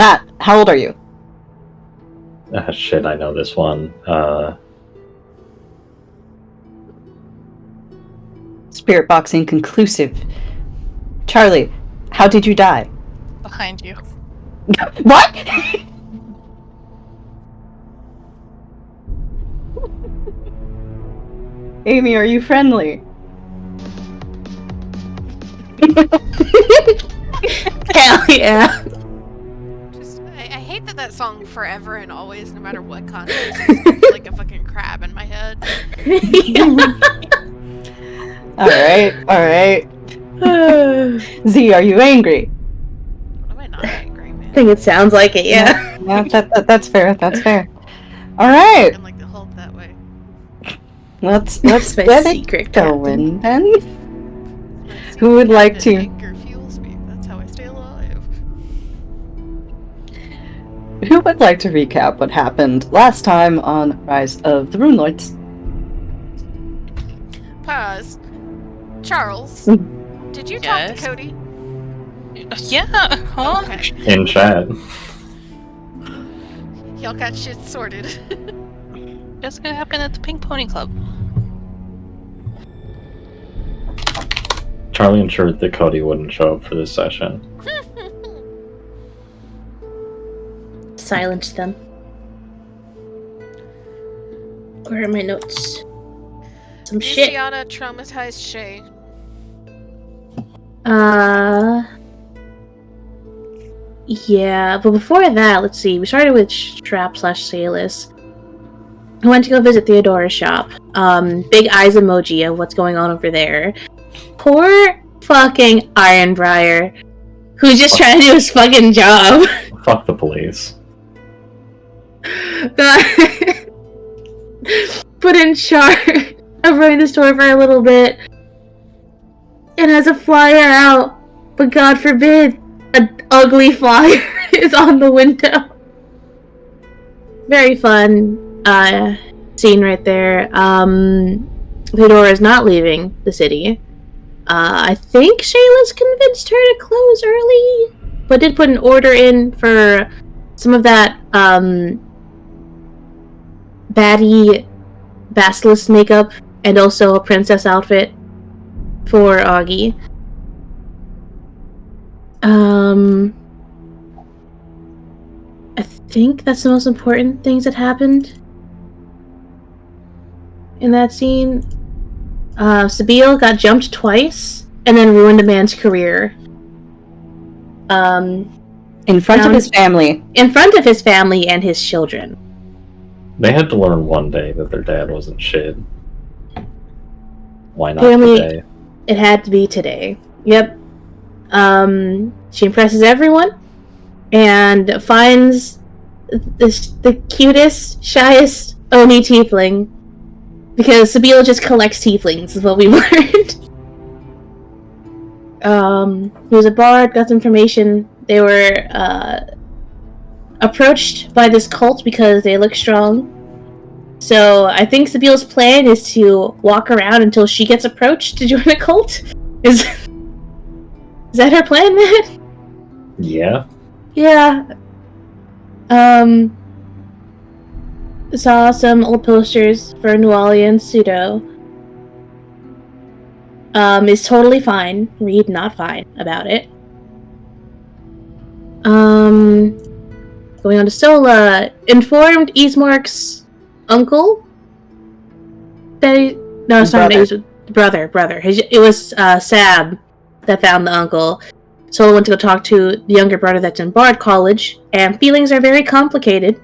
Matt, how old are you? Shit, I know this one. Spirit box inconclusive. Charlie, how did you die? Behind you. What? Amy, are you friendly? Hell yeah. I hate that song forever and always, no matter what context, is like a fucking crab in my head. Alright. Z, are you angry? What am I not angry, man? I think it sounds like it, yeah. Yeah, that's fair. Alright. I'm like the Hulk that way. Let's That's my get secret, it going then. My Who would secret like Captain to- Anger fuels me. That's how I stay alive. Who would like to recap what happened last time on Rise of the Runelords? Pause. Charles, did you talk Yes? to Cody? Yeah, huh? Okay. In chat. Y'all got shit sorted. That's gonna happen at the Pink Pony Club. Charlie ensured that Cody wouldn't show up for this session. Silence them. Where are my notes? Some shit. Luciana traumatized Shay. Yeah, but before that, let's see. We started with Strap/Salis. I went to go visit Theodora's shop. Big eyes emoji of what's going on over there. Poor fucking Ironbriar, who's just trying to do his fucking job. Fuck the police. Got put in charge of running the store for a little bit. And has a flyer out, but God forbid, an ugly flyer is on the window. Very fun scene right there. Theodora is not leaving the city. I think Shayla's convinced her to close early, but did put an order in for some of that baddie basilisk makeup and also a princess outfit for Augie. I think that's the most important things that happened in that scene. Sabine got jumped twice and then ruined a man's career. In front of his family. In front of his family and his children. They had to learn one day that their dad wasn't shit. Why not Apparently, today? it had to be today. Yep. She impresses everyone and finds the cutest, shyest Oni tiefling. Because Sabine just collects tieflings, is what we learned. He was a bard, got some information. They were approached by this cult because they look strong. So I think Sabile's plan is to walk around until she gets approached to join a cult. Is that her plan, man? Yeah. Yeah. Saw some old posters for Nualia and Pseudo. Is totally fine. Read not fine about it. Going on to Sola. Informed Ismark's uncle. No, it's not. It was brother. It was Sab that found the uncle. Sola went to go talk to the younger brother that's in Bard College, and feelings are very complicated,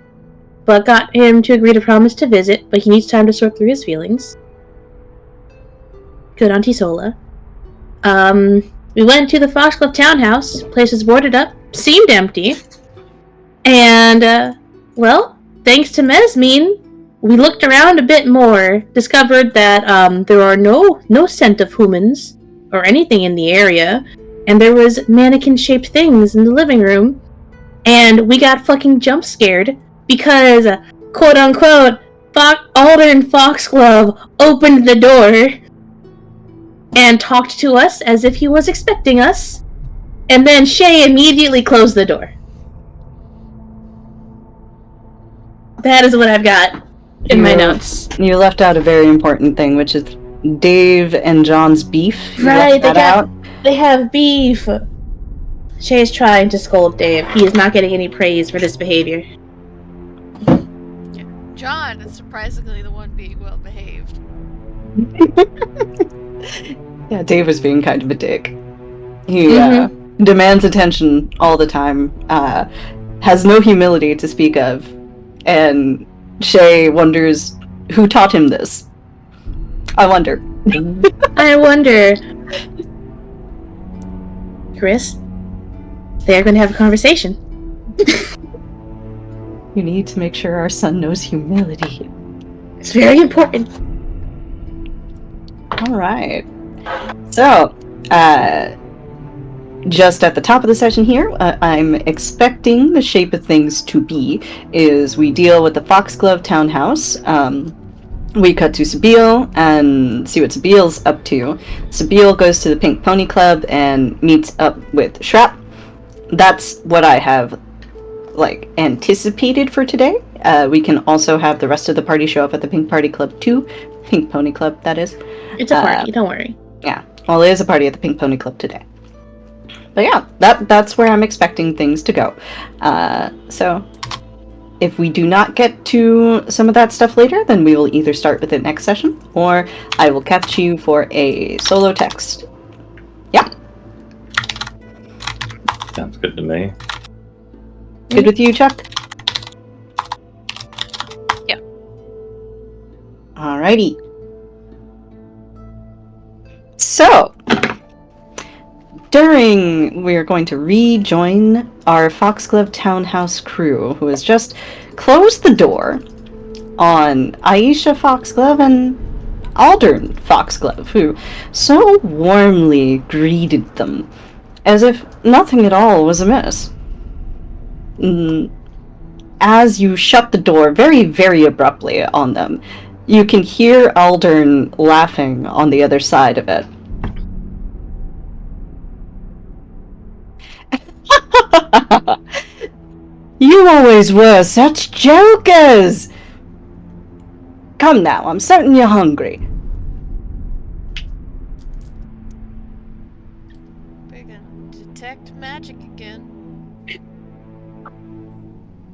but got him to agree to promise to visit, but he needs time to sort through his feelings. Good Auntie Sola. We went to the Foxglove townhouse. Place was boarded up, seemed empty, and, well, thanks to Mesmine, we looked around a bit more, discovered that, there are no scent of humans, or anything in the area, and there was mannequin-shaped things in the living room, and we got fucking jump-scared, because, quote-unquote, Alden Foxglove opened the door, and talked to us as if he was expecting us, and then Shay immediately closed the door. That is what I've got in my notes. You left out a very important thing, which is Dave and John's beef. You Right, left that out. they have beef. Shay's trying to scold Dave. He is not getting any praise for this behavior. John is surprisingly the one being well behaved. Yeah, Dave was being kind of a dick. He Mm-hmm. demands attention all the time, has no humility to speak of, and Shay wonders who taught him this. I wonder. I wonder. Chris, they're going to have a conversation. You need to make sure our son knows humility. It's very important. Alright. So, just at the top of the session here, I'm expecting the shape of things to be is we deal with the Foxglove Townhouse. We cut to Sabile and see what Sabile's up to. Sabile goes to the Pink Pony Club and meets up with Shrap. That's what I have, anticipated for today. We can also have the rest of the party show up at the Pink Party Club too. Pink Pony Club, that is. It's a party, don't worry. Yeah, well, it is a party at the Pink Pony Club today. But yeah, that's where I'm expecting things to go. So, if we do not get to some of that stuff later, then we will either start with it next session, or I will catch you for a solo text. Yeah. Sounds good to me. Good with you, Chuck? Yeah. Alrighty. So, we're going to rejoin our Foxglove Townhouse crew, who has just closed the door on Aisha Foxglove and Aldern Foxglove, who so warmly greeted them, as if nothing at all was amiss. As you shut the door very, very abruptly on them, you can hear Aldern laughing on the other side of it. You always were such jokers! Come now, I'm certain you're hungry. We're gonna detect magic again.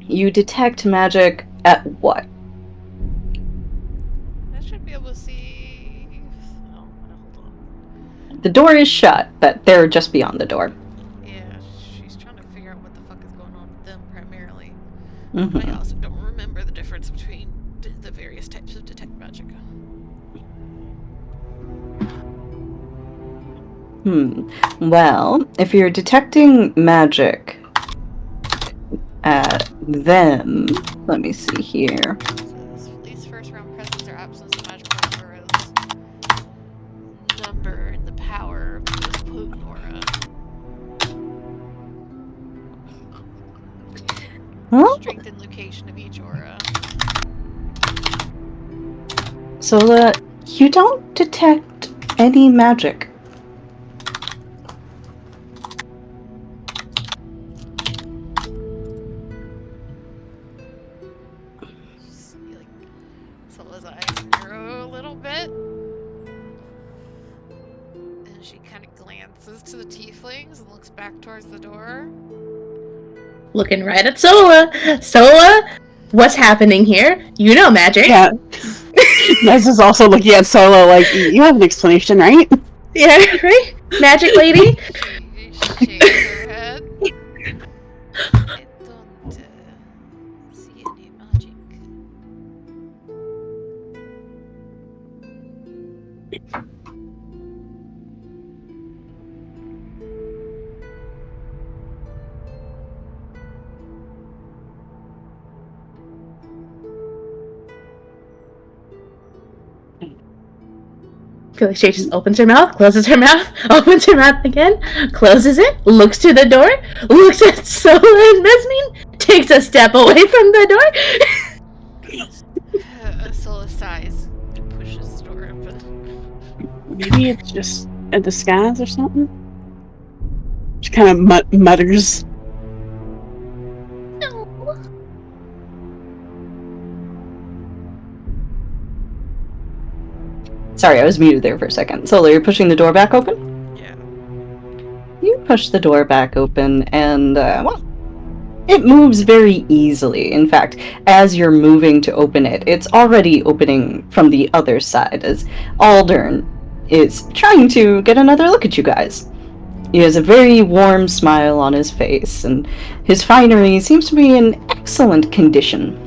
You detect magic at what? I should be able to see. Oh, hold on. The door is shut, but they're just beyond the door. Yeah, she's trying to figure out what the fuck is going on with them primarily. Mm-hmm. I also don't remember the difference between the various types of detect magic. Well, if you're detecting magic at them, let me see here. It says, release first round presence or absence of magical auras. Number and the power of this potent aura. Well, Strength and location of each aura. Sola, you don't detect any magic. See, Sola's eyes narrow a little bit. And she kind of glances to the tieflings and looks back towards the door. Looking right at Sola. Sola, what's happening here? You know magic. Yeah. Nez is also looking at Solo like, you have an explanation, right? Yeah, right? Magic lady? She shakes her head. I don't see any magic. She just opens her mouth, closes her mouth, opens her mouth again, closes it, looks to the door, looks at Sola and Mesmine, takes a step away from the door. Sola sighs and pushes the door open. Maybe it's just a disguise or something? She kind of mutters. No. Sorry, I was muted there for a second. Solo, you're pushing the door back open? Yeah. You push the door back open, and, well, it moves very easily. In fact, as you're moving to open it, it's already opening from the other side, as Aldern is trying to get another look at you guys. He has a very warm smile on his face, and his finery seems to be in excellent condition.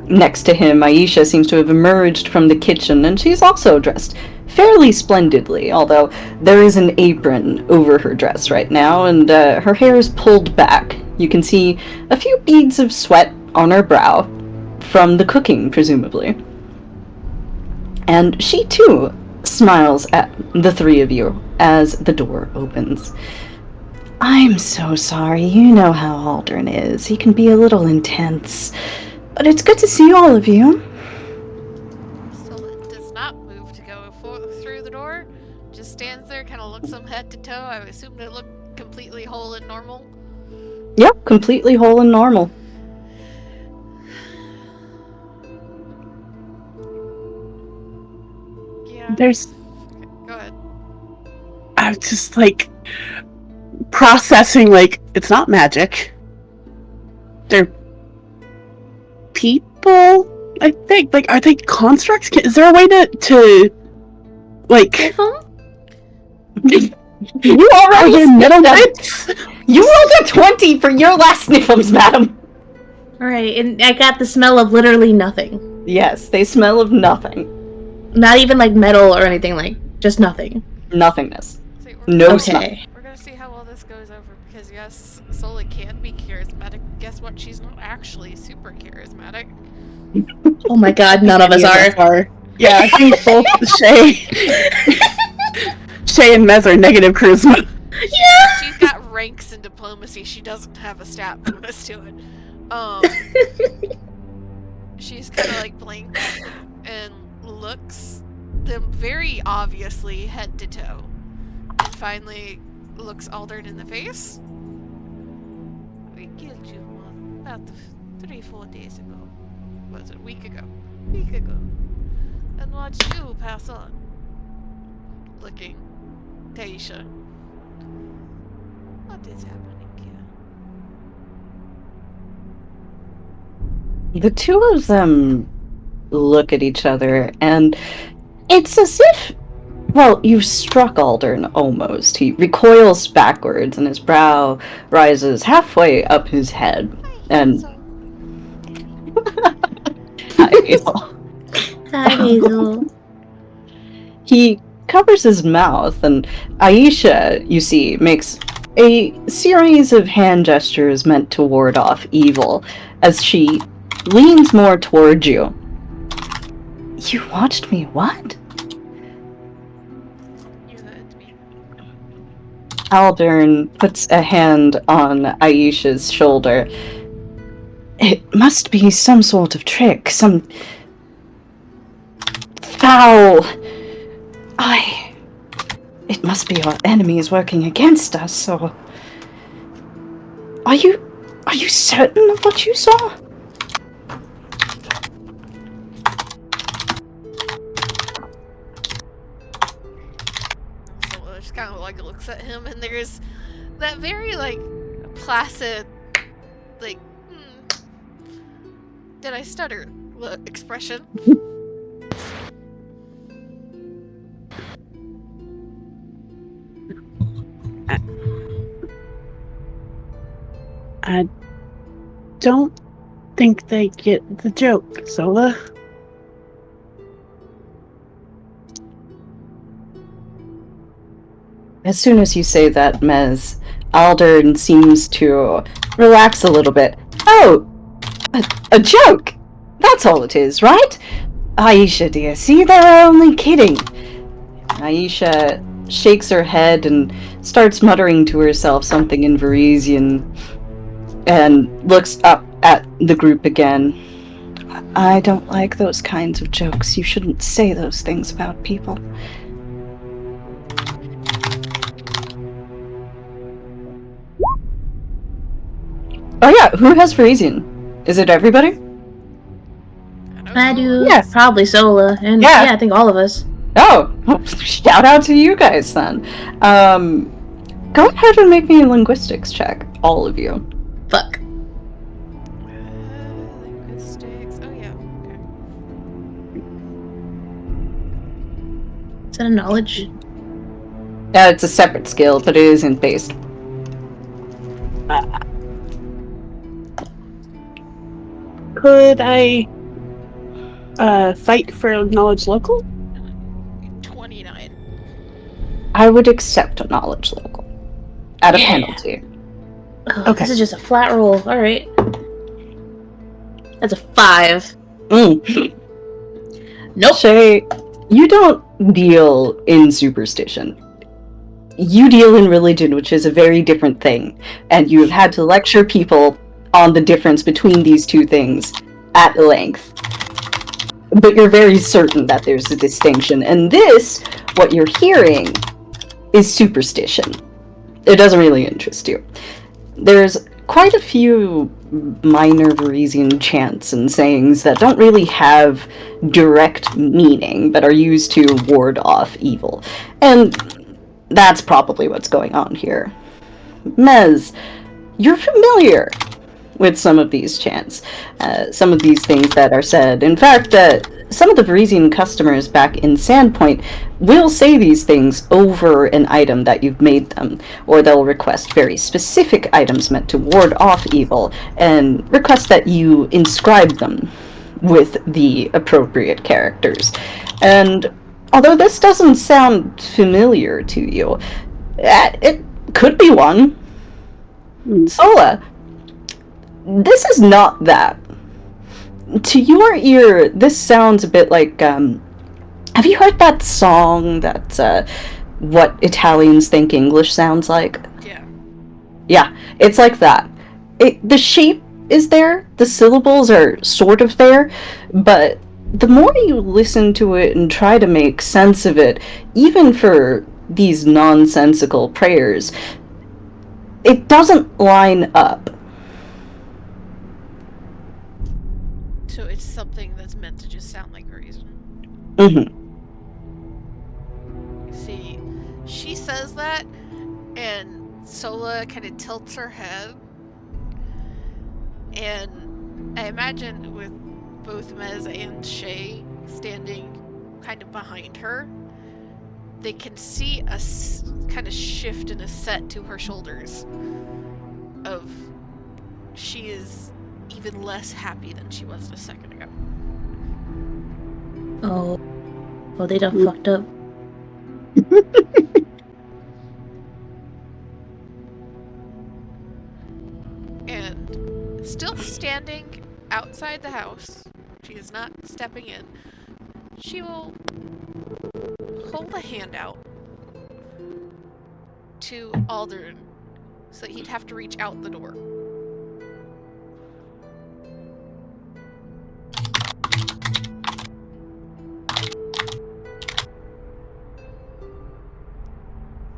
Next to him, Aisha seems to have emerged from the kitchen, and she's also dressed fairly splendidly, although there is an apron over her dress right now, and her hair is pulled back. You can see a few beads of sweat on her brow, from the cooking, presumably. And she, too, smiles at the three of you as the door opens. I'm so sorry. You know how Aldern is. He can be a little intense. But it's good to see all of you. Sola does not move to go through the door. Just stands there, kind of looks from head to toe. I assume they look completely whole and normal. Yep, completely whole and normal. Yeah. There's. Go ahead. I'm just like processing. Like it's not magic. They're people. I think. Like, are they constructs? Is there a way to like? You already Are there middle. You rolled a 20 for your last sniffles, madam. Alright, and I got the smell of literally nothing. Yes, they smell of nothing. Not even like metal or anything, like, just nothing. Nothingness. See, No Okay. smell. We're gonna see how well this goes over because yes, Sola can be charismatic. Guess what? She's not actually super charismatic. Oh my god, none of us are. Yeah, I think both Shay and Mez are negative charisma. Yeah! She's got ranks in diplomacy. She doesn't have a stat bonus to it. She's kind of like blinks and looks them very obviously head to toe, and finally looks Aldern in the face. We killed you about 3-4 days ago. Was it a week ago? Week ago. And watched you pass on. Looking, Taisha. What is happening here? The two of them look at each other, and it's as if, well, you've struck Aldern almost. He recoils backwards, and his brow rises halfway up his head. And Hi, Hazel. he covers his mouth, and Aisha, you see, makes a series of hand gestures meant to ward off evil as she leans more towards you. You watched me, what? You heard me. Aldern puts a hand on Aisha's shoulder. It must be some sort of trick, some foul. It must be our enemies working against us, so... Are you certain of what you saw? So just kind of like looks at him, and there's that very like placid, like, did I stutter? Expression. I don't think they get the joke, Sola. As soon as you say that, Mez, Aldern seems to relax a little bit. Oh! A joke! That's all it is, right? Aisha, dear, see, they're only kidding. Aisha shakes her head and starts muttering to herself something in Varisian and looks up at the group again. I don't like those kinds of jokes. You shouldn't say those things about people. Oh yeah, who has Parisian? Is it everybody? know I do. Yes. Probably Sola. And Yeah. yeah, I think all of us. Oh, shout out to you guys then. Go ahead and make me a linguistics check, all of you. Fuck. Linguistics. Oh yeah. Okay. Is that a knowledge? It's a separate skill, but it isn't based. Could I fight for knowledge local? 29. I would accept a knowledge local. At a Yeah. penalty. Oh, Okay. This is just a flat roll. Alright. That's a 5. Nope. Shay, you don't deal in superstition. You deal in religion, which is a very different thing. And you have had to lecture people on the difference between these two things at length. But you're very certain that there's a distinction. And this, what you're hearing, is superstition. It doesn't really interest you. There's quite a few minor Varisian chants and sayings that don't really have direct meaning, but are used to ward off evil. And that's probably what's going on here. Mez, you're familiar with some of these chants, some of these things that are said. In fact, some of the Varisian customers back in Sandpoint will say these things over an item that you've made them, or they'll request very specific items meant to ward off evil, and request that you inscribe them with the appropriate characters. And although this doesn't sound familiar to you, it could be one. Sola, this is not that. To your ear, this sounds a bit like, have you heard that song that's, what Italians think English sounds like? Yeah. Yeah, it's like that. The shape is there, the syllables are sort of there, but the more you listen to it and try to make sense of it, even for these nonsensical prayers, it doesn't line up. So it's something that's meant to just sound like reason. Mm-hmm. See, she says that, and Sola kind of tilts her head. And I imagine with both Mez and Shay standing kind of behind her, they can see a kind of shift and a set to her shoulders of she is even less happy than she was a second ago. Oh, they done fucked up. And still standing outside the house, she is not stepping in, she will hold a hand out to Aldern so that he'd have to reach out the door.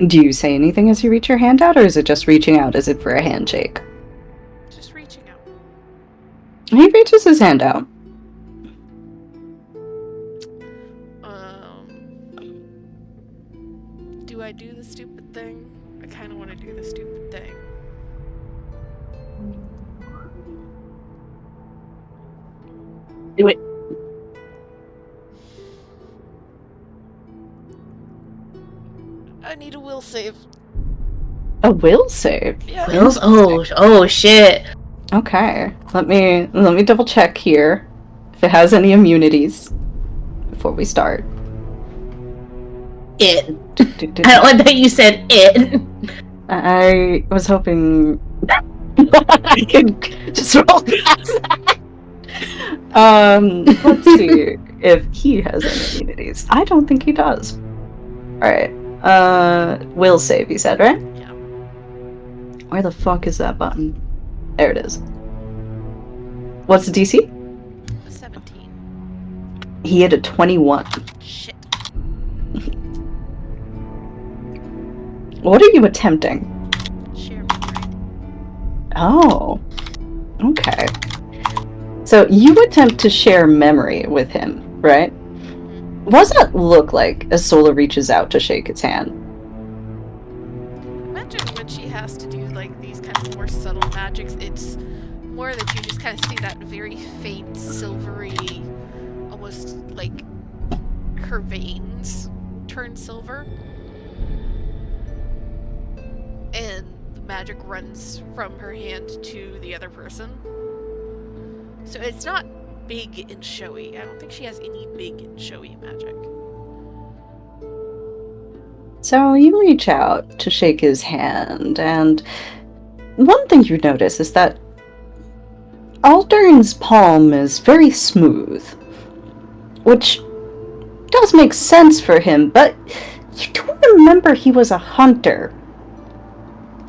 Do you say anything as you reach your hand out, or is it just reaching out as if for a handshake? Just reaching out. He reaches his hand out. Do I do the stupid thing? I kind of want to do the stupid thing. Do it. I need a will save. A will save? Yeah. Wills? Oh shit. Okay. Let me double check here if it has any immunities before we start. It. I don't like that you said it. I was hoping I could just roll past that. Let's see if he has any immunities. I don't think he does. Alright. Will save, you said, right? Yeah. Where the fuck is that button? There it is. What's the DC? 17. He had a 21. Shit. What are you attempting? Share memory. Oh. Okay. So you attempt to share memory with him, right? What does that look like as Sola reaches out to shake its hand? Imagine when she has to do like these kind of more subtle magics, it's more that you just kind of see that very faint silvery, almost like her veins turn silver. And the magic runs from her hand to the other person. So it's not big and showy. I don't think she has any big and showy magic. So you reach out to shake his hand, and one thing you notice is that Aldern's palm is very smooth, which does make sense for him, but you do remember he was a hunter.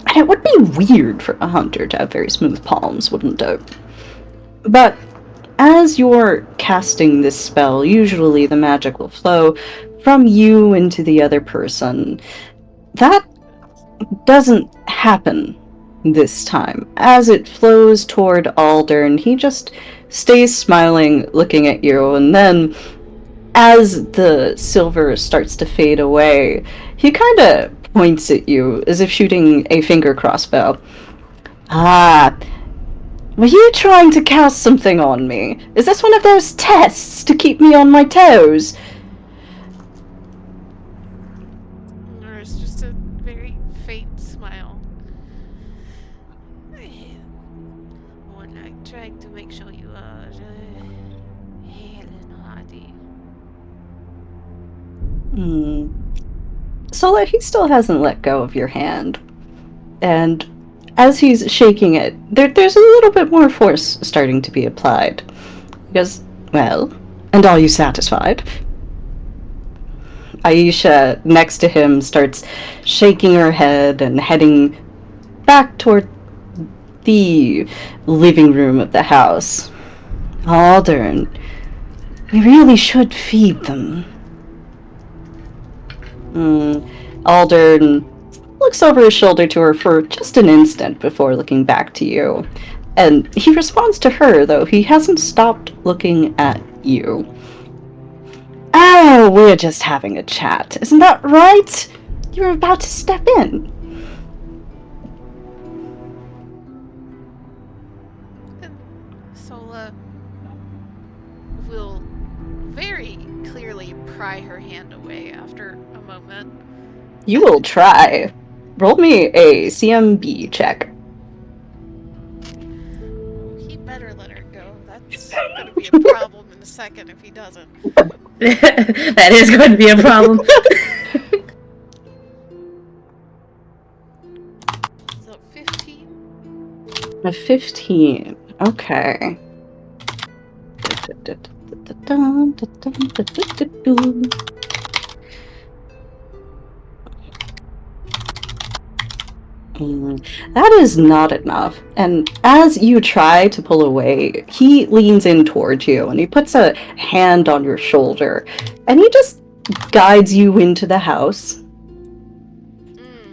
And it would be weird for a hunter to have very smooth palms, wouldn't it? But as you're casting this spell, usually the magic will flow from you into the other person. That doesn't happen this time. As it flows toward Aldern, he just stays smiling, looking at you, and then as the silver starts to fade away, he kind of points at you as if shooting a finger crossbow. Ah, were you trying to cast something on me? Is this one of those tests to keep me on my toes? Or it's just a very faint smile. More like trying to make sure you are hale and hearty. Sola, he still hasn't let go of your hand. And as he's shaking it, there's a little bit more force starting to be applied. He goes, well, and are you satisfied? Aisha, next to him, starts shaking her head and heading back toward the living room of the house. Aldern, we really should feed them. Aldern looks over his shoulder to her for just an instant before looking back to you. And he responds to her, though he hasn't stopped looking at you. Oh, we're just having a chat. Isn't that right? You're about to step in. Sola will very clearly pry her hand away after a moment. You will try. Roll me a CMB check. He better let her go. That's gonna be a problem in a second if he doesn't. That is going to be a problem. So 15. A 15. Okay. That is not enough. And as you try to pull away, he leans in towards you and he puts a hand on your shoulder and he just guides you into the house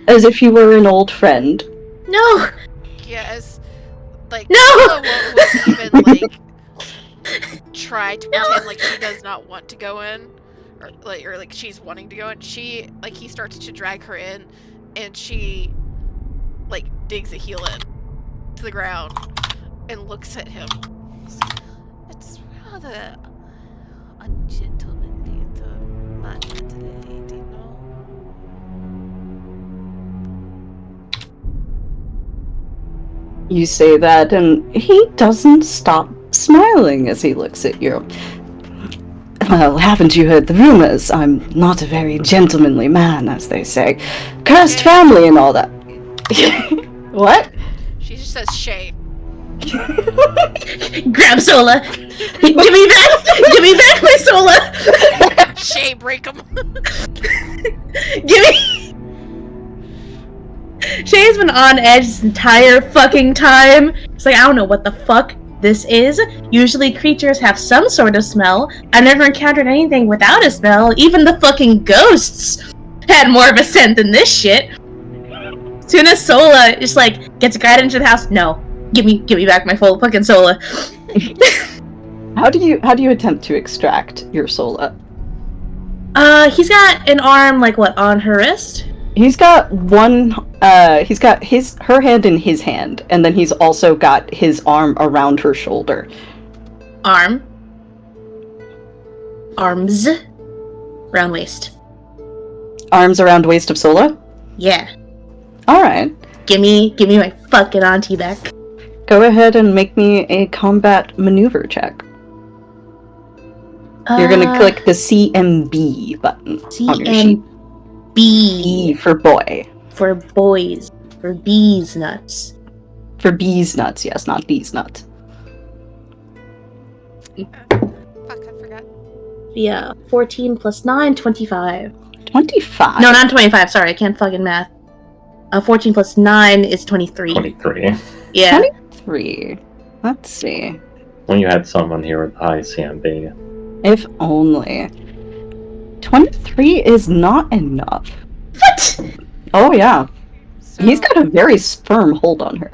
as if you were an old friend. No! Yes. Like, No! Sola won't even, like, try to pretend like she does not want to go in. Or like she's wanting to go in. He starts to drag her in, and she, like, digs a heel in to the ground and looks at him. It's rather ungentlemanly to man today, do you know? You say that, and he doesn't stop smiling as he looks at you. Well, haven't you heard the rumors? I'm not a very gentlemanly man, as they say. Cursed family and all that. What? She just says Shay. Grab Sola! Give me back! Give me back my Sola! Shay, break him. Give me! Shay's been on edge this entire fucking time. It's like, I don't know what the fuck this is. Usually creatures have some sort of smell. I've never encountered anything without a smell. Even the fucking ghosts had more of a scent than this shit. Soon as Sola just like gets guided into the house, no. Give me back my full fucking Sola. How do you attempt to extract your Sola? He's got an arm, like, what, on her wrist? He's got her hand in his hand, and then he's also got his arm around her shoulder. Arms. Round waist. Arms around waist of Sola? Yeah. Alright. Give me my fucking auntie back. Go ahead and make me a combat maneuver check. You're gonna click the CMB button on your sheet. CMB. B for boy. For boys. For bees nuts. For bees nuts, yes, not bees nuts. Fuck, I forgot. Yeah. 14 plus 9, 25. 25? No, not 25. Sorry, I can't fucking math. 14 plus 9 is 23. 23. Yeah. 23. Let's see. When you had someone here with high CMB. If only. 23 is not enough. What? Oh, yeah. So He's got a very firm hold on her.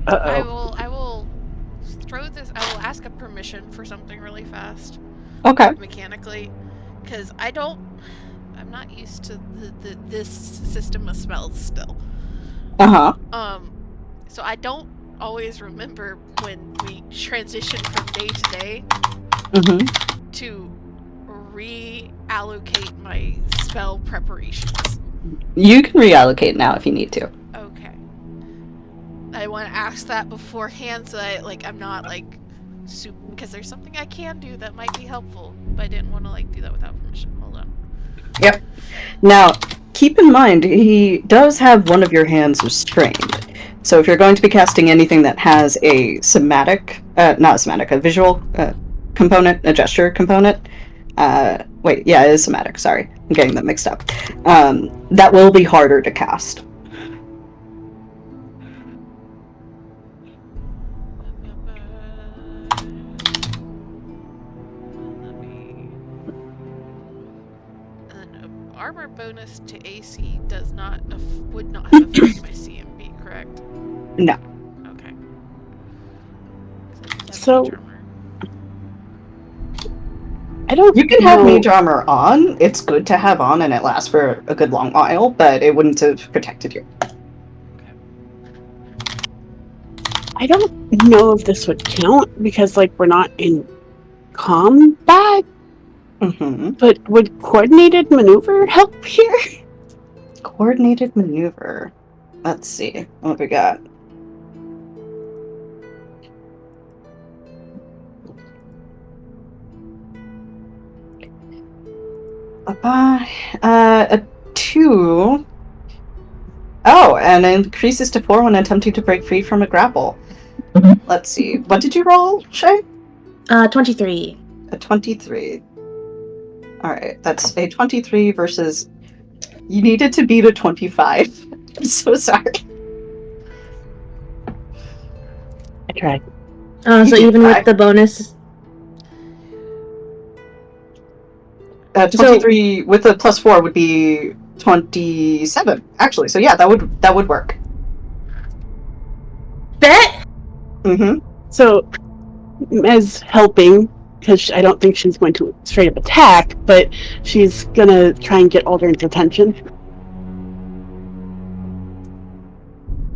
I will throw this. I will ask a permission for something really fast, Okay. mechanically, because I'm not used to this system of smells still. Uh-huh. So I don't always remember when we transition from day to day Mm-hmm. to reallocate my spell preparations. You can reallocate now if you need to. Okay. I want to ask that beforehand so I'm not because there's something I can do that might be helpful, but I didn't want to do that without permission. Hold on. Yep. Now, keep in mind, he does have one of your hands restrained. So if you're going to be casting anything that has a a visual component, a gesture component, it is somatic, sorry. I'm getting them mixed up. That will be harder to cast. Armor bonus to AC would not have affected my CMB, correct? No. Okay. So- I don't You can have know. mage armor on. It's good to have on, and it lasts for a good long while, but it wouldn't have protected you. I don't know if this would count because, we're not in combat. Mm-hmm. But would coordinated maneuver help here? Coordinated maneuver. Let's see what we got. A 2. Oh, and increases to 4 when attempting to break free from a grapple. Let's see. What did you roll, Shay? 23. A 23. Alright, that's a 23 versus... You needed to beat a 25. I'm so sorry. I tried. So even with the bonus... 23 with a plus 4 would be 27, actually. So yeah, that would work. Bet? Mm-hmm. So, as helping, because I don't think she's going to straight up attack, but she's gonna try and get Aldrin's attention.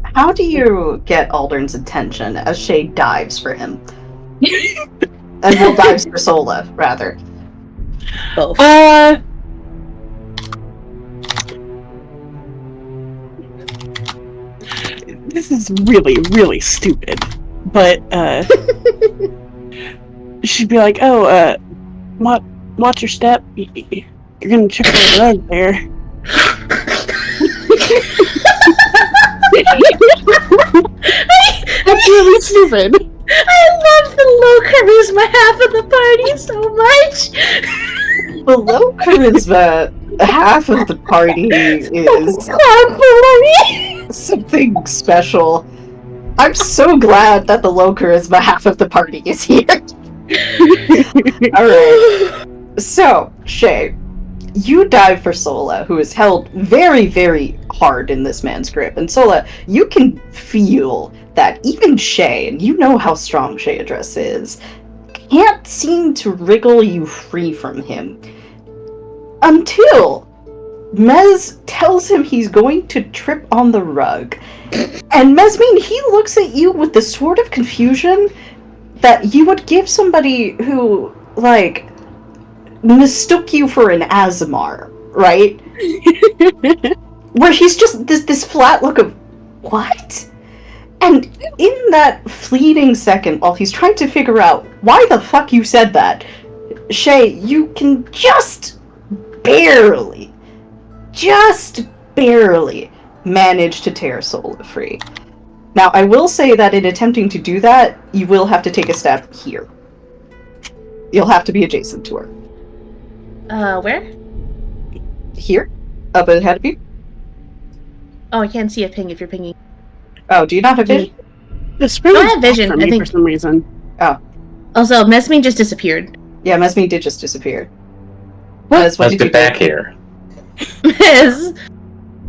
How do you get Aldrin's attention as Shay dives for him? And Will dives for Sola, rather. Both. This is really, really stupid. But, she'd be like, watch your step. You're gonna trip over there. That's really stupid. I love the low charisma half of the party so much. The low charisma half of the party is something special. I'm so glad that the low charisma half of the party is here. Alright. So, Shay, you dive for Sola, who is held very, very hard in this man's grip. And Sola, you can feel that even Shay, and you know how strong Shayadress is, can't seem to wriggle you free from him. Until Mez tells him he's going to trip on the rug. And Mesmine, he looks at you with the sort of confusion that you would give somebody who, like, mistook you for an Azamar, right? Where he's just this flat look of, what? And in that fleeting second, while he's trying to figure out why the fuck you said that, Shay, you can just barely manage to tear Sola free. Now, I will say that in attempting to do that, you will have to take a step here. You'll have to be adjacent to her. Where? Here? Up ahead of you? Oh, I can't see a ping if you're pinging. Oh, do you not have vision? It's really I have vision, for I me think. for some reason. Also, Mesmine just disappeared. Yeah, Mesmine did just disappear. What? Mez, what Let's did you get back here. Mez!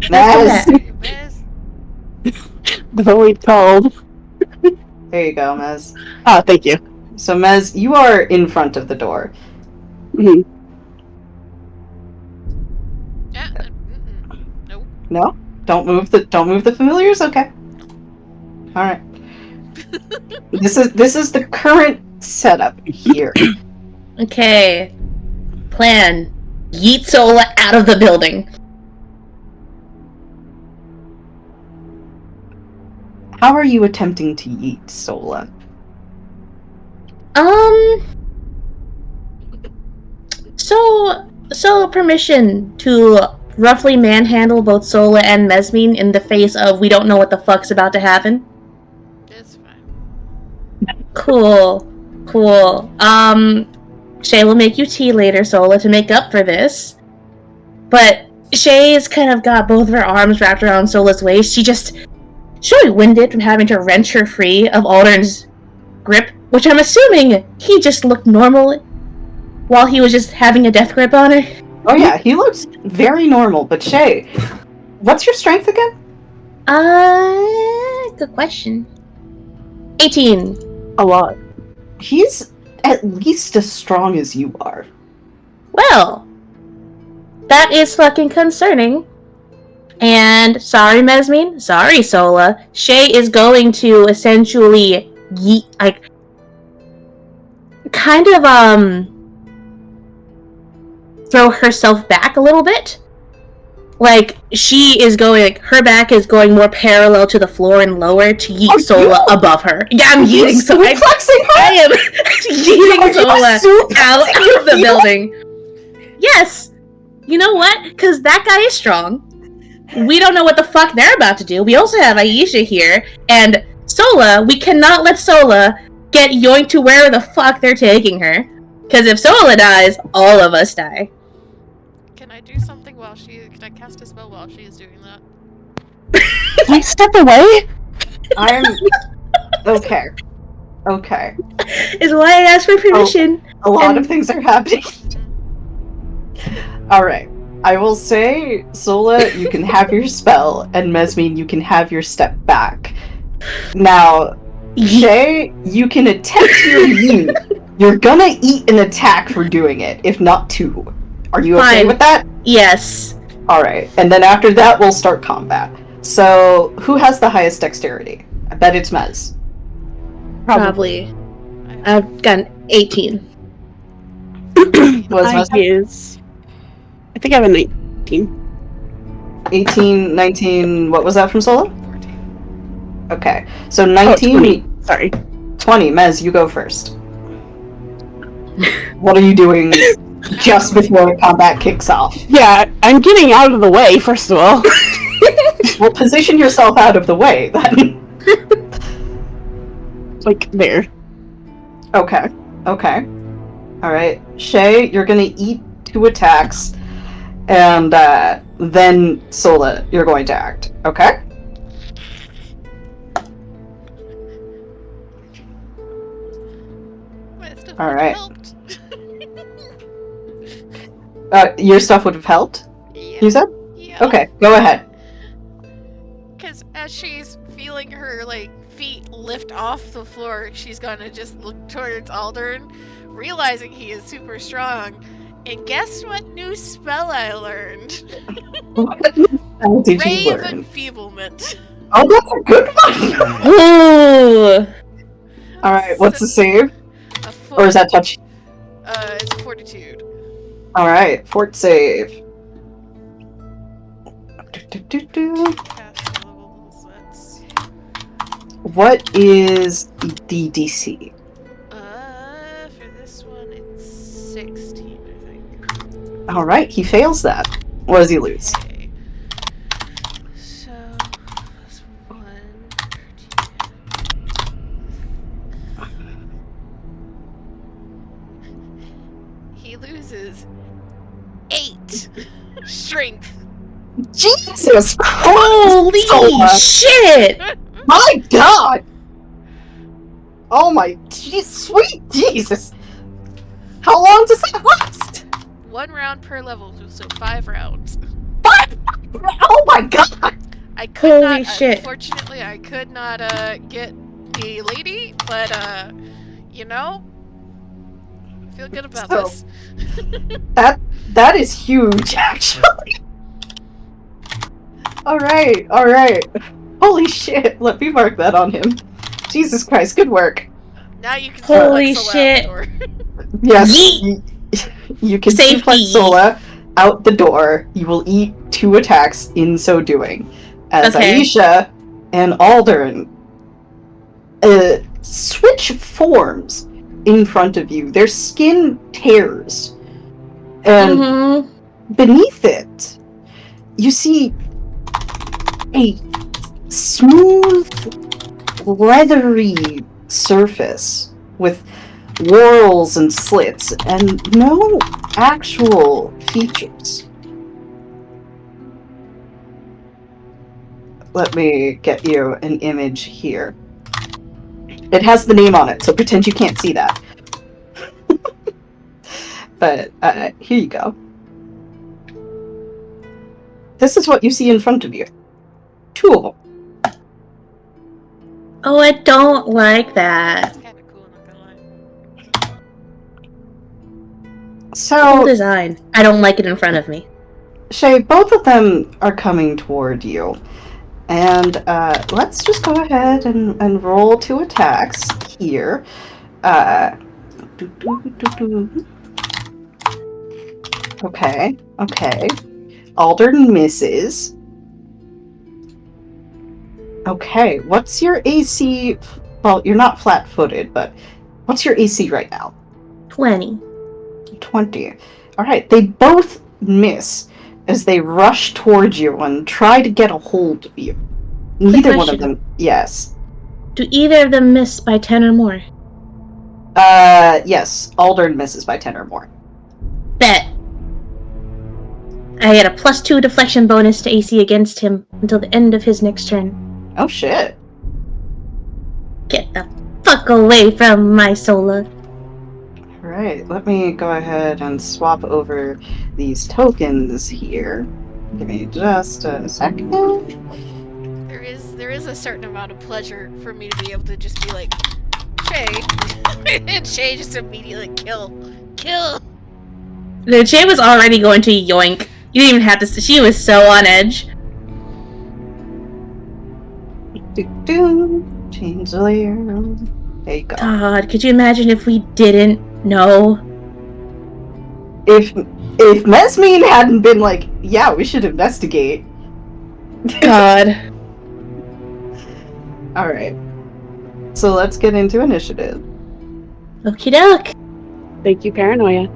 do? Mez! Miss, The void called. There you go, Mez. Ah, thank you. So, Mez, you are in front of the door. Mhm. yeah, nope. No? Don't move the familiars? Okay. Alright. This is the current setup here. Okay. Plan. Yeet Sola out of the building. How are you attempting to yeet Sola? So permission to roughly manhandle both Sola and Mesmine in the face of we don't know what the fuck's about to happen? It's fine. Cool. Shay will make you tea later, Sola, to make up for this. But Shay's kind of got both of her arms wrapped around Sola's waist. She's really winded from having to wrench her free of Aldern's grip, which I'm assuming he just looked normal while he was just having a death grip on her. Oh yeah, he looks very normal, but Shay, what's your strength again? Good question. 18. A lot. He's at least as strong as you are. Well, that is fucking concerning. And sorry, Mesmine. Sorry, Sola. Shay is going to essentially kind of throw herself back a little bit. Like, she is going, like, her back is going more parallel to the floor and lower to yeet Sola above her. Yeah, I'm yeeting Sola. Flexing her? I am yeeting Sola out of the building. Yes. You know what? Because that guy is strong. We don't know what the fuck they're about to do. We also have Aisha here. And Sola, we cannot let Sola get yoinked to where the fuck they're taking her. Because if Sola dies, all of us die. Can I do something can I cast a spell while she is doing that? Can I step away? I'm okay. Okay. Is why I asked for permission. A lot of things are happening. Alright. I will say, Sola, you can have your spell, and Mesmine, you can have your step back. Now, Shay, you can attempt your yeet. You're gonna eat an attack for doing it, if not two. Are you okay Fine. with that? Yes. Alright, and then after that, we'll start combat. So, who has the highest dexterity? I bet it's Mez. Probably. I've got an 18. Was Mez? I think I have a 19. 18, 19, what was that from Sola? 14. Okay, so 19, 20. Sorry. 20, Mez, you go first. What are you doing just before combat kicks off? Yeah, I'm getting out of the way, first of all. Well, position yourself out of the way, then. Like, there. Okay. Alright, Shay, you're gonna eat 2 attacks, and then Sola, you're going to act. Okay? My stuff All would've right. helped. Your stuff would have helped, Yeah. you said? Yeah. Okay, go ahead. Because as she's feeling her feet lift off the floor, she's gonna just look towards Aldern, realizing he is super strong, And guess what new spell I learned? What spell did Ray you of learn? Enfeeblement. Oh, that's a good one! Ooh. Alright, what's the save? A Or is that touch? It's fortitude. Alright, fort save. Do. Cast level, so that's... What is the DC? For this one, it's 16, I think. Alright, he fails that. What does he lose? Okay. So, plus 1, 2. He loses 8 strength. Jesus Christ! Holy Sola. shit! My God! Oh my sweet Jesus! How long does that last? 1 round per level, so 5 rounds. What? Oh my God! I could Holy not, shit. unfortunately, I could not get the lady, but you know, I feel good about So- this. That is huge, actually. Alright. Holy shit, let me mark that on him. Jesus Christ, good work. Now you can Holy suplex shit. Sola out the door. Yes, you can Safety. suplex Sola out the door. You will eat 2 attacks in so doing. As Okay. Aisha and Aldern switch forms in front of you. Their skin tears. And Mm-hmm. beneath it, you see a smooth, leathery surface with whorls and slits and no actual features. Let me get you an image here. It has the name on it, so pretend you can't see that. But here you go. This is what you see in front of you. 2 of them. Oh, I don't like that. That's kind of cool, not gonna lie. Cool So, design. I don't like it in front of me. Shay, both of them are coming toward you. And let's just go ahead and roll 2 attacks here. Okay. Aldern misses. Okay, what's your AC? Well, you're not flat-footed, but what's your AC right now? 20. 20. Alright, they both miss as they rush towards you and try to get a hold of you. Neither one of question. them. Yes. Do either of them miss by 10 or more? Yes. Aldern misses by 10 or more. Bet. I get a +2 deflection bonus to AC against him until the end of his next turn. Oh shit. Get the fuck away from my Sola. Alright, let me go ahead and swap over these tokens here. Give me just a second. There is a certain amount of pleasure for me to be able to just be like, Shay, and Shay just immediately kill. The Jay was already going to yoink. You didn't even have to. She was so on edge. Change the layer. There you go. God, could you imagine if we didn't know? If Mesmine hadn't been like, yeah, we should investigate. God. Alright. So let's get into initiative. Okie doke. Thank you, Paranoia.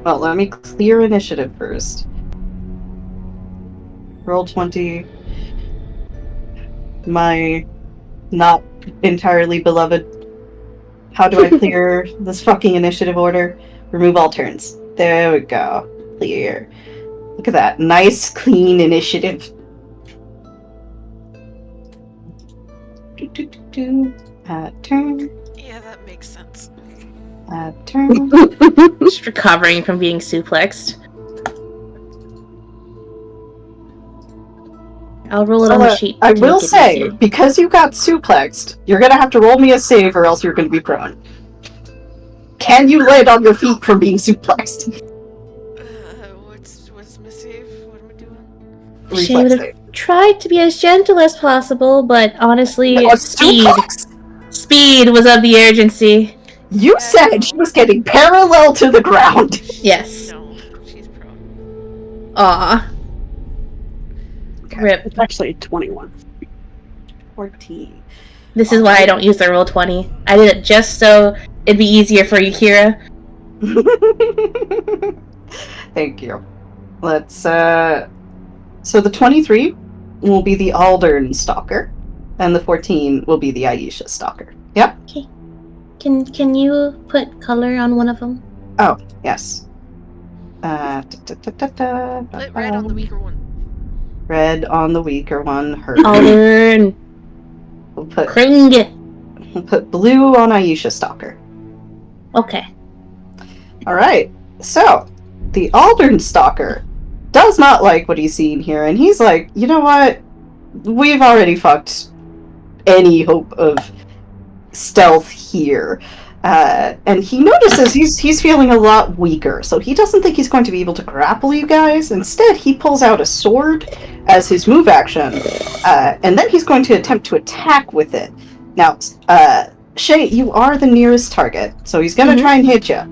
Well, let me clear initiative first. Roll 20. My not entirely beloved. How do I clear this fucking initiative order? Remove all turns. There we go. Clear. Look at that. Nice, clean initiative. Turn. Yeah, that makes sense. Turn. Just recovering from being suplexed. I'll roll it on the sheet. I to will make it say, easier. because you got suplexed, you're gonna have to roll me a save or else you're gonna be prone. Can you land on your feet from being suplexed? She would reflex have tried to be as gentle as possible, but honestly, save. It's too close. speed was of the urgency. You said she was getting parallel to the ground. Yes. No, she's prone. Aw. Rip. It's actually 21. 14. This is why I don't use the roll 20. I did it just so it'd be easier for you, Kira. Thank you. Let's, so the 23 will be the Aldern Stalker, and the 14 will be the Aisha Stalker. Yep. Okay. Can you put color on one of them? Oh, yes. Put red on the weaker one. Red on the weaker one. Her. Aldern. We'll put blue on Aisha Stalker. Okay. Alright, so the Aldern Stalker does not like what he's seen here, and he's like, you know what? We've already fucked any hope of stealth here. And he notices he's feeling a lot weaker, so he doesn't think he's going to be able to grapple you guys. Instead, he pulls out a sword as his move action, and then he's going to attempt to attack with it. Now, Shay, you are the nearest target, so he's going to try and hit you.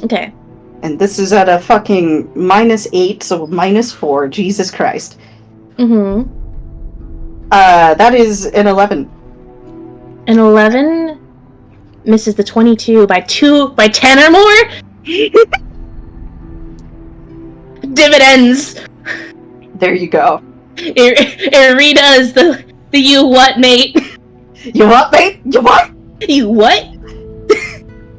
Okay. And this is at a fucking -8, so -4. Jesus Christ. Mm-hmm. That is an 11. An 11 misses the 22 by 10 or more? Dividends! There you go. It redoes the you what, mate? You what, mate? You what? You what?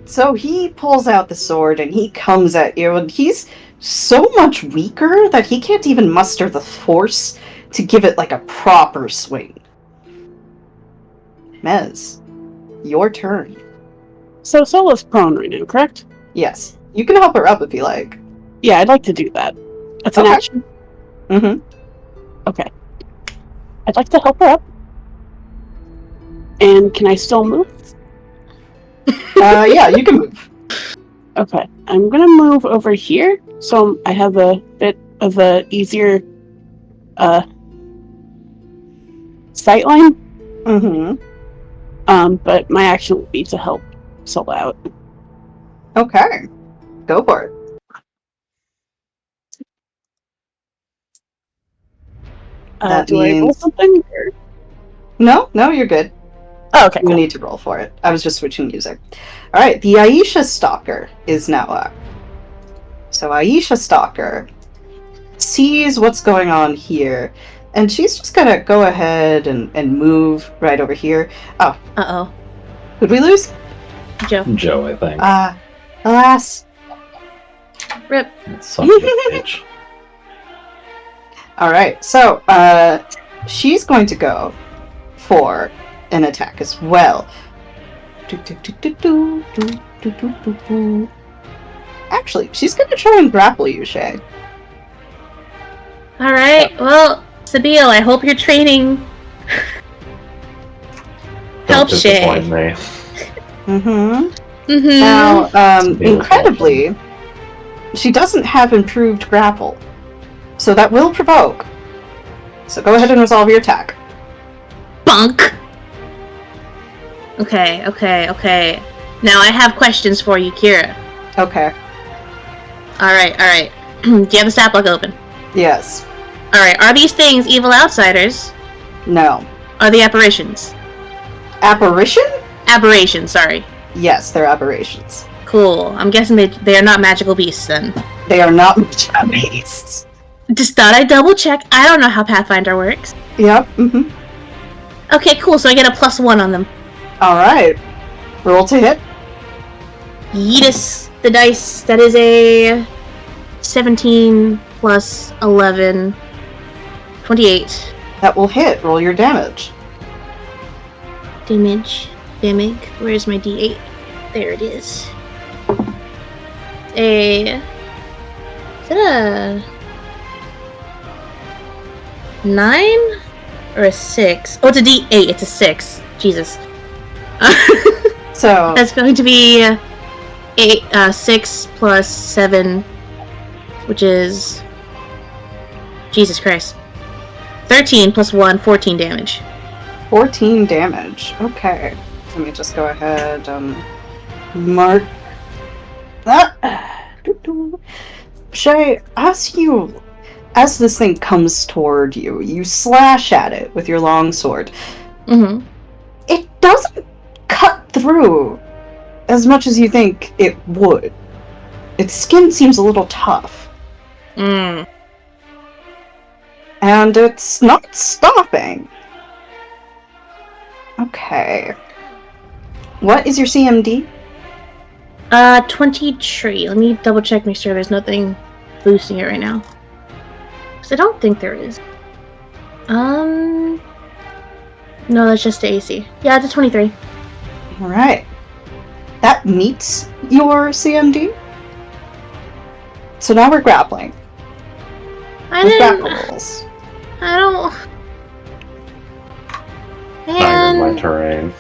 So he pulls out the sword and he comes at you, and he's so much weaker that he can't even muster the force to give it like a proper swing. Mez, your turn. So Sola's prone right now, correct? Yes. You can help her up if you like. Yeah, I'd like to do that. That's an Okay. action. Mm-hmm. Okay. I'd like to help her up. And can I still move? Yeah, you can move. Okay. I'm gonna move over here, so I have a bit of a easier sightline. Mm-hmm. But my action will be to help Sola out. Okay. Go for it. That Do I roll means- something? Or... No, you're good. Oh, okay. You Cool. need to roll for it. I was just switching music. Alright, the Aisha Stalker is now up. So Aisha Stalker sees what's going on here, and she's just gonna go ahead and move right over here. Oh, Uh-oh. could we lose? Joe. Joe, I think. Alas. Rip. Son of a bitch. Alright, so, she's going to go for an attack as well. Actually, she's gonna try and grapple you, Shay. Alright, well, Sabil, I hope your training Don't helps Shay. disappoint me. Mm-hmm. Mm-hmm. Now, Beautiful. incredibly, she doesn't have improved grapple, so that will provoke. So go ahead and resolve your attack. Bunk! Okay. Now I have questions for you, Kira. Okay. Alright. Do you have the stat block open? Yes. Alright, are these things evil outsiders? No. Are they apparitions? Apparition? Aberrations, sorry. Yes, they're aberrations. Cool. I'm guessing they are not magical beasts then. They are not beasts. Just thought I'd double check. I don't know how Pathfinder works. Yep. Mm-hmm. Okay, cool, so I get a +1 on them. Alright. Roll to hit. Yeetus the dice. That is a 17 plus 11. 28. That will hit. Roll your damage. Damage. Where's my D8? There it is. Is it a 9 or a 6? Oh, it's a D8. It's a 6. Jesus. So That's going to be 6 plus 7, which is Jesus Christ. 13 plus 1, 14 damage. 14 damage. Okay. Let me just go ahead, mark that. Shay, as this thing comes toward you, you slash at it with your longsword. Mm-hmm. It doesn't cut through as much as you think it would. Its skin seems a little tough. Mm. And it's not stopping. Okay. What is your CMD? 23. Let me double check, make sure there's nothing boosting it right now. Because I don't think there is. No, that's just the AC. Yeah, it's a 23. Alright. That meets your CMD. So now we're grappling. With grapple rolls. I don't... Not Man... my terrain.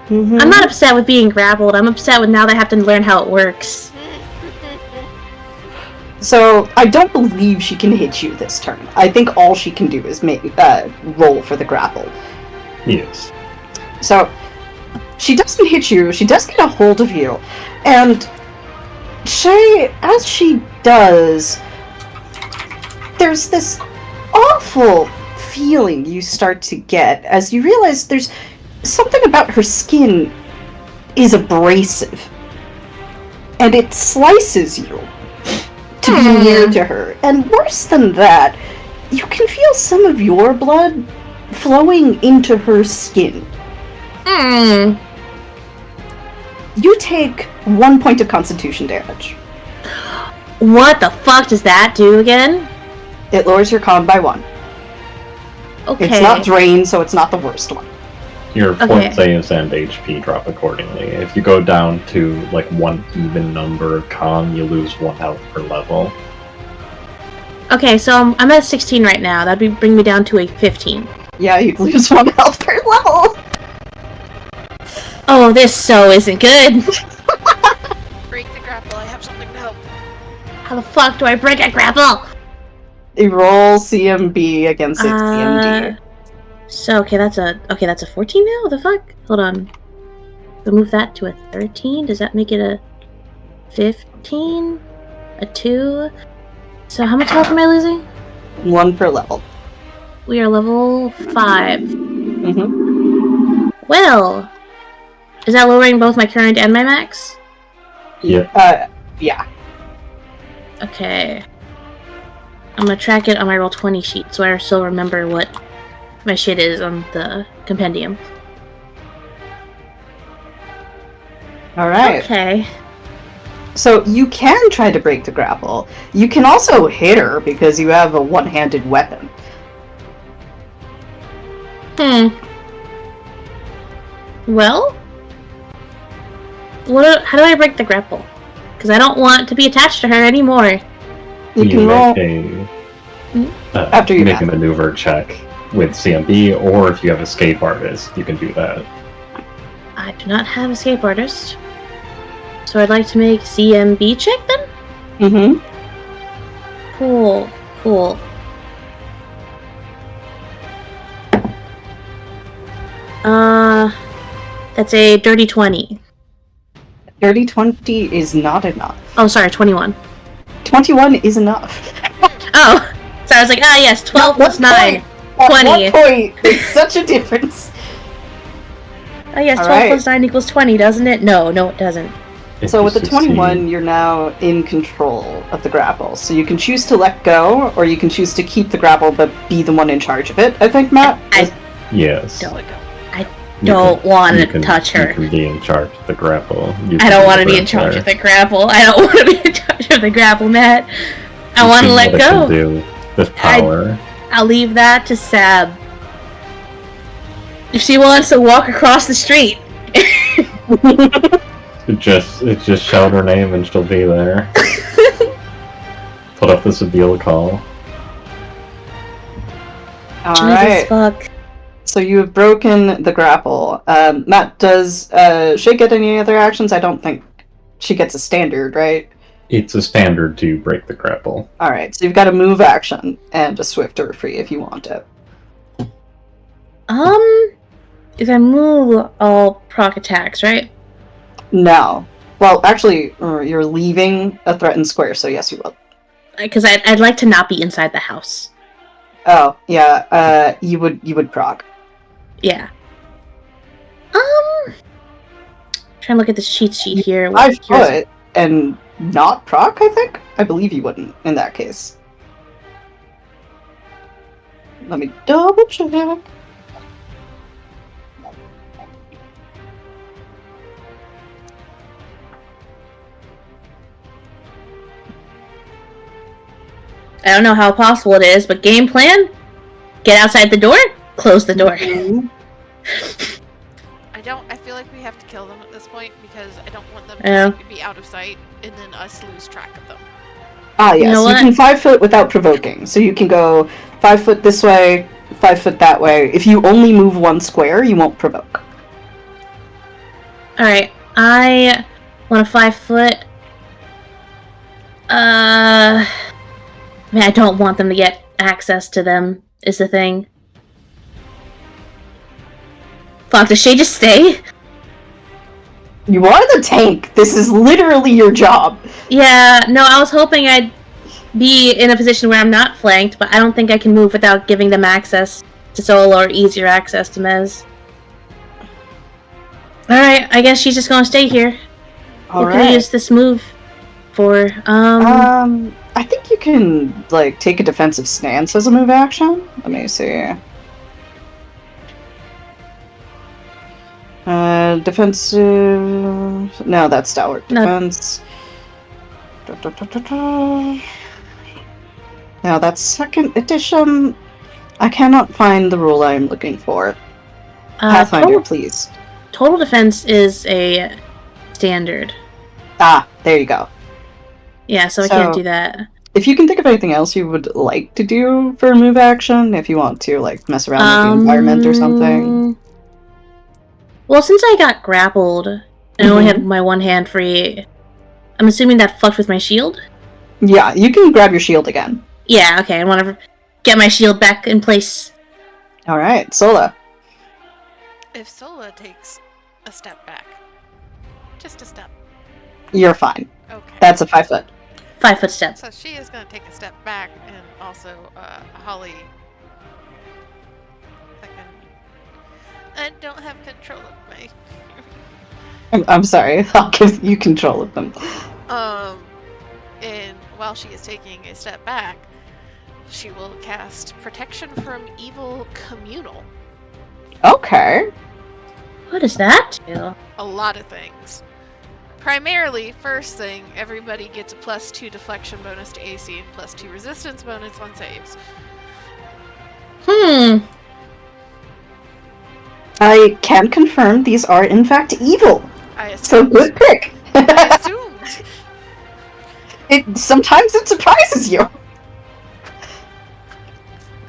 Mm-hmm. I'm not upset with being grappled. I'm upset with now that I have to learn how it works. So, I don't believe she can hit you this turn. I think all she can do is make roll for the grapple. Yes. So, she doesn't hit you, she does get a hold of you, and as she does, there's this awful feeling you start to get as you realize there's something about her skin is abrasive, and it slices you to be near to her. And worse than that, you can feel some of your blood flowing into her skin. Hmm. You take 1 point of constitution damage. What the fuck does that do again? It lowers your con by 1. Okay. It's not drained, so it's not the worst one. Your Okay. point saves and HP drop accordingly. If you go down to like one even number of con, you lose 1 health per level. Okay, so I'm at 16 right now. That'd bring me down to a 15. Yeah, you lose 1 health per level. Oh, this so isn't good. Break the grapple. I have something to help. How the fuck do I break a grapple? You roll CMB against its CMD. So okay, that's a 14 now. What the fuck? Hold on. We'll move that to a 13. Does that make it a 15? A 2? So how much health am I losing? 1 per level. We are level 5. Mm-hmm. Well, is that lowering both my current and my max? Yeah. Yeah. Okay. I'm gonna track it on my Roll20 sheet so I still remember what my shit is on the compendium. Alright. Okay. So you can try to break the grapple. You can also hit her because you have a one-handed weapon. Well? How do I break the grapple? Because I don't want to be attached to her anymore. You can roll make after you make a map. maneuver check with CMB, or if you have escape artist, you can do that. I do not have escape artist. So I'd like to make CMB check then? Mm-hmm. Cool. That's a dirty 20. Dirty 20 is not enough. Oh, sorry, 21. 21 is enough. Oh! So I was like, yes, 12 plus 9. 20. At 1 point, there's such a difference. Oh yes, 12 Alright. plus 9 equals 20, doesn't it? No, it doesn't. If So you with the succeed- 21, you're now in control of the grapple. So you can choose to let go, or you can choose to keep the grapple but be the one in charge of it, I think, Matt? Yes. Don't want You to can- touch her. You can be in charge of the grapple. I don't want to be in charge of the grapple. I don't want to be in charge of the grapple, Matt. I want to let go. Do with power. I'll leave that to Sab. If she wants to walk across the street. Just shout her name and she'll be there. Put up the Sabila call. Jesus Alright. fuck. So you have broken the grapple. Matt, does Shay get any other actions? I don't think she gets a standard, right? It's a standard to break the grapple. Alright, so you've got a move action and a swift or free if you want it. If I move, I'll proc attacks, right? No. Well, actually, you're leaving a threatened square, so yes, you will. Because I'd like to not be inside the house. Oh, yeah, you would proc. Yeah. Trying to look at the cheat sheet here. 5 foot and not proc, I think? I believe you wouldn't in that case. Let me double check. I don't know how possible it is, but game plan: get outside the door, close the door. I feel like we have to kill them at this point because I don't want them Yeah. to be out of sight and then us lose track of them. Ah, yes, You know you what? can 5 foot without provoking. So you can go 5 foot this way, 5 foot that way. If you only move 1 square, you won't provoke. Alright, I want a 5 foot. Man, I don't want them to get access to them, is the thing. Fuck, does Shay just stay? You are the tank. This is literally your job. Yeah, no, I was hoping I'd be in a position where I'm not flanked, but I don't think I can move without giving them access to solo or easier access to Mez. Alright, I guess she's just gonna stay here. What can I Alright. use this move for? I think you can, like, take a defensive stance as a move action. Let me see. Defensive... No, that's stalwart No. defense. Now, that's 2nd edition. I cannot find the rule I'm looking for. Pathfinder, please. Total defense is a standard. Ah, there you go. Yeah, so I So- can't do that. If you can think of anything else you would like to do for a move action, if you want to, like, mess around with the environment or something. Well, since I got grappled and I only had my one hand free, I'm assuming that fucked with my shield? Yeah, you can grab your shield again. Yeah, okay, I want to get my shield back in place. Alright, Sola. If Sola takes a step back, just a step, You're fine. okay. That's a 5 foot. 5 foot step. So she is going to take a step back, and also Holly. I don't have control of my. I'm sorry, I'll give you control of them. And while she is taking a step back, she will cast Protection from Evil Communal. Okay. What does that do? A lot of things. Primarily, first thing, everybody gets a +2 deflection bonus to AC and +2 resistance bonus on saves. I can confirm these are in fact evil. I So assumed. good pick. I assumed. Sometimes it surprises you.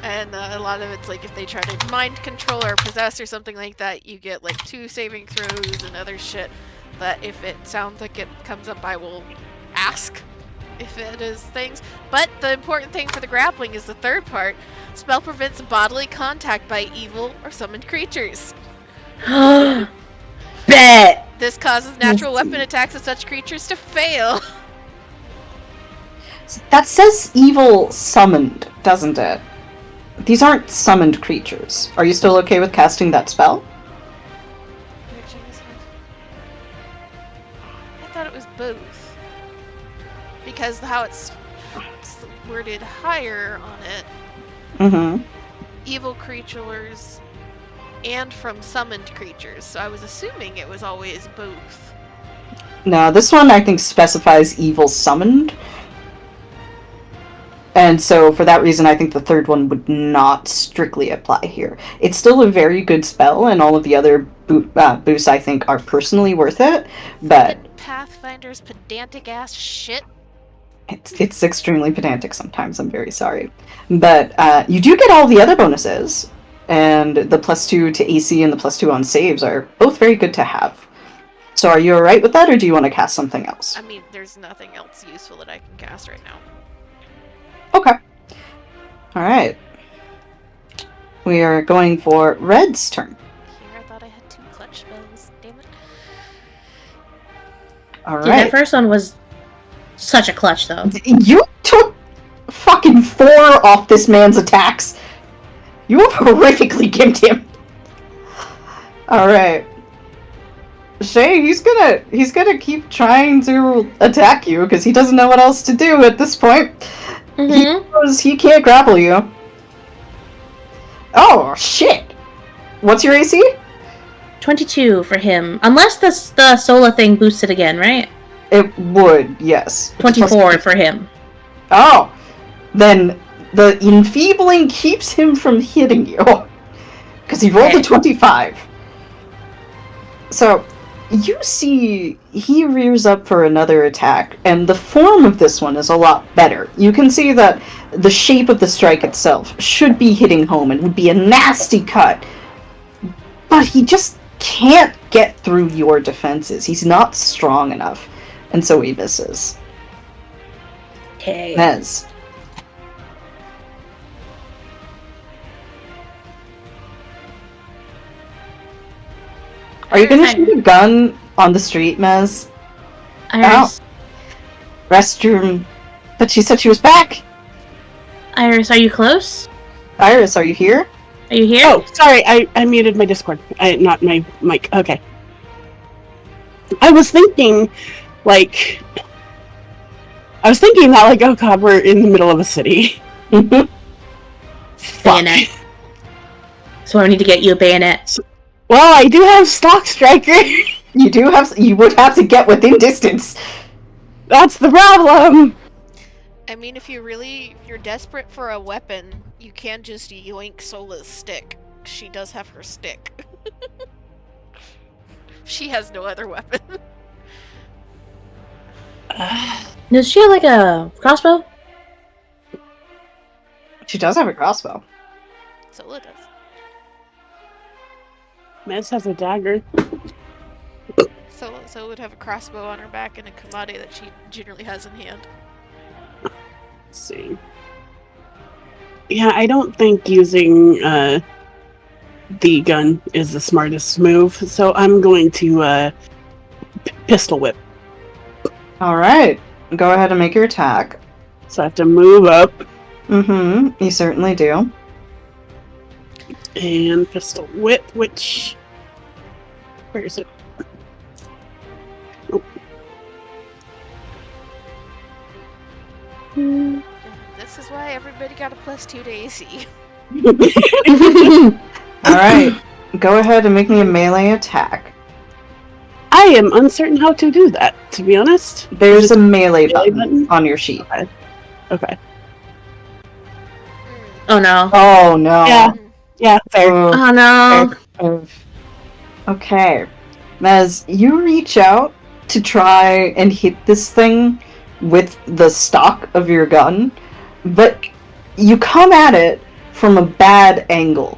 And a lot of it's like if they try to mind control or possess or something like that, you get like 2 saving throws and other shit. That if it sounds like it comes up, I will ask if it is things. But the important thing for the grappling is the third part. Spell prevents bodily contact by evil or summoned creatures. Bet. This causes natural weapon attacks of such creatures to fail. That says evil summoned, doesn't it? These aren't summoned creatures. Are you still okay with casting that spell? I thought it was both. Because how it's worded higher on it, Mm-hmm. evil creatures and from summoned creatures. So I was assuming it was always both. No, this one I think specifies evil summoned. And so for that reason I think the third one would not strictly apply here. It's still a very good spell, and all of the other boosts I think are personally worth it, but Pathfinder's pedantic ass shit. it's extremely pedantic sometimes, I'm very sorry. But you do get all the other bonuses, and the +2 to AC and the +2 on saves are both very good to have. So are you alright with that, or do you want to cast something else? I mean, there's nothing else useful that I can cast right now. Okay. Alright. We are going for Red's turn. Here, I thought I had 2 clutch spells. Damn it. Dude, that Alright. first one was such a clutch, though. You took fucking 4 off this man's attacks. You have horrifically gimped him. Alright. Shay, he's gonna keep trying to attack you because he doesn't know what else to do at this point. He knows he can't grapple you. Oh shit! What's your AC? 22 for him. Unless the Sola thing boosts it again, right? It would, yes. 24 for him. Oh! Then the enfeebling keeps him from hitting you. Because he rolled a 25. So, you see he rears up for another attack, and the form of this one is a lot better. You can see that the shape of the strike itself should be hitting home and would be a nasty cut. But he just can't get through your defenses. He's not strong enough. And so he misses. Okay. Mez. Are you gonna shoot a gun on the street, Mez? Iris, Restroom. But she said she was back! Iris, are you close? Iris, are you here? Are you here? Oh, sorry, I muted my Discord. Not my mic. Okay. I was thinking that, like, oh god, we're in the middle of a city. Fuck. Bayonet. So I need to get you a bayonet. Well, I do have Stock Striker. You would have to get within distance. That's the problem. I mean, if you're desperate for a weapon, you can just yoink Sola's stick. She does have her stick. She has no other weapon. Does she have like a crossbow? She does have a crossbow. Sola does. Mez has a dagger. Sola would have a crossbow on her back and a kamade that she generally has in hand. Let's see. Yeah, I don't think using the gun is the smartest move, so I'm going to pistol whip. Alright. Go ahead and make your attack. So I have to move up You certainly do. and pistol whip, which... Where is it? Oh. This is why everybody got a +2 to AC. Alright. Go ahead and make me a melee attack. I am uncertain how to do that, to be honest. There's a melee melee button button? on your sheet. Okay. Oh no. Oh no. Yeah, fair. Oh no. Okay. Mez, you reach out to try and hit this thing with the stock of your gun, but you come at it from a bad angle.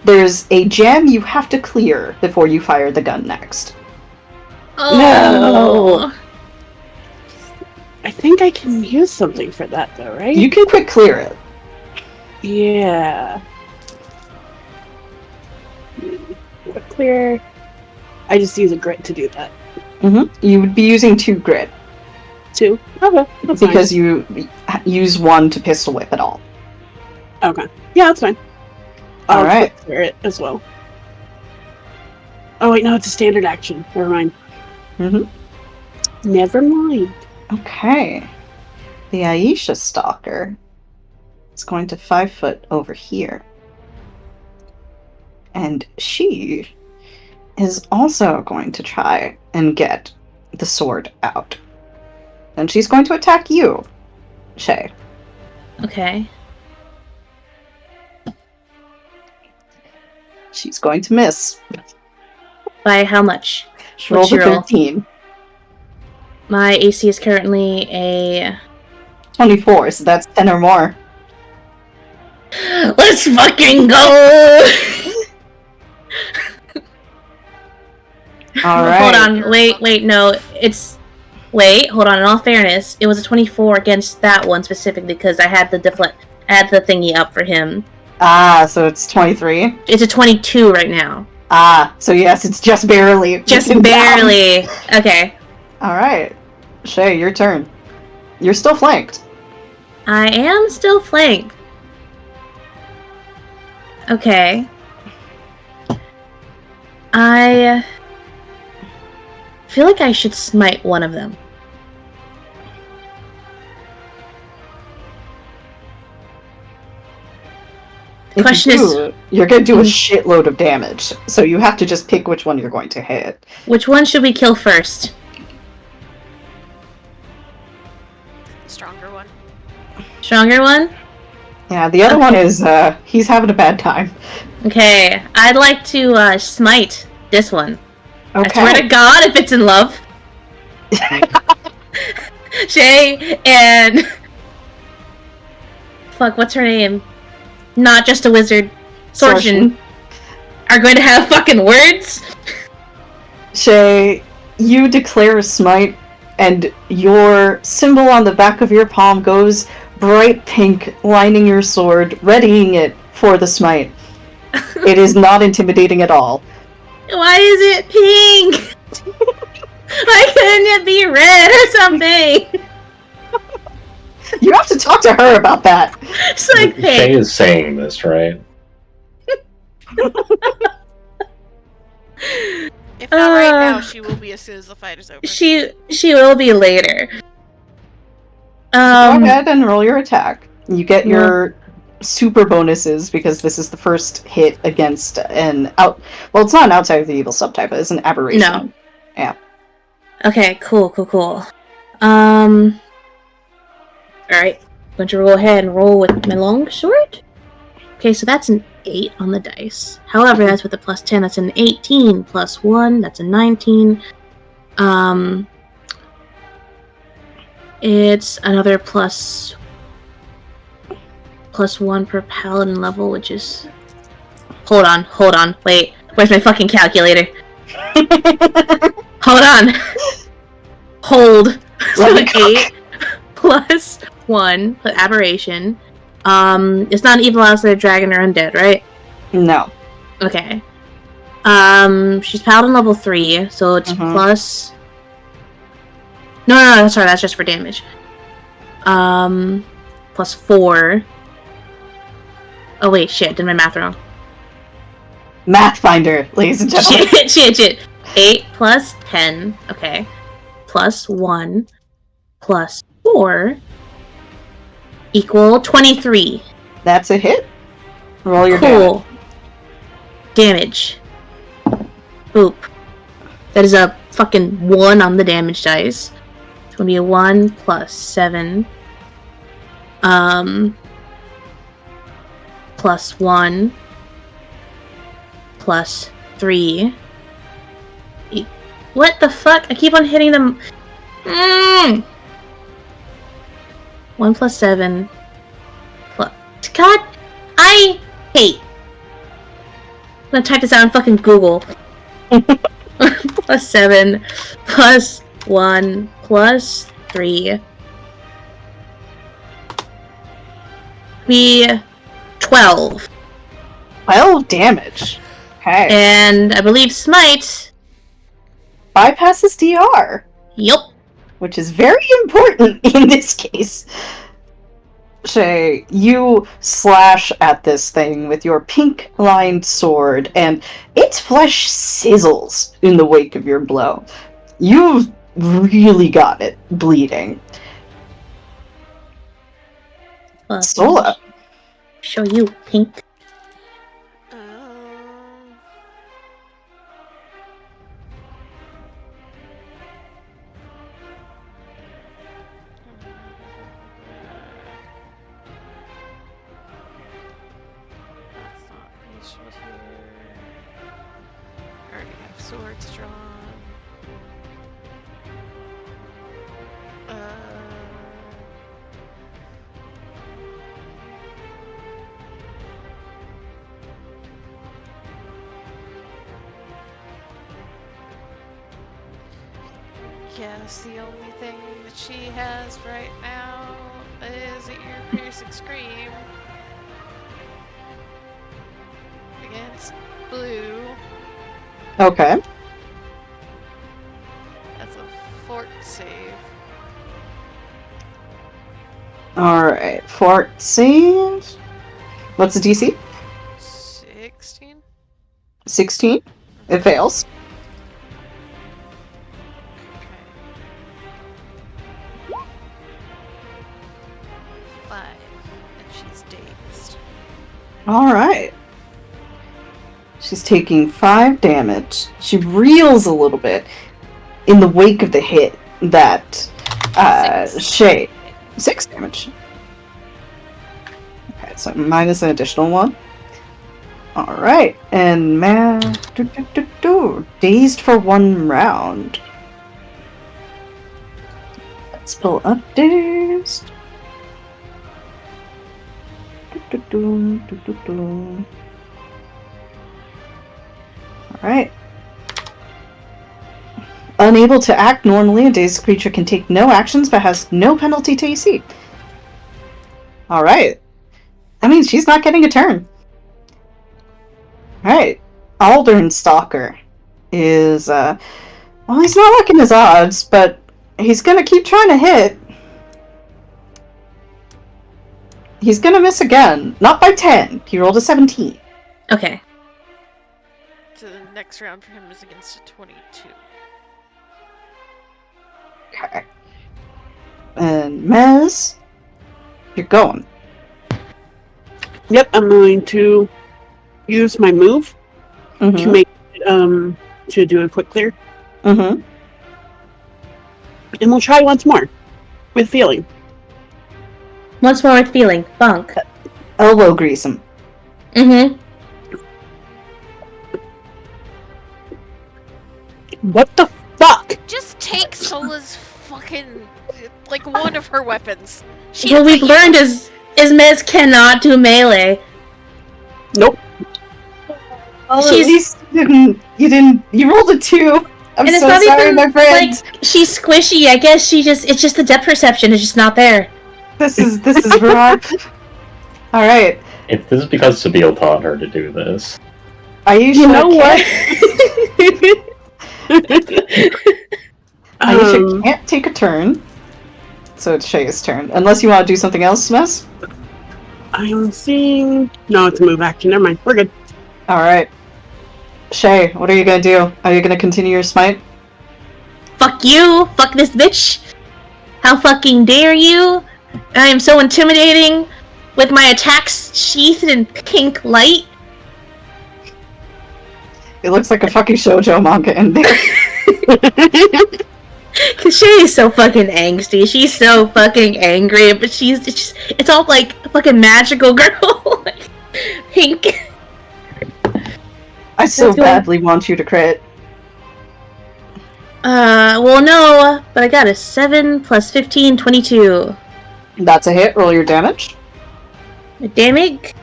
There's a gem you have to clear before you fire the gun next. Oh. I think I can use something for that, though, right? You can quick clear it. Yeah. Quick clear. I just use a grit to do that. You would be using 2 grit, 2? Okay, that's because you use 1 to pistol whip it all. fine. Okay. Yeah, that's fine. I'll Alright. quick clear it as well. Oh wait, no, it's a standard action. Never mind. Never mind. Okay. The Aisha Stalker is going to 5 foot over here. And she is also going to try and get the sword out. And she's going to attack you, Shay. Okay. She's going to miss. By how much? She rolled a your roll? 13. My AC is currently a... 24, so that's 10 or more. Let's fucking go! All right. Hold on. Wait. No, it's. Wait. Hold on. In all fairness, it was a 24 against that one specifically because I had the thingy up for him. Ah, so it's 23. It's a 22 right now. Ah, so yes, it's just barely. Just down. barely. Okay. All right, Shay, your turn. You're still flanked. I am still flanked. Okay. I feel like I should smite one of them. The question is, you're going to do a shitload of damage, so you have to just pick which one you're going to hit. Which one should we kill first? Stronger one. Stronger one? Yeah, the other one is, he's having a bad time. Okay, I'd like to smite this one. Okay. I swear to God, if it's in love. Shay and... Fuck, what's her name? Not just a wizard. Sortion. Are going to have fucking words? Shay, you declare a smite, and your symbol on the back of your palm goes bright pink, lining your sword, readying it for the smite. It is not intimidating at all. Why is it pink? Why couldn't it be red or something? You have to talk to her about that. It's like pink. Shay is saying this, right? If not right now, she will be as soon as the fight is over. She will be later. Go ahead and roll your attack. You get your super bonuses because this is the first hit against an well, it's not an outside of the evil subtype, it's an aberration. No. Yeah. Okay, cool. Alright. I'm going to go ahead and roll with my long sword. Okay, so that's an 8 on the dice. However, that's with a plus 10, that's an 18 plus 1, that's a 19. It's another plus 1 per paladin level, which is... Hold on, wait. Where's my fucking calculator? Hold on. Hold. So 8 plus 1, aberration. It's not an evil outside dragon or undead, right? No. Okay. She's paladin level 3, so it's plus... No, sorry, that's just for damage. Plus 4. Oh wait, shit, did my math wrong. Math finder, ladies and gentlemen. Shit. 8 plus 10, okay. Plus 1 plus 4 equal 23. That's a hit. Roll your Cool. Damage. Boop. That is a fucking 1 on the damage dice. It's gonna be a 1 plus 7. Plus 1 plus 3. What the fuck? I keep on hitting them. 1 plus 7. Plus... God, I hate. I'm gonna type this out on fucking Google. Plus 7 plus 1 plus 3. Be 12. 12 damage. Okay. And I believe Smite Bypasses DR. Yup. Which is very important in this case. Shay, you slash at this thing with your pink-lined sword, and its flesh sizzles in the wake of your blow. You've really got it bleeding. Sola. Show you pink. Swords drawn. guess the only thing that she has right now is an ear-piercing scream against blue. Okay. That's a fort save. Alright. Fort save. What's the DC? 16? 16. It fails. Okay. 5. And she's dazed. Alright. She's taking 5 damage. She reels a little bit in the wake of the hit that Shay. 6 damage. Okay, so minus an additional 1. Alright, and dazed for 1 round. Let's pull up dazed. Alright. Unable to act normally, a dazed creature can take no actions but has no penalty to AC. Alright. That means she's not getting a turn. Alright. Aldern Stalker is, well, he's not looking his odds, but he's gonna keep trying to hit. He's gonna miss again. Not by 10. He rolled a 17. Okay. So the next round for him is against a 22. Okay. And Mez, you're going. Yep, I'm going to use my move to make to do a quick clear. Mm-hmm. And we'll try once more with feeling. Once more with feeling. Bunk. Elbow grease him. Mm-hmm. What the fuck? Just take Sola's fucking, like, one of her weapons. What we've learned is Mez cannot do melee. Nope. Well, at least you rolled a 2. I'm and it's so not sorry, even, my friend. like, she's squishy. I guess it's just the depth perception is just not there. This is rough. Alright. If this is because Sabine taught her to do this. Aisha, Aisha can't take a turn. So it's Shay's turn. Unless you want to do something else, Mess? I'm seeing... No, it's a move action. Never mind. We're good. Alright. Shay, what are you gonna do? Are you gonna continue your smite? Fuck you! Fuck this bitch! How fucking dare you! I am so intimidating with my attacks sheathed in pink light. It looks like a fucking shoujo manga in there. Cause Shay is so fucking angsty. She's so fucking angry, but it's all like a fucking magical girl. Like, pink. I so badly want you to crit. Well, no, but I got a 7 plus 15, 22. That's a hit. Roll your damage. The damage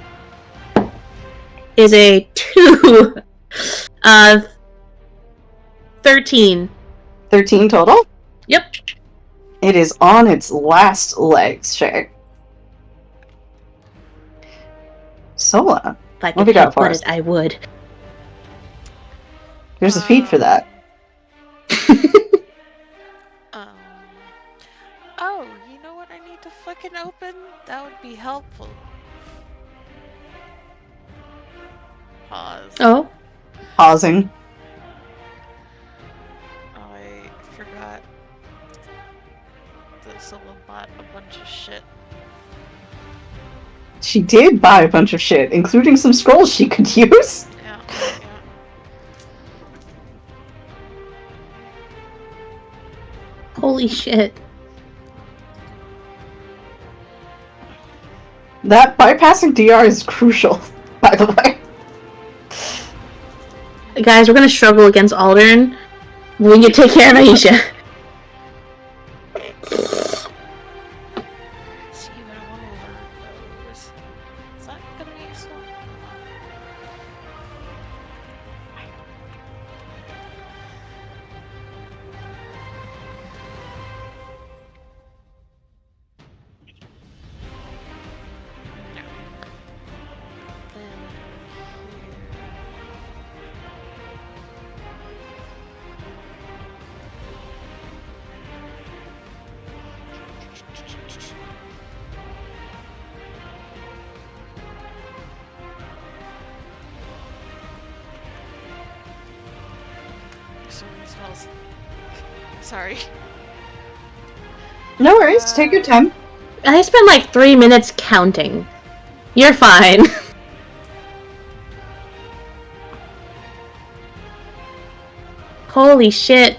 is a 2. 13. 13 total? Yep. It is on its last legs, Shay. Sola, If I what have could you got help for us? it, I would. There's a feat for that. Oh, you know what I need to fucking open? That would be helpful. Pause. Oh? Pausing. I forgot that someone bought a bunch of shit. She did buy a bunch of shit, including some scrolls she could use. Yeah. Holy shit. That bypassing DR is crucial, by the way. Guys, we're gonna struggle against Aldern. We can take care of Aisha. See, but I want to learn those. Is that gonna be useful? swimming spells. Sorry. No worries, take your time. I spent like 3 minutes counting. You're fine. Holy shit.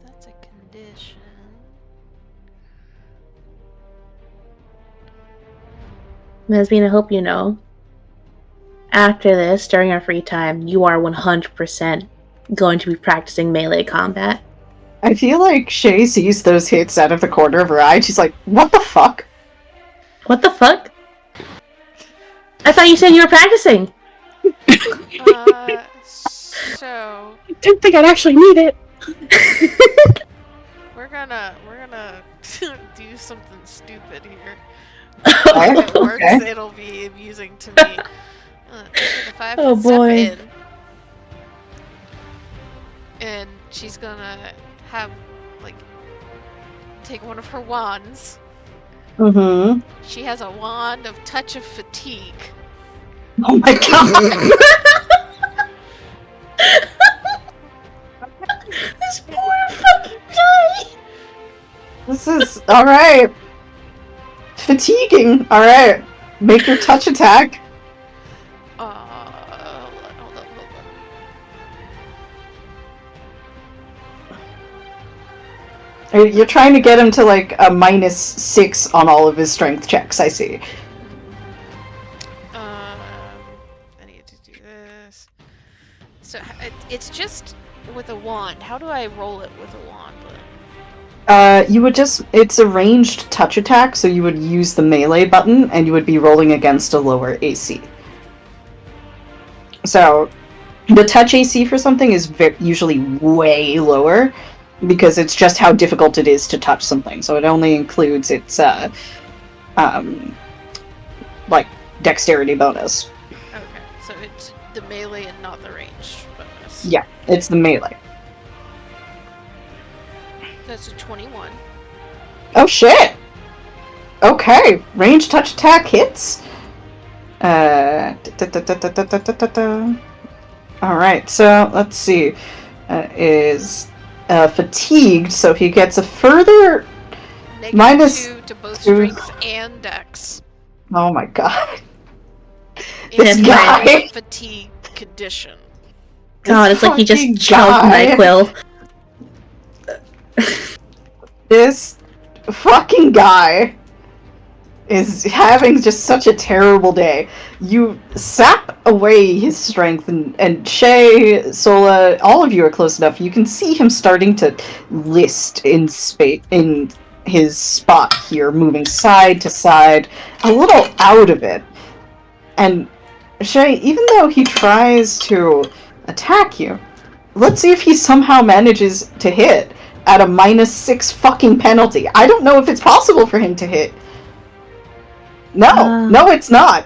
That's a condition. Mesmine, I hope you know. After this, during our free time, you are 100% going to be practicing melee combat. I feel like Shay sees those hits out of the corner of her eye. She's like, what the fuck? What the fuck? I thought you said you were practicing. So I didn't think I'd actually need it. we're gonna do something stupid here. Oh, If it works, okay. it'll be amusing to me. Take a 5 Oh, step boy. in, and she's gonna have take one of her wands. Mm-hmm. She has a wand of touch of fatigue. Oh my god. This poor fucking guy. This is alright. Fatiguing. Alright. Make your touch attack. Hold on. You're trying to get him to like a -6 on all of his strength checks, I see. I need to do this. So it's just with a wand. How do I roll it with a wand? You would it's a ranged touch attack, so you would use the melee button, and you would be rolling against a lower AC. So, the touch AC for something is usually way lower, because it's just how difficult it is to touch something, so it only includes its, like, dexterity bonus. Okay, so it's the melee and not the range bonus. Yeah, it's the melee. That's a 21. Oh shit! Okay, range touch attack hits. Alright, so let's see. Is fatigued, so he gets a further -2 to both strength and dex. Oh my god. It's This guy! a fatigue condition. God, it's like he just fucking choked guy. NyQuil. This fucking guy is having just such a terrible day. You sap away his strength, and Shay, Sola, all of you are close enough. You can see him starting to list in his spot here, moving side to side, a little out of it. And Shay, even though he tries to attack you, let's see if he somehow manages to hit at a -6 fucking penalty. I don't know if it's possible for him to hit. No, it's not.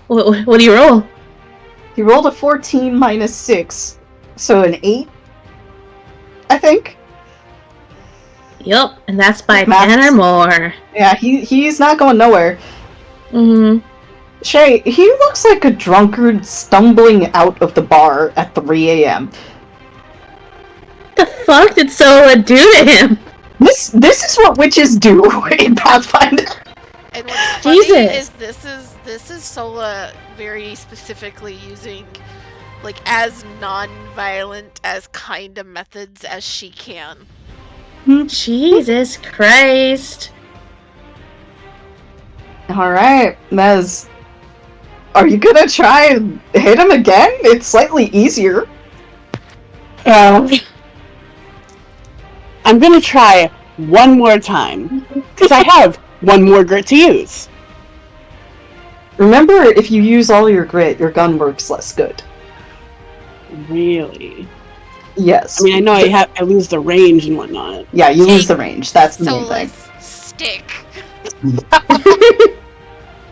What do you roll? He rolled a 14 -6, so an 8, I think. Yup, and that's by Maths. 10 or more. Yeah, he's not going nowhere. Mm-hmm. Shay, he looks like a drunkard stumbling out of the bar at 3 a.m. What the fuck did Sola do to him? This is what witches do in Pathfinder. And what's funny Jesus. is this is Sola very specifically using like as non-violent as kind of methods as she can. Jesus Christ. Alright, Mez. Are you gonna try and hit him again? It's slightly easier. I'm gonna try one more time, because I have one more grit to use. Remember, if you use all your grit, your gun works less good. Really? Yes. I mean, I know I lose the range and whatnot. Yeah, you lose Take the range. That's the main thing. Sola's stick.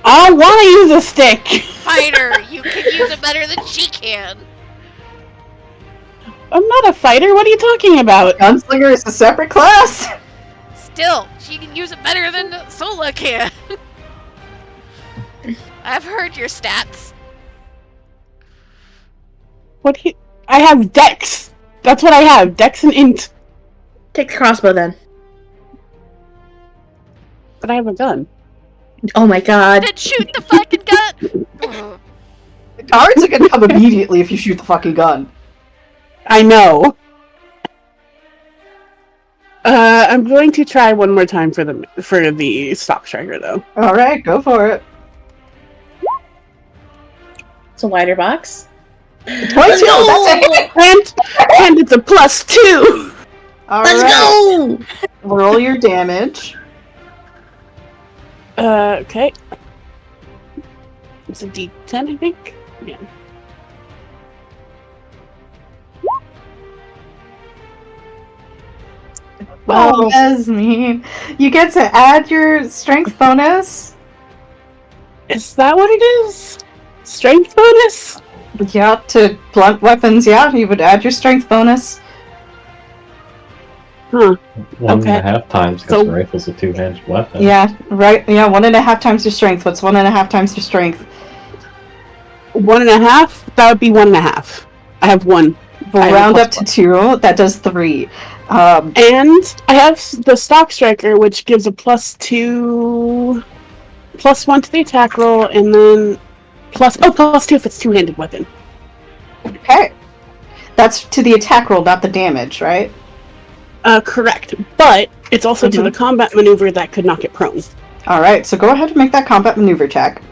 I want to use a stick. Fighter, you can use it better than she can. I'm not a fighter. What are you talking about? Gunslinger is a separate class. Still, she can use it better than Sola can. I've heard your stats. I have Dex. That's what I have. Dex and Int. Take the crossbow then. But I have a gun. Oh my god. Then shoot the fucking gun! Ugh. The guards are gonna come immediately if you shoot the fucking gun. I know. I'm going to try one more time for the stock striker though. All right, go for it. It's a wider box. 22. That's a hit. And it's a +2. All Let's right. go! Roll your damage. Okay. It's a D10, I think. Yeah. Oh, that's mean. You get to add your strength bonus. Is that what it is? Strength bonus? Yeah, to blunt weapons, yeah, you would add your strength bonus. Huh. 1.5 times because So- the rifle's a two-handed weapon. Yeah, right. Yeah, 1.5 times your strength. What's 1.5 times your strength? 1.5? That would be 1.5. I have 1. We'll I have a round plus up to one. 2. That does 3. And I have the stock striker, which gives a +2, +1 to the attack roll, and then +2 if it's two-handed weapon. Okay. That's to the attack roll, not the damage, right? Correct. But it's also to the combat maneuver that could knock it prone. Alright, so go ahead and make that combat maneuver check.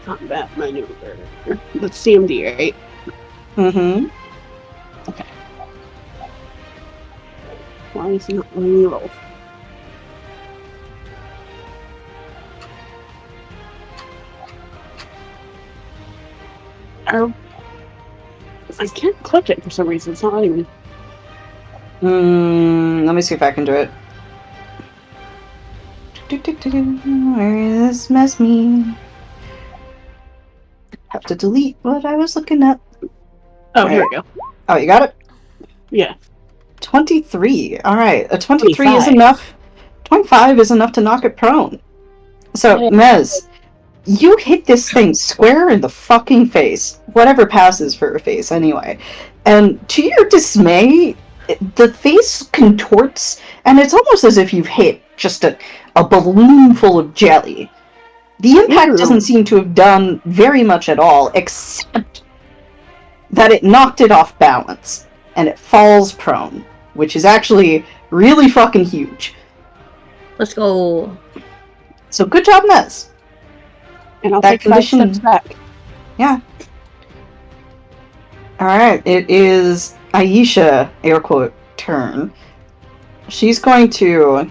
Combat maneuver. That's CMD, right? Mm-hmm. Why is he not letting me roll? I can't click it for some reason. It's not letting me. Let me see if I can do it. Where is mess me? Have to delete what I was looking up. Oh, here we go. Oh, you got it? Yeah. 23. Alright, a 23 is 25. enough. 25 is enough to knock it prone. So, Yeah. Mez, you hit this thing square in the fucking face. Whatever passes for a face, anyway. And to your dismay, the face contorts, and it's almost as if you've hit just a balloon full of jelly. The impact Ew. doesn't seem to have done very much at all, except that it knocked it off balance, and it falls prone, which is actually really fucking huge. Let's go. So good job, Mez. And I'll That take 5 condition- steps back. Yeah. Alright, it is Aisha, air quote, turn. She's going to,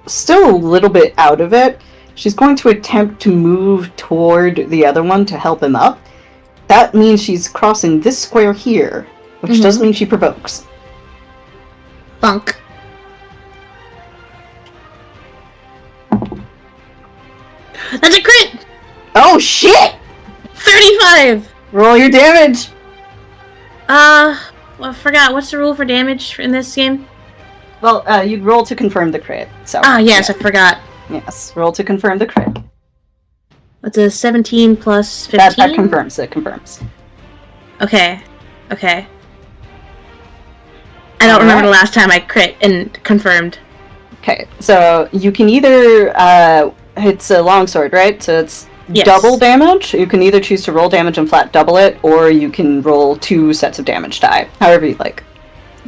still a little bit out of it, she's going to attempt to move toward the other one to help him up. That means she's crossing this square here, which does mean she provokes. Funk. That's a crit! Oh shit! 35! Roll your damage! Well, I forgot. What's the rule for damage in this game? Well, you'd roll to confirm the crit, so. Yes, yeah. I forgot. Yes, roll to confirm the crit. That's a 17 plus 15? That confirms, it confirms. Okay. I don't remember the last time I crit and confirmed. Okay, so you can either, it's a longsword, right? So it's Yes. double damage. You can either choose to roll damage and flat double it, or you can roll 2 sets of damage die, however you like.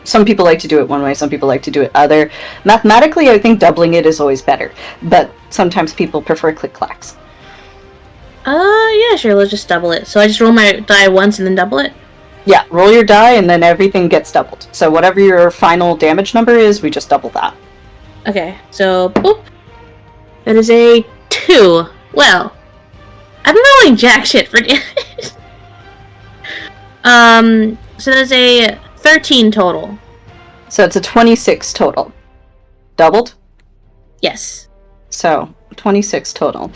Some people like to do it one way, some people like to do it other. Mathematically, I think doubling it is always better, but sometimes people prefer click-clacks. Yeah, sure, let's just double it. So I just roll my die once and then double it? Yeah, roll your die and then everything gets doubled. So whatever your final damage number is, we just double that. Okay, so, boop. That is a 2. Well, I'm rolling jack shit for damage. So that's a 13 total. So it's a 26 total. Doubled? Yes. So, 26 total.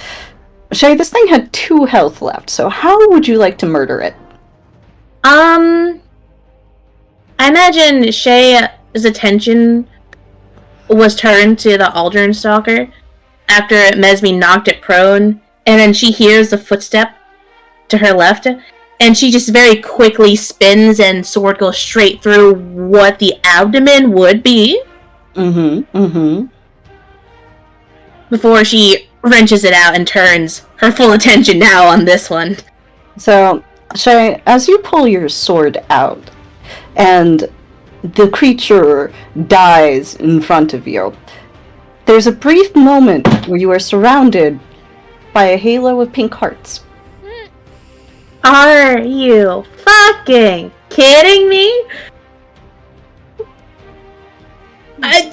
Shay, this thing had 2 health left, so how would you like to murder it? I imagine Shay's attention was turned to the Aldrin Stalker after Mesme knocked it prone, and then she hears the footstep to her left, and she just very quickly spins and sword goes straight through what the abdomen would be. Before she wrenches it out and turns her full attention now on this one. So, Shay, as you pull your sword out, and the creature dies in front of you, there's a brief moment where you are surrounded by a halo of pink hearts. Are you fucking kidding me?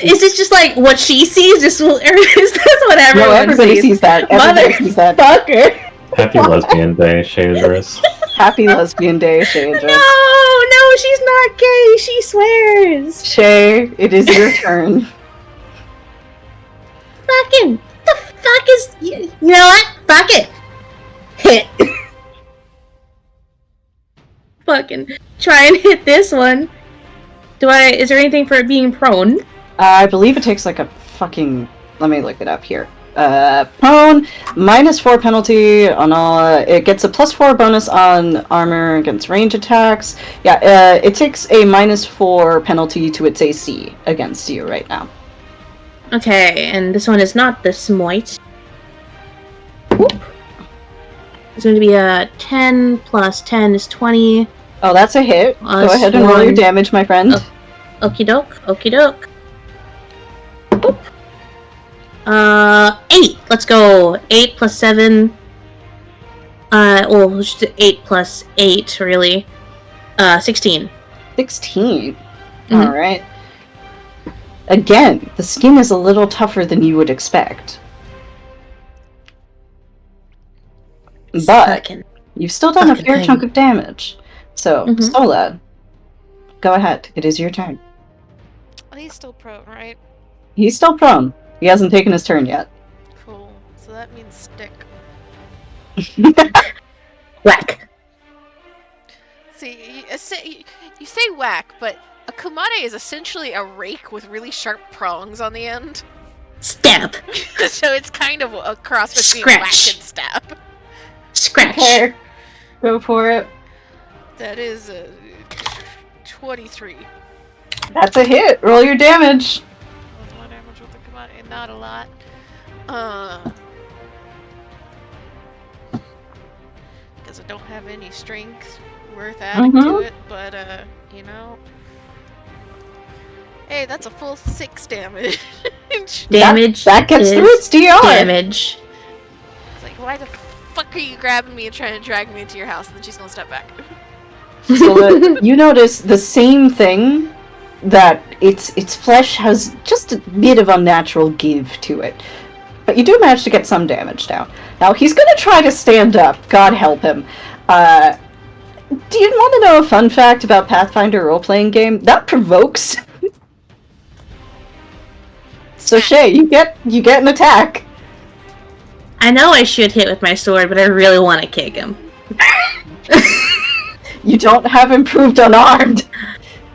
Is this just like what she sees? Or is this what everyone No, everybody sees? sees that. Everybody sees that. Motherfucker! Happy Lesbian Day, Shaders. Happy Lesbian Day, Shay. No, she's not gay. She swears. Shay, it is your turn. Fucking, the fuck is? You know what? Fuck it. Hit. Fucking try and hit this one. Is there anything for it being prone? I believe it takes like a fucking... Let me look it up here. Prone, -4 penalty on all... It gets a +4 bonus on armor against range attacks. Yeah, it takes a -4 penalty to its AC against you right now. Okay, and this one is not the smite. Whoop. It's going to be a 10 plus 10 is 20. Oh, that's a hit. Plus Go ahead and roll your 1. damage, my friend. Okie doke, okie doke. Boop. 8. Let's go. 8 plus 7. Well, just 8 plus 8, really. 16. 16. Mhm. Alright. Again, the skin is a little tougher than you would expect. But Fucking. you've still done a fucking fair thing. chunk of damage. So, Mhm. Stola, go ahead. It is your turn. Oh, he's still prone, right? He's still prone. He hasn't taken his turn yet. Cool. So that means stick. Whack. See, you say whack, but a kumade is essentially a rake with really sharp prongs on the end. Stab. So it's kind of a cross between Scratch. whack and stab. Scratch. Okay. Go for it. That is a 23. That's a hit. Roll your damage. What damage with the kumade? Not a lot. Because I don't have any strength worth adding to it, but you know. Hey, that's a full 6 damage. Damage. That gets is through its DR. damage. It's like, why the fuck are you grabbing me and trying to drag me into your house? And then she's gonna step back. So you notice the same thing, that its flesh has just a bit of unnatural give to it. But you do manage to get some damage down. Now he's gonna try to stand up, God help him. Do you want to know a fun fact about Pathfinder role-playing game? That provokes. So Shay, you get an attack. I know I should hit with my sword, but I really want to kick him. You don't have improved unarmed.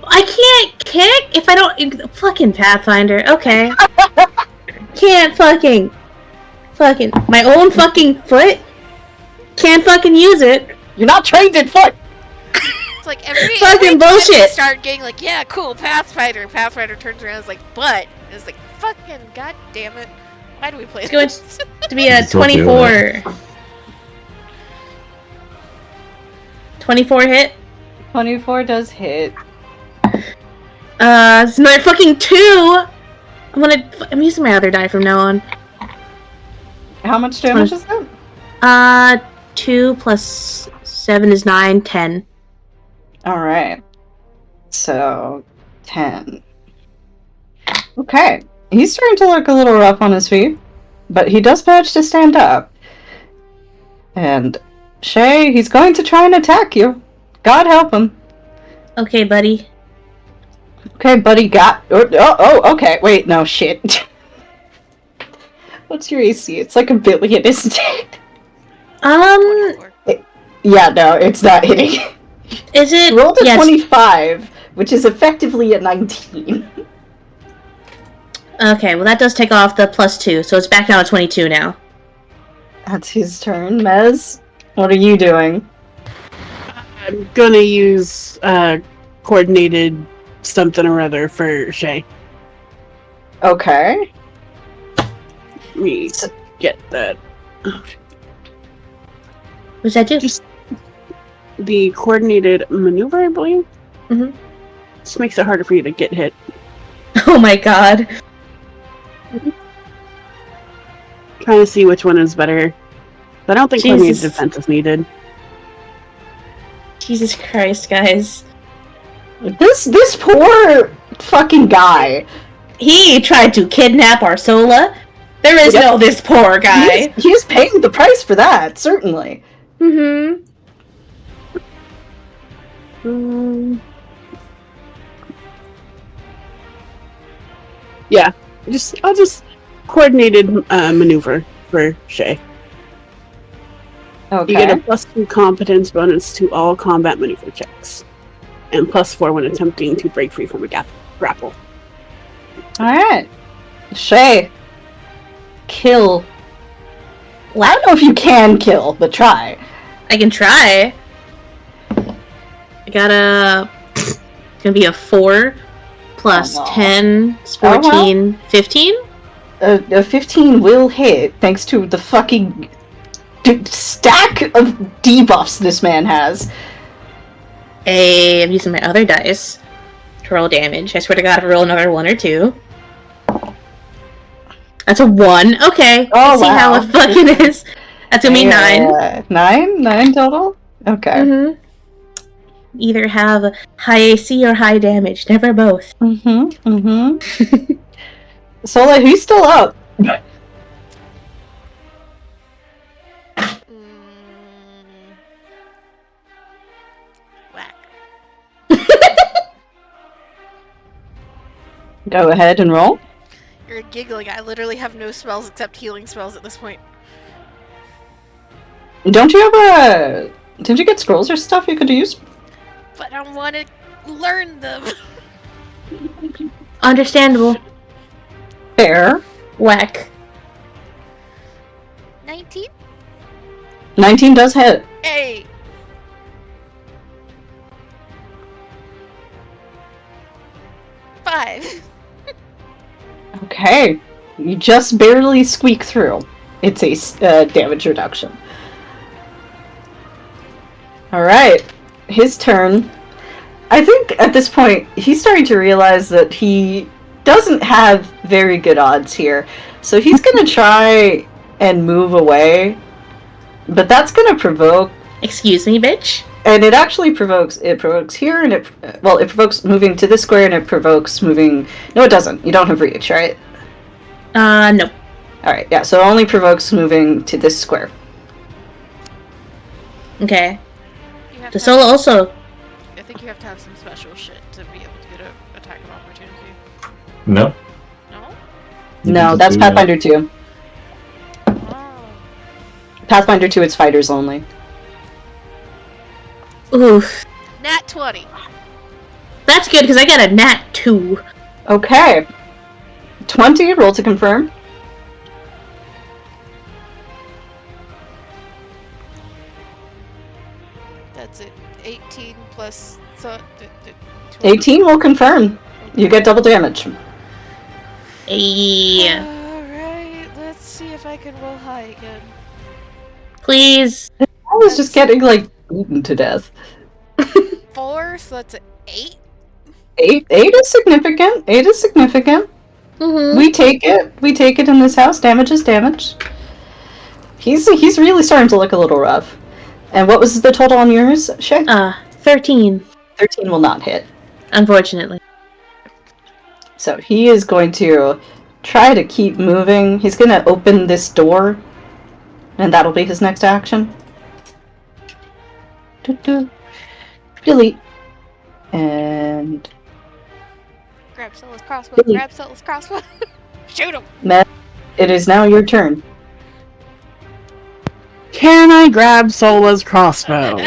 I can't kick if I don't... Fucking Pathfinder, okay. Can't fucking... My own fucking foot? Can't fucking use it. You're not trained in foot. It's like every Fucking time bullshit. you start getting like, yeah, cool, Pathfinder. Pathfinder turns around and is like, but. And it's like, fucking god damn it. Why do we play It's going this? to be a Still doing 24. 24 hit. 24 does hit. It's another fucking 2! I'm using my other die from now on. How much damage is that? 2 plus 7 is 9, 10. Alright. So, 10. Okay. He's starting to look a little rough on his feet, but he does manage to stand up. And, Shay, he's going to try and attack you. God help him. Okay, buddy. Okay, buddy, okay, wait, no, shit. What's your AC? It's like 1 billion, isn't it? 24. Yeah, no, it's not hitting. Is it? Rolled a Yes. 25, which is effectively a 19. Okay, well that does take off the +2, so it's back down to 22 now. That's his turn. Mez, what are you doing? I'm gonna use coordinated something or other for Shay. Okay. Let me get that. What's that do? Just the coordinated maneuver, I believe. Mhm. Just makes it harder for you to get hit. Oh my god. Trying to see which one is better. I don't think coordinated Jesus. defense is needed. Jesus Christ, guys. This poor fucking guy. He tried to kidnap Arsola. There is Yep. no this poor guy. He's paying the price for that, certainly. Mm-hmm. Yeah, I'll just coordinated maneuver for Shay. Okay. You get a +2 competence bonus to all combat maneuver checks, and +4 when attempting to break free from a grapple. Alright. Shay. Kill. Well, I don't know if you can kill, but try. I can try. I got it's gonna be a 4 plus Oh, no. 10 is Oh, well. 14, 15? A 15 will hit, thanks to the fucking stack of debuffs this man has. Hey, I'm using my other dice to roll damage. I swear to god, if I roll another 1 or 2. That's a 1. Okay. Oh, Let's see how wow. it fucking is. That's gonna be 9. 9 total? Okay. Mm-hmm. Either have high AC or high damage. Never both. Sola, who's still up? Whack. Go ahead and roll. You're giggling. I literally have no spells except healing spells at this point. Don't you have did you get scrolls or stuff you could use? But I want to learn them. Understandable. Fair. Whack. 19? 19 does hit. Hey! Five. Okay. You just barely squeak through. It's a damage reduction. Alright. His turn. I think at this point, he's starting to realize that he doesn't have very good odds here. So he's gonna try and move away. But that's gonna provoke... Excuse me, bitch? And it actually provokes here, and it provokes moving to this square, and it provokes moving... No, it doesn't. You don't have reach, right? No. Alright, yeah, so it only provokes moving to this square. Okay. You have The to solo have, also... I think you have to have some special shit to be able to get an attack of opportunity. No. No? You No, can that's do that. Pathfinder 2. Oh. Pathfinder 2, it's fighters only. Oof. Nat 20. That's good, because I got a nat 2. Okay. 20, roll to confirm. That's it. 18 plus... 18 will confirm. You get double damage. Yeah. Alright, let's see if I can roll high again. Please. I was just getting, like, beaten to death. 4, so that's an 8. 8 is significant. 8 is significant. Mm-hmm. We take it. We take it in this house. Damage is damage. He's really starting to look a little rough. And what was the total on yours, Shay? 13. 13 will not hit. Unfortunately. So he is going to try to keep moving. He's going to open this door. And that'll be his next action. Delete. And... Grab Stella's crossbow. Delete. Grab Stella's crossbow. Shoot him. Matt, it is now your turn. Can I grab Sola's crossbow?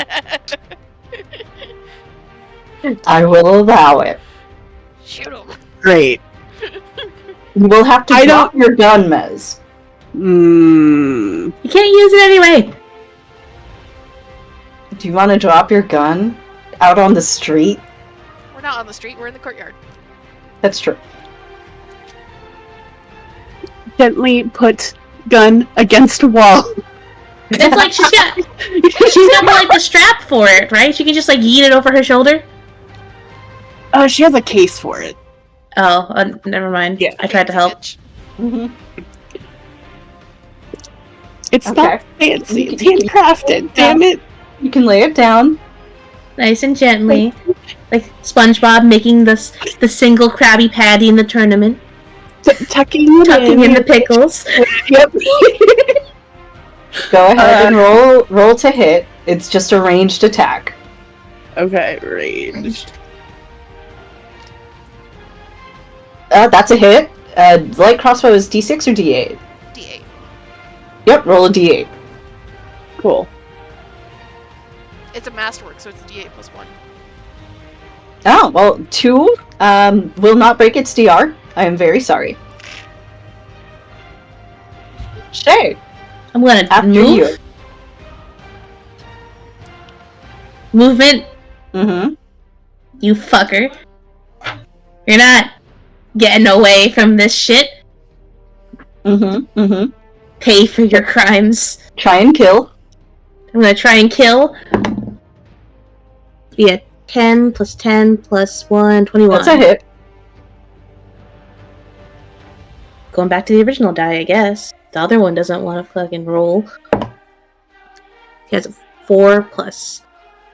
I will allow it. Shoot him. Great. You will have to I drop your gun, Mez. Mm, You can't use it anyway. Do you want to drop your gun out on the street? We're not on the street, we're in the courtyard. That's true. gently put gun against a wall. It's like she's got like the strap for it, right? She can just like yeet it over her shoulder. She has a case for it. Oh, never mind. Yeah. I tried to help. Mm-hmm. It's Okay. not fancy. You It's can- handcrafted. Damn it. You can lay it down. Nice and gently, like SpongeBob making the single Krabby Patty in the tournament, Tucking tucking in the pickles. Yep. Go ahead and roll to hit. It's just a ranged attack. Okay, ranged. That's a hit. Light crossbow is D6 or D8? D8. Yep, roll a D8. Cool. It's a masterwork, so it's D8 plus 1. Oh, well, 2 will not break its DR. I am very sorry. Shay, I'm gonna after move. you. Movement, Mm-hmm. you fucker. You're not getting away from this shit. Mm-hmm. Mm-hmm. Pay for your crimes. Try and kill. I'm gonna try and kill. Yeah, 10 plus 10 plus 1, 21. That's a hit. Going back to the original die, I guess. The other one doesn't want to fucking roll. He has a 4 plus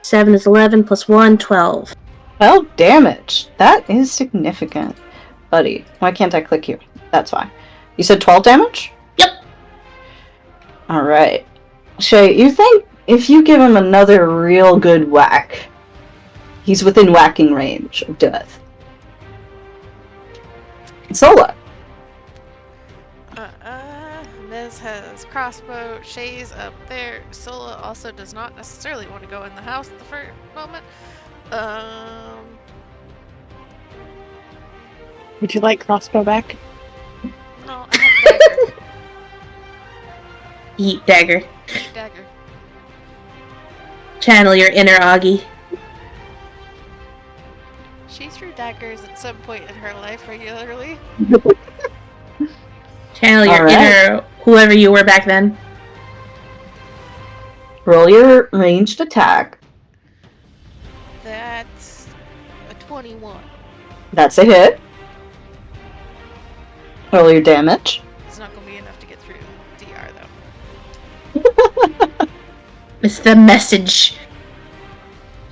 7 is 11 plus 1, 12. Well, damage. That is significant. Buddy, why can't I click you? That's why. You said 12 damage? Yep. Alright. Shay, you think if you give him another real good whack, he's within whacking range of death? Sola. Miz has crossbow. Shay's up there. Sola also does not necessarily want to go in the house at the first moment. Would you like crossbow back? No, I have dagger. Eat dagger. Dagger. Channel your inner Augie. She threw daggers at some point in her life regularly. Channel your Alright. inner whoever you were back then. Roll your ranged attack. That's a 21. That's a hit. Roll your damage. It's not going to be enough to get through DR, though. It's the message.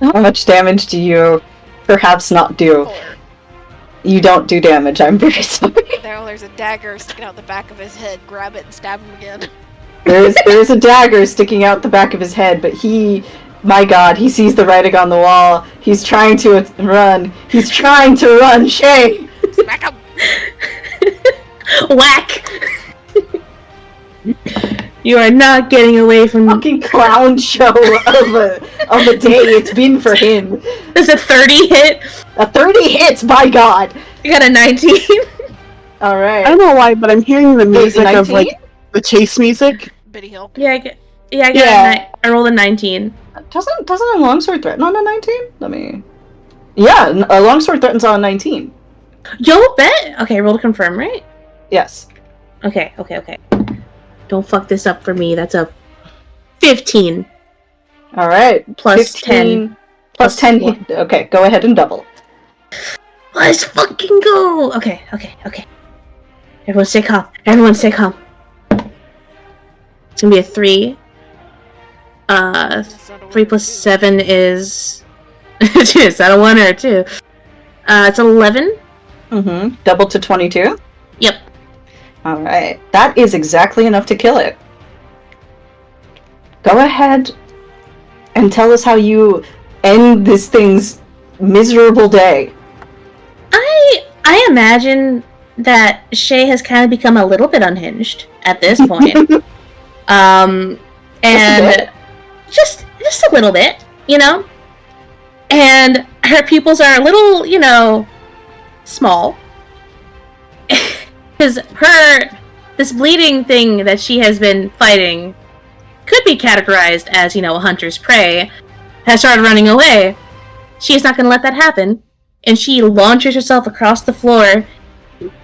How much damage do you perhaps not do? 4. You don't do damage, I'm very sorry. There's a dagger sticking out the back of his head. Grab it and stab him again. There's a dagger sticking out the back of his head, but my god, he sees the writing on the wall. He's trying to run. He's trying to run, Shay! Smack him! Whack! You are not getting away from Fucking clown show of a day it's been for him. There's a 30 hit. A 30 hits, by god! You got a 19. I Alright. don't know why, but I'm hearing the music of 19? like the chase music. Biddy Hill. Yeah, I got Yeah. I rolled a 19. Doesn't a longsword threaten on a 19? Yeah, a longsword threatens on a 19. Yo, bet. Okay, roll to confirm, right? Yes. Okay. Don't fuck this up for me. That's a 15 Alright. plus 15 10. Plus 10. one. Okay, go ahead and double. Let's fucking go. Okay. Everyone stay calm. It's gonna be a 3. That's not a 3 word, plus too. 7 is... Is that a 1 or a 2? It's 11. Mm-hmm. Double to 22? Yep. Alright. That is exactly enough to kill it. Go ahead and tell us how you end this thing's miserable day. I imagine that Shay has kind of become a little bit unhinged at this point. And And just a little bit, you know? And her pupils are a little, you know, small. Because this bleeding thing that she has been fighting could be categorized as, you know, a hunter's prey, has started running away. She is not going to let that happen. And she launches herself across the floor,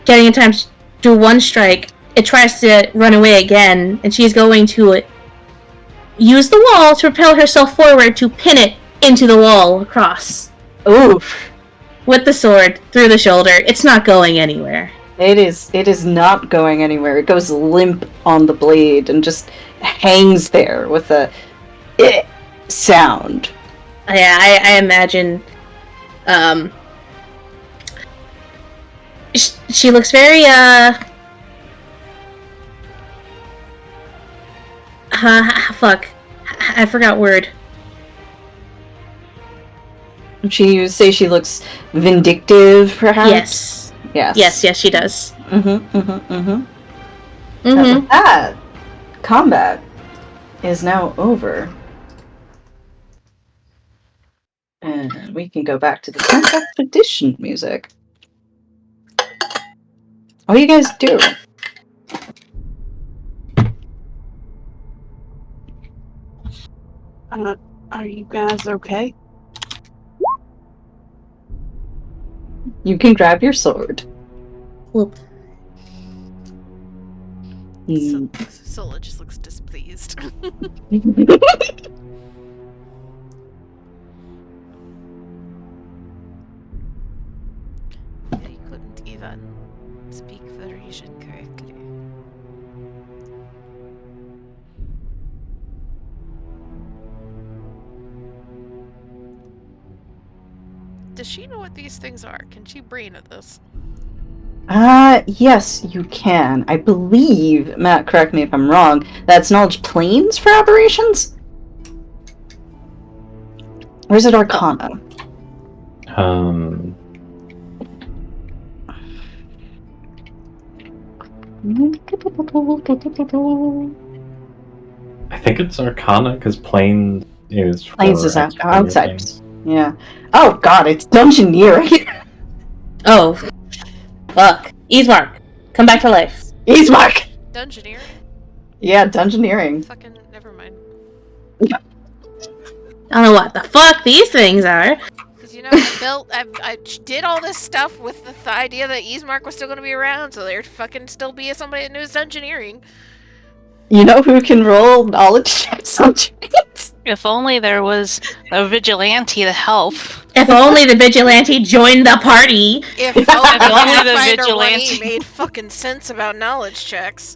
getting in time to do one strike. It tries to run away again, and she's going to use the wall to propel herself forward to pin it into the wall across. Oof. With the sword through the shoulder. It's not going anywhere. It is not going anywhere. It goes limp on the blade and just hangs there with a sound. Yeah, I imagine. She looks very fuck. I forgot word. You say she looks vindictive, perhaps? Yes, she does. With that, combat is now over. And we can go back to the 10th expedition music. What do you guys do? Are you guys okay? You can grab your sword. Whoop. Sola just looks displeased. I couldn't even speak Varisian correctly. Does she know what these things are? Can she brain at this? Yes, you can. I believe, Matt, correct me if I'm wrong, that's knowledge planes for aberrations? Or is it Arcana? I think it's Arcana, because Plane is for Planes is extra outside. things. Yeah. Oh god, it's dungeoneering. Oh. Fuck. Easemark. Come back to life. Easemark! Dungeoneering? Yeah, dungeoneering. Fucking never mind. I don't know what the fuck these things are. Because, you know, I did all this stuff with the idea that Easemark was still going to be around, so there'd fucking still be somebody that knows dungeoneering. You know who can roll knowledge checks on trains? If only there was a vigilante to help. If only the vigilante joined the party. If only the Pathfinder 1E vigilante. made fucking sense about knowledge checks.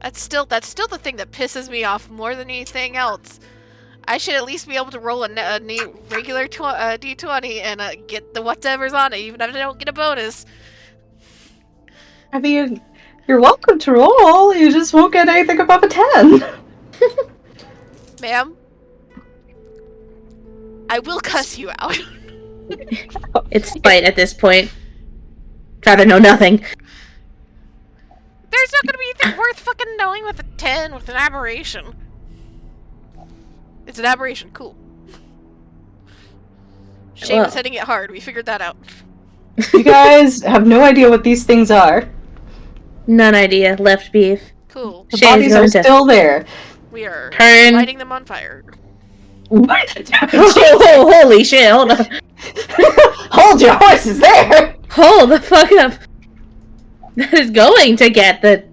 That's still the thing that pisses me off more than anything else. I should at least be able to roll a regular d20 and get the whatever's on it, even if I don't get a bonus. I mean, you're welcome to roll, you just won't get anything above a 10. Ma'am, I will cuss you out. It's spite at this point. Rather know nothing. There's not gonna be anything worth fucking knowing with a 10 with an aberration. It's an aberration, cool. Shane was hitting it hard, we figured that out. You guys have no idea what these things are. None idea. Left beef. Cool. The Shane's bodies are going to still there. We are turn. lighting them on fire. What? Oh, holy shit, hold on. Hold your horses there! Hold the fuck up. That is going to get the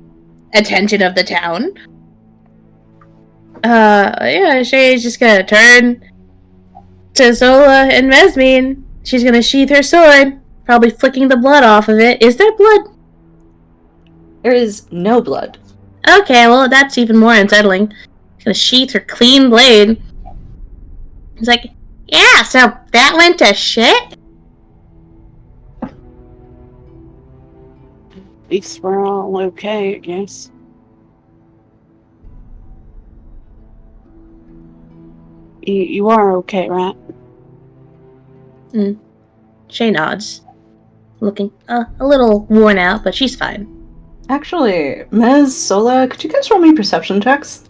attention of the town. Yeah, Shay's just gonna turn to Zola and Mesmine. She's gonna sheath her sword, probably flicking the blood off of it. Is there blood? There is no blood. Okay, well, that's even more unsettling. She's gonna sheath her clean blade. He's like, yeah, so that went to shit? At least we're all okay, I guess. You are okay, right? Shay nods. Looking a little worn out, but she's fine. Actually, Mez, Sola, could you guys roll me perception checks?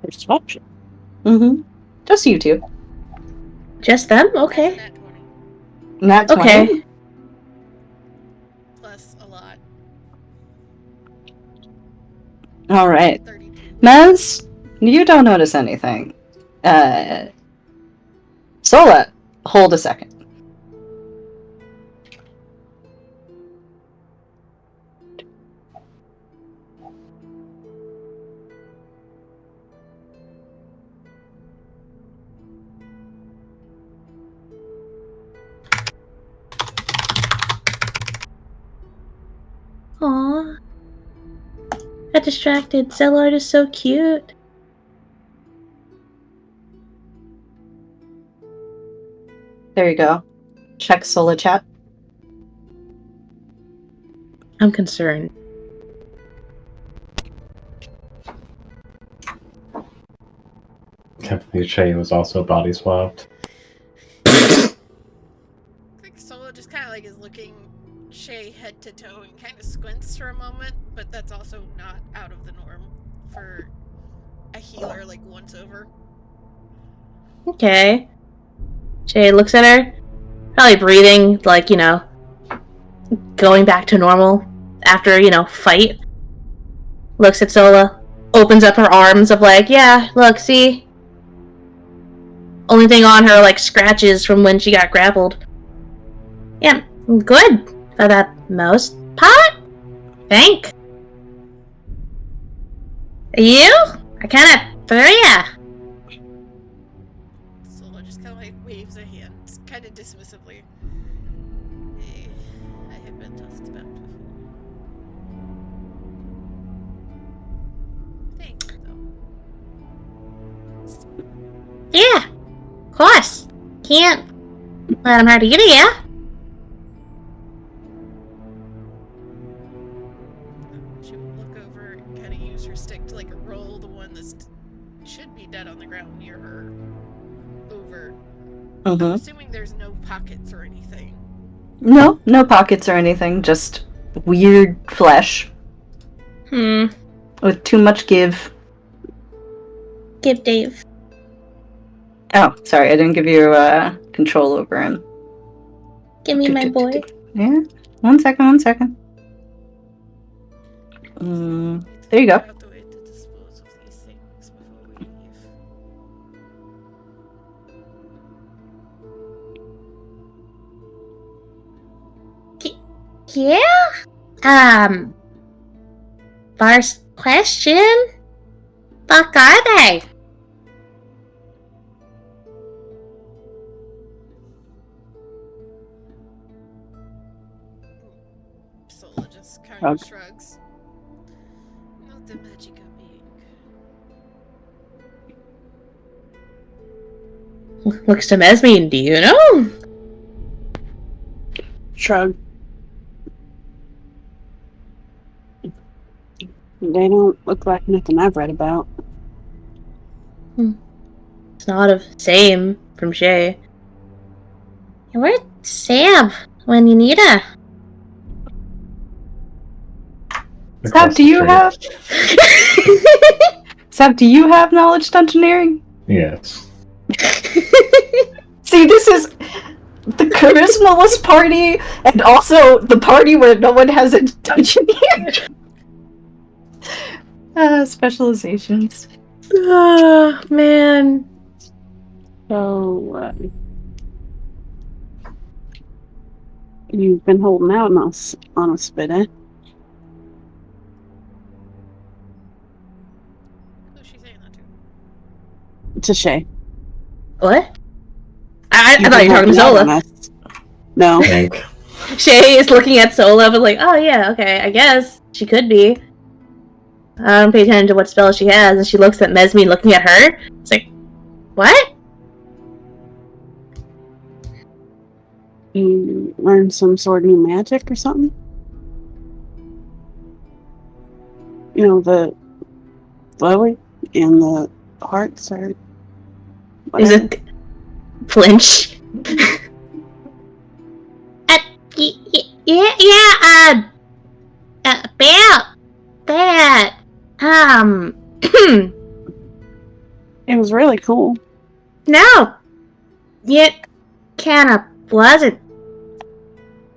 Perception. Mm-hmm. Just you two. Just them? That's a Okay. nat 20. Nat 20? Okay. Plus a lot. Alright. 32. Mez, you don't notice anything. Sola, hold a second. Aw. Got distracted. Zellard is so cute. There you go. Check Sola chat. I'm concerned. Can't believe Shay was also body swapped. I think Sola just kind of like is looking Shay head to toe and kind of squints for a moment, but that's also not out of the norm for a healer like once over. Okay. Shay looks at her. Probably breathing, like, going back to normal after, fight. Looks at Sola. Opens up her arms of like, yeah, look, see? Only thing on her, like, scratches from when she got grappled. Yeah, good for that most part. Thank you? I kinda threw ya. Sola just kind of like waves a hand, kind of dismissively. I have been tossed about before. Thanks, though. Yeah, of course. Can't let him hurt you, yeah? She will look over and kind of use her stick to like roll the one that should be dead on the ground near her over. I'm Mm-hmm. assuming there's no pockets or anything. No pockets or anything, just weird flesh with too much give. Give Dave. Oh, sorry, I didn't give you control over him. Give me my boy. Yeah, one second. There you go. Figure out the way to dispose of these things before we leave. Yeah? First question. Fuck are they? Sola just kind Shrug. of shrugs. Not the magic of being. Looks to Mesmine, do you know? Shrug. They don't look like nothing I've read about. It's not of same from Shay. Where's Sam when you need her? Sab, do you have knowledge dungeoneering? Yes. See, this is the charismaless party, and also the party where no one has a dungeoneer. Specializations. Oh, man. So, you've been holding out on us a bit, eh? Who's she saying that to? To Shay. What? I You've thought you were been talking to holding out on Sola. us. No. Hank. Shay is looking at Sola, but like, oh yeah, okay, I guess. She could be. I don't pay attention to what spell she has, and she looks at Mesmine looking at her. It's like, what? You learned some sort of new magic or something? You know, the lily and the hearts or Is whatever. it flinch? about that. It was really cool. No. It kinda wasn't.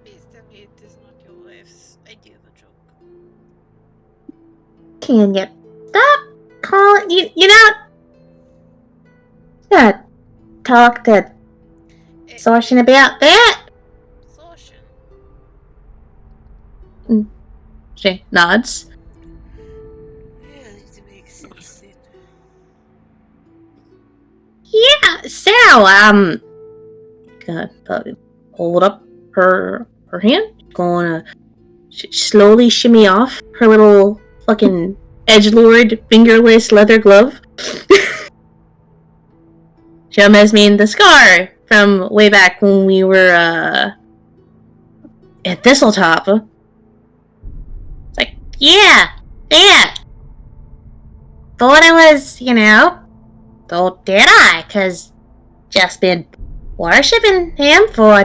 Please tell me it is not your wife's idea of a joke. Can you stop calling you know? Gotta talk to Sorshin about that. Sorshin. She nods. Yeah, it makes sense then. Yeah, so, gonna hold up her hand, gonna slowly shimmy off her little fucking edgelord fingerless leather glove. Show Mesmine the scar from way back when we were, at Thistletop. It's like, yeah, that. Thought it was, so did I, 'cause just been worshipping him for,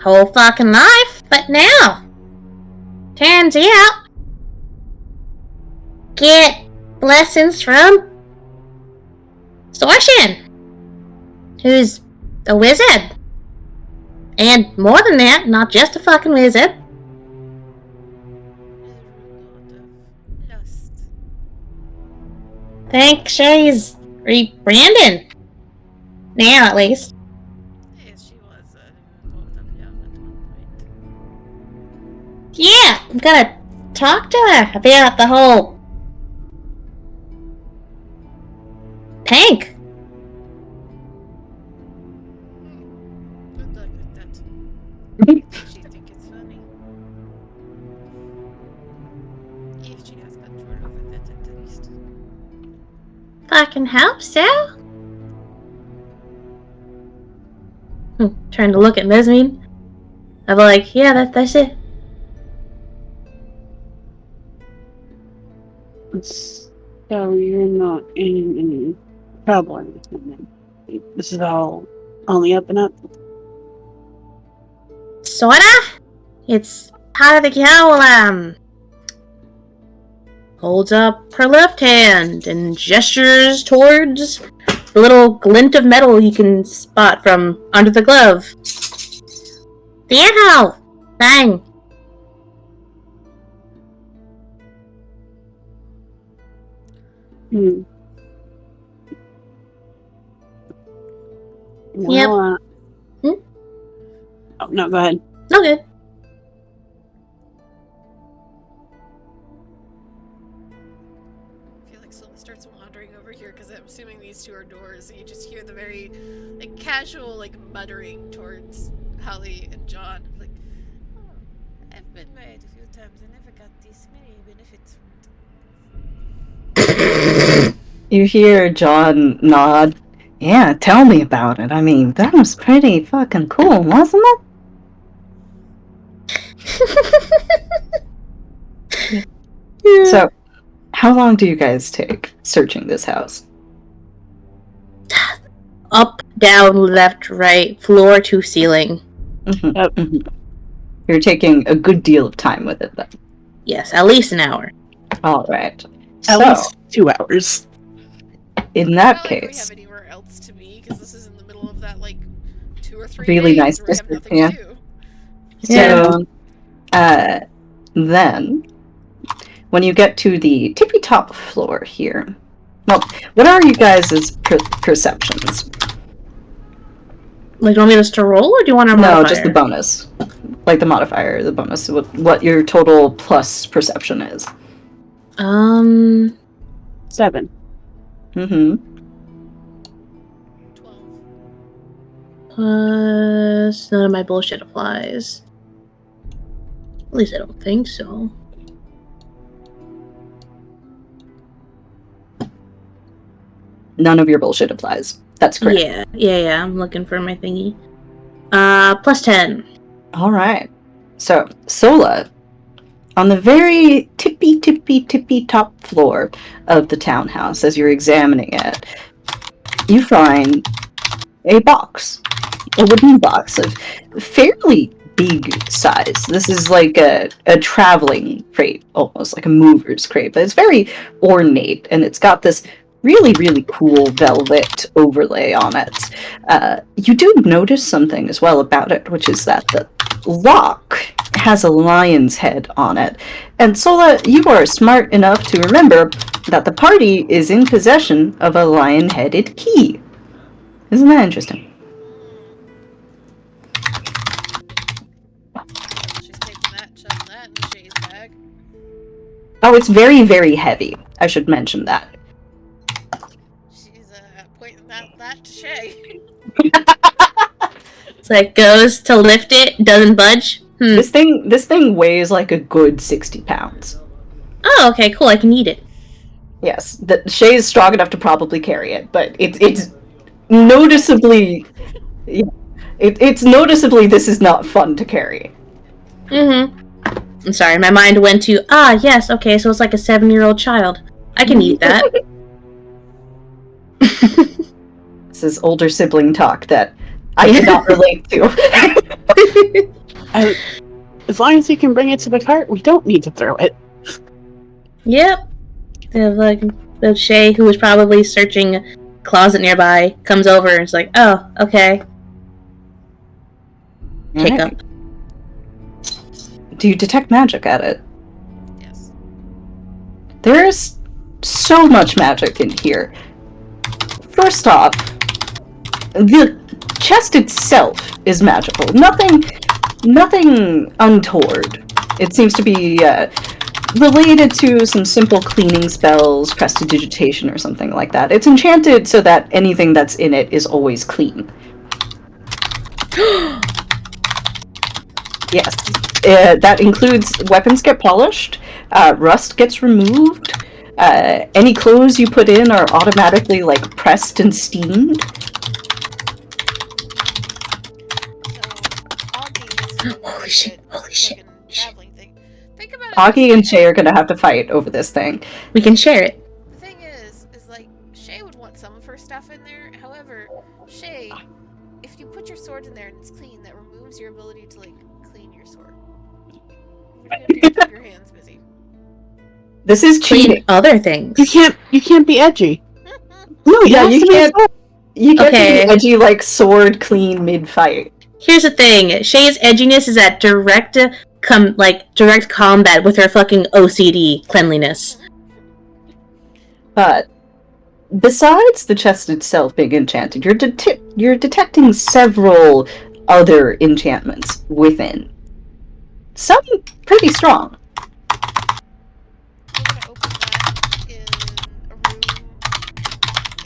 whole fucking life. But now, turns out, get blessings from Sorshin, who's a wizard. And more than that, not just a fucking wizard. Lust. Think she's rebranding. Now, at least. Yes, she was involved in love at one point. Yeah, I'm gonna talk to her about the whole Pink. Good luck with that. She think it's funny. If she has control over that at least. Fucking hope so. Trying to look at Mesmine. I'm like, yeah, that's it. So you're not in any trouble or anything. This is all on the up and up. Sorta? It's part of the girl, holds up her left hand and gestures towards the little glint of metal you can spot from under the glove. The whole thing. Well, Oh, no, go ahead. No good. I feel like someone starts wandering over here because I'm assuming these two are doors. And you just hear the very, casual, muttering towards Holly and John. Like, oh, I've been married a few times. I never got this many benefits from it. You hear John nod. Yeah, tell me about it. I mean, that was pretty fucking cool, wasn't it? So, how long do you guys take searching this house? Up, down, left, right, floor to ceiling. You're taking a good deal of time with it, then. Yes, at least an hour. All right. At least 2 hours. In that Not like we case, have anywhere else to be because this is in the middle of that 2 or 3 really days nice where we have district, nothing yeah. to do. So, then, when you get to the tippy top floor here, well, what are you guys' perceptions? Like, do you want me just to roll, or do you want a modifier? No, just the bonus. Like the modifier, the bonus, what your total plus perception is. 7. Mm-hmm. 12. Plus, none of my bullshit applies. At least I don't think so. None of your bullshit applies. That's correct. Yeah, I'm looking for my thingy. Plus 10. Alright. So, Sola, on the very tippy top floor of the townhouse, as you're examining it, you find a box. A wooden box of fairly big size. This is like a traveling crate, almost like a mover's crate, but it's very ornate, and it's got this really, really cool velvet overlay on it. You do notice something as well about it, which is that the lock has a lion's head on it. And Sola, you are smart enough to remember that the party is in possession of a lion-headed key. Isn't that interesting? She's taking that, shoving that in Shay's bag. Oh, it's very, very heavy. I should mention that. She's pointing that to Shay. So it goes to lift it, doesn't budge. This thing weighs like a good 60 pounds. Oh, okay, cool. I can eat it. Yes, Shay is strong enough to probably carry it, but it's noticeably... Yeah, it's noticeably this is not fun to carry. I'm sorry, my mind went to, yes, okay, so it's like a 7-year-old child. I can eat that. This is older sibling talk that I cannot relate to. As long as you can bring it to the cart, we don't need to throw it. Yep. The Shay, who was probably searching a closet nearby, comes over and is like, oh, okay. Take Alright. up. Do you detect magic at it? Yes. There's so much magic in here. First off, the chest itself is magical. Nothing untoward. It seems to be related to some simple cleaning spells, prestidigitation, or something like that. It's enchanted so that anything that's in it is always clean. Yes. That includes weapons get polished, rust gets removed, any clothes you put in are automatically, like, pressed and steamed. Holy shit, holy shit. Traveling thing. Think about it. Augie and Shay are gonna have to fight over this thing. We can share it. The thing is like, Shay would want some of her stuff in there. However, Shay, if you put your sword in there and it's clean, that removes your ability to, like, clean your sword. What are you gonna do? Keep your hands busy. This is cheating. Clean other things. You can't be edgy. No, Yeah, it has you to be can't. sword. You get Okay. the edgy, like, sword clean mid-fight. Here's the thing. Shay's edginess is at direct combat with her fucking OCD cleanliness. But besides the chest itself being enchanted, you're detecting several other enchantments within. Some pretty strong. We're gonna open that in a room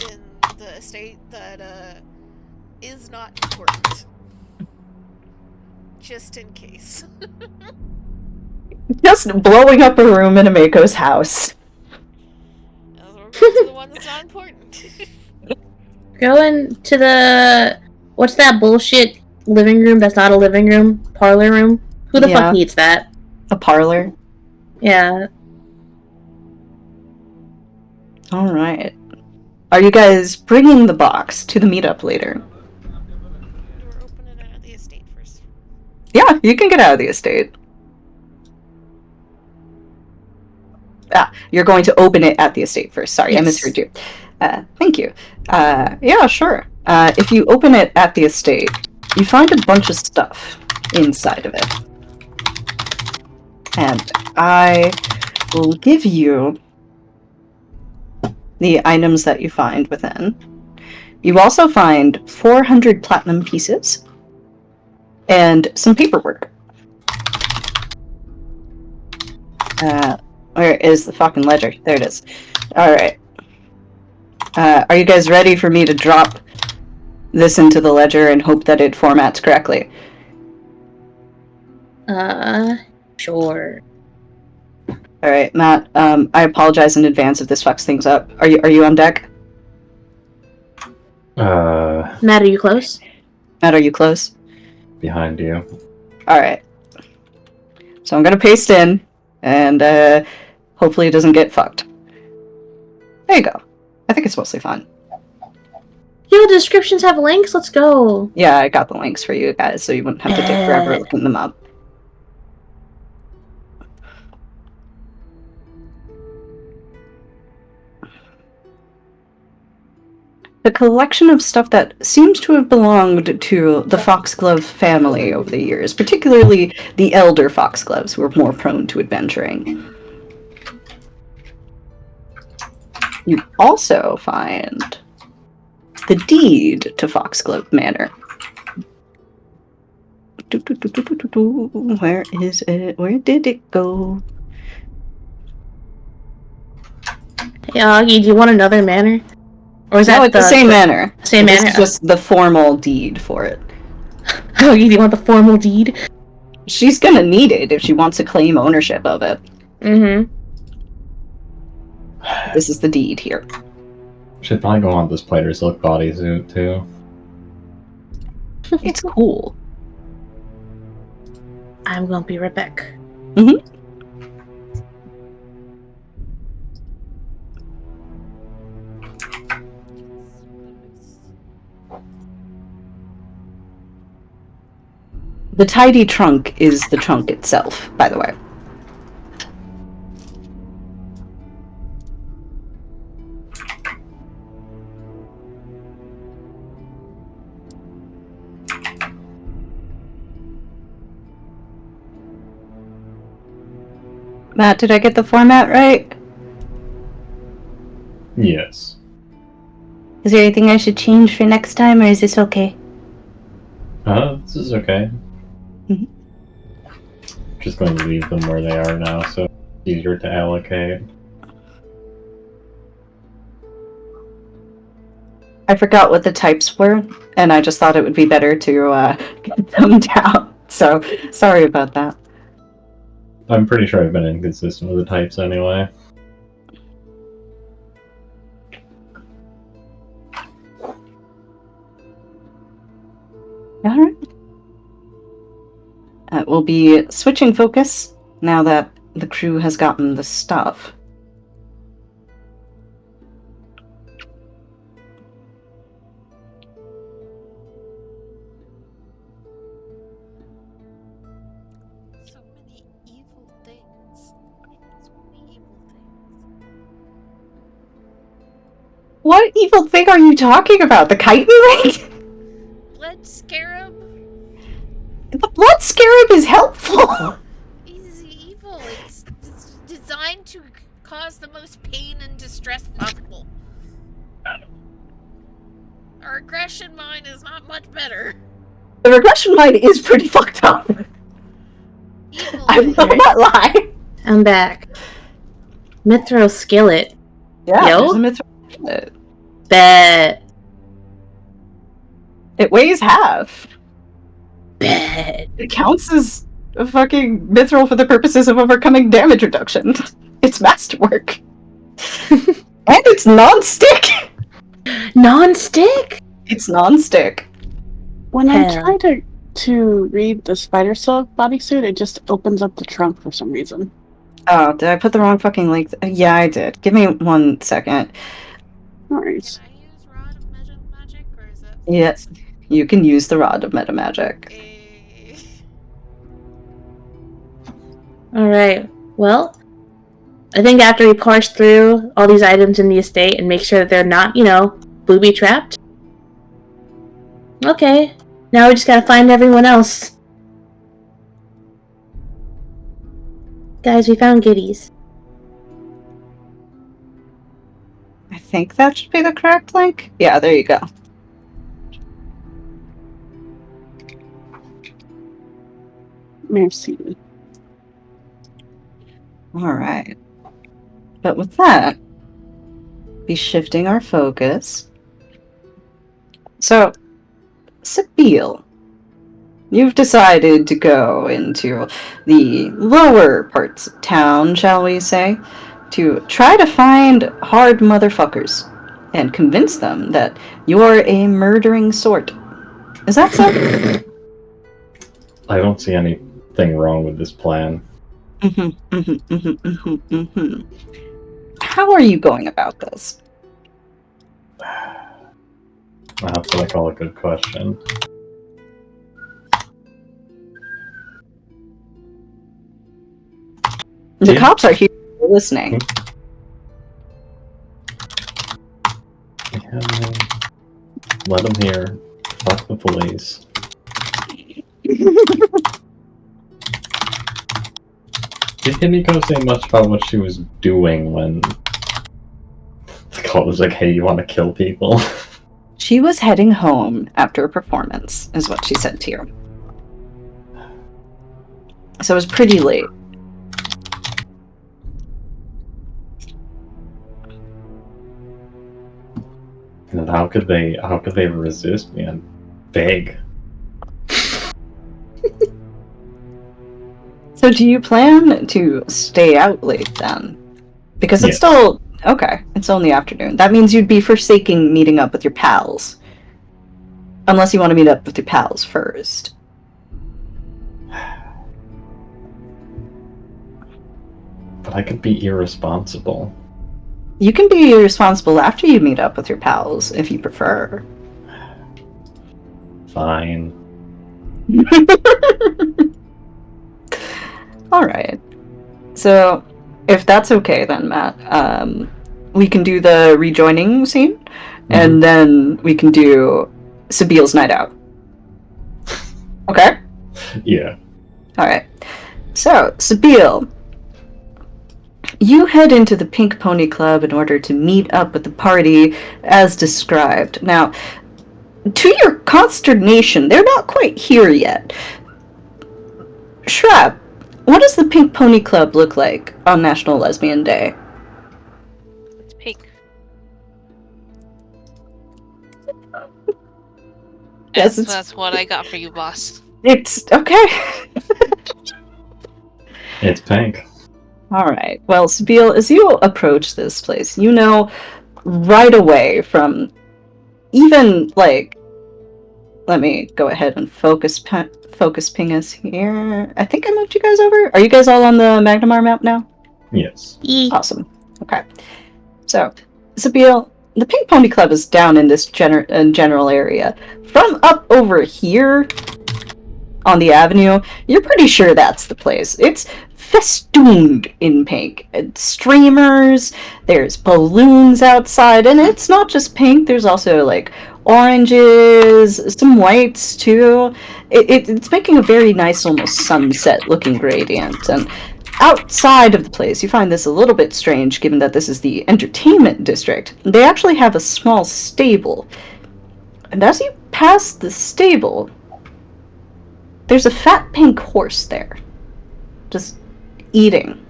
in the estate that is not important. Just in case. Just blowing up a room in Ameko's house. We're going to the one that's not important. Going to the... What's that bullshit living room that's not a living room? Parlor room? Who the Yeah. fuck needs that? A parlor. Yeah. Alright. Are you guys bringing the box to the meetup later? We're opening it at the estate first. Yeah, you can get out of the estate. You're going to open it at the estate first. Sorry, I Yes. misheard you. Thank you. Yeah, sure. If you open it at the estate, you find a bunch of stuff inside of it. And I will give you the items that you find within. You also find 400 platinum pieces and some paperwork. Where is the fucking ledger? There it is. Alright. Are you guys ready for me to drop this into the ledger and hope that it formats correctly? Sure. Alright, Matt, I apologize in advance if this fucks things up. Are you on deck? Matt, are you close? Matt, are you close? Behind you. Alright. So I'm gonna paste in, and hopefully it doesn't get fucked. There you go. I think it's mostly fine. Yo, descriptions have links? Let's go. Yeah, I got the links for you guys, so you wouldn't have to take forever looking them up. The collection of stuff that seems to have belonged to the Foxglove family over the years, particularly the elder Foxgloves, who were more prone to adventuring. You also find the deed to Foxglove Manor. Where is it? Where did it go? Hey, Augie, do you want another manor? Or is No, that it's the same manor. Same This manor? is just the formal deed for it. Augie, do you want the formal deed? She's gonna need it if she wants to claim ownership of it. Mm-hmm. This is the deed here. Should probably go on this spider silk bodysuit too. It's cool. I'm gonna be right back. Mm-hmm. The tidy trunk is the trunk itself, by the way. Matt, did I get the format right? Yes. Is there anything I should change for next time, or is this okay? This is okay. Mhm. Just going to leave them where they are now, so it's easier to allocate. I forgot what the types were, and I just thought it would be better to get them down. So, sorry about that. I'm pretty sure I've been inconsistent with the types anyway. Alright. We'll be switching focus now that the crew has gotten the stuff. So many evil things. So many evil things. What evil thing are you talking about? The chitin ring? Blood scarab? The blood scarab is helpful! Is evil. It's designed to cause the most pain and distress possible. Our aggression mine is not much better. The regression mine is pretty fucked up. Evil. I will not lie. I'm back. Mithril skillet. Yeah, Yo? there's a mithril. Bet. It weighs half. Bet. It counts as a fucking mithril for the purposes of overcoming damage reduction. It's masterwork. And it's non-stick! Non-stick? It's non-stick. When Hell. I try to read the spider silk bodysuit, it just opens up the trunk for some reason. Oh, did I put the wrong fucking link? Yeah, I did. Give me 1 second. Alright. Can I use Rod of Meta Magic, or is it? Yes, you can use the Rod of Meta Magic. Alright, well, I think after we parse through all these items in the estate and make sure that they're not, booby-trapped. Okay, now we just gotta find everyone else. Guys, we found Giddies. I think that should be the correct link. Yeah, there you go. Merci. Alright. But with that, be shifting our focus. So, Sabine, you've decided to go into the lower parts of town, shall we say, to try to find hard motherfuckers and convince them that you're a murdering sort. Is that so? I don't see anything wrong with this plan. How are you going about this? That's what I call a good question. The Yeah. cops are here listening. Yeah, let them hear. Fuck the police. Did Himiko say much about what she was doing when the call was like, hey, you want to kill people? She was heading home after a performance, is what she said to you. So it was pretty late. And how could they resist me? I'm big. So do you plan to stay out late then? Because it's Yes. still... Okay, it's only afternoon. That means you'd be forsaking meeting up with your pals. Unless you want to meet up with your pals first. But I could be irresponsible. You can be responsible after you meet up with your pals, if you prefer. Fine. Alright. So, if that's okay then, Matt, we can do the rejoining scene, and then we can do Sabile's night out. Okay? Yeah. Alright. So, Sabile, you head into the Pink Pony Club in order to meet up with the party as described. Now, to your consternation, they're not quite here yet. Shrap, what does the Pink Pony Club look like on National Lesbian Day? It's pink. Yes, That's what I got for you, boss. It's okay. It's pink. Alright, well, Sabile, as you approach this place, you know right away from even, like, let me go ahead and focus ping us here. I think I moved you guys over. Are you guys all on the Magnamar map now? Yes. Awesome. Okay. So, Sabile, the Pink Pony Club is down in this general area. From up over here on the avenue, you're pretty sure that's the place. It's festooned in pink. Streamers, there's balloons outside, and it's not just pink, there's also like oranges, some whites too. It's making a very nice, almost sunset looking gradient. And outside of the place, you find this a little bit strange given that this is the entertainment district. They actually have a small stable. And as you pass the stable, there's a fat pink horse there. Just eating.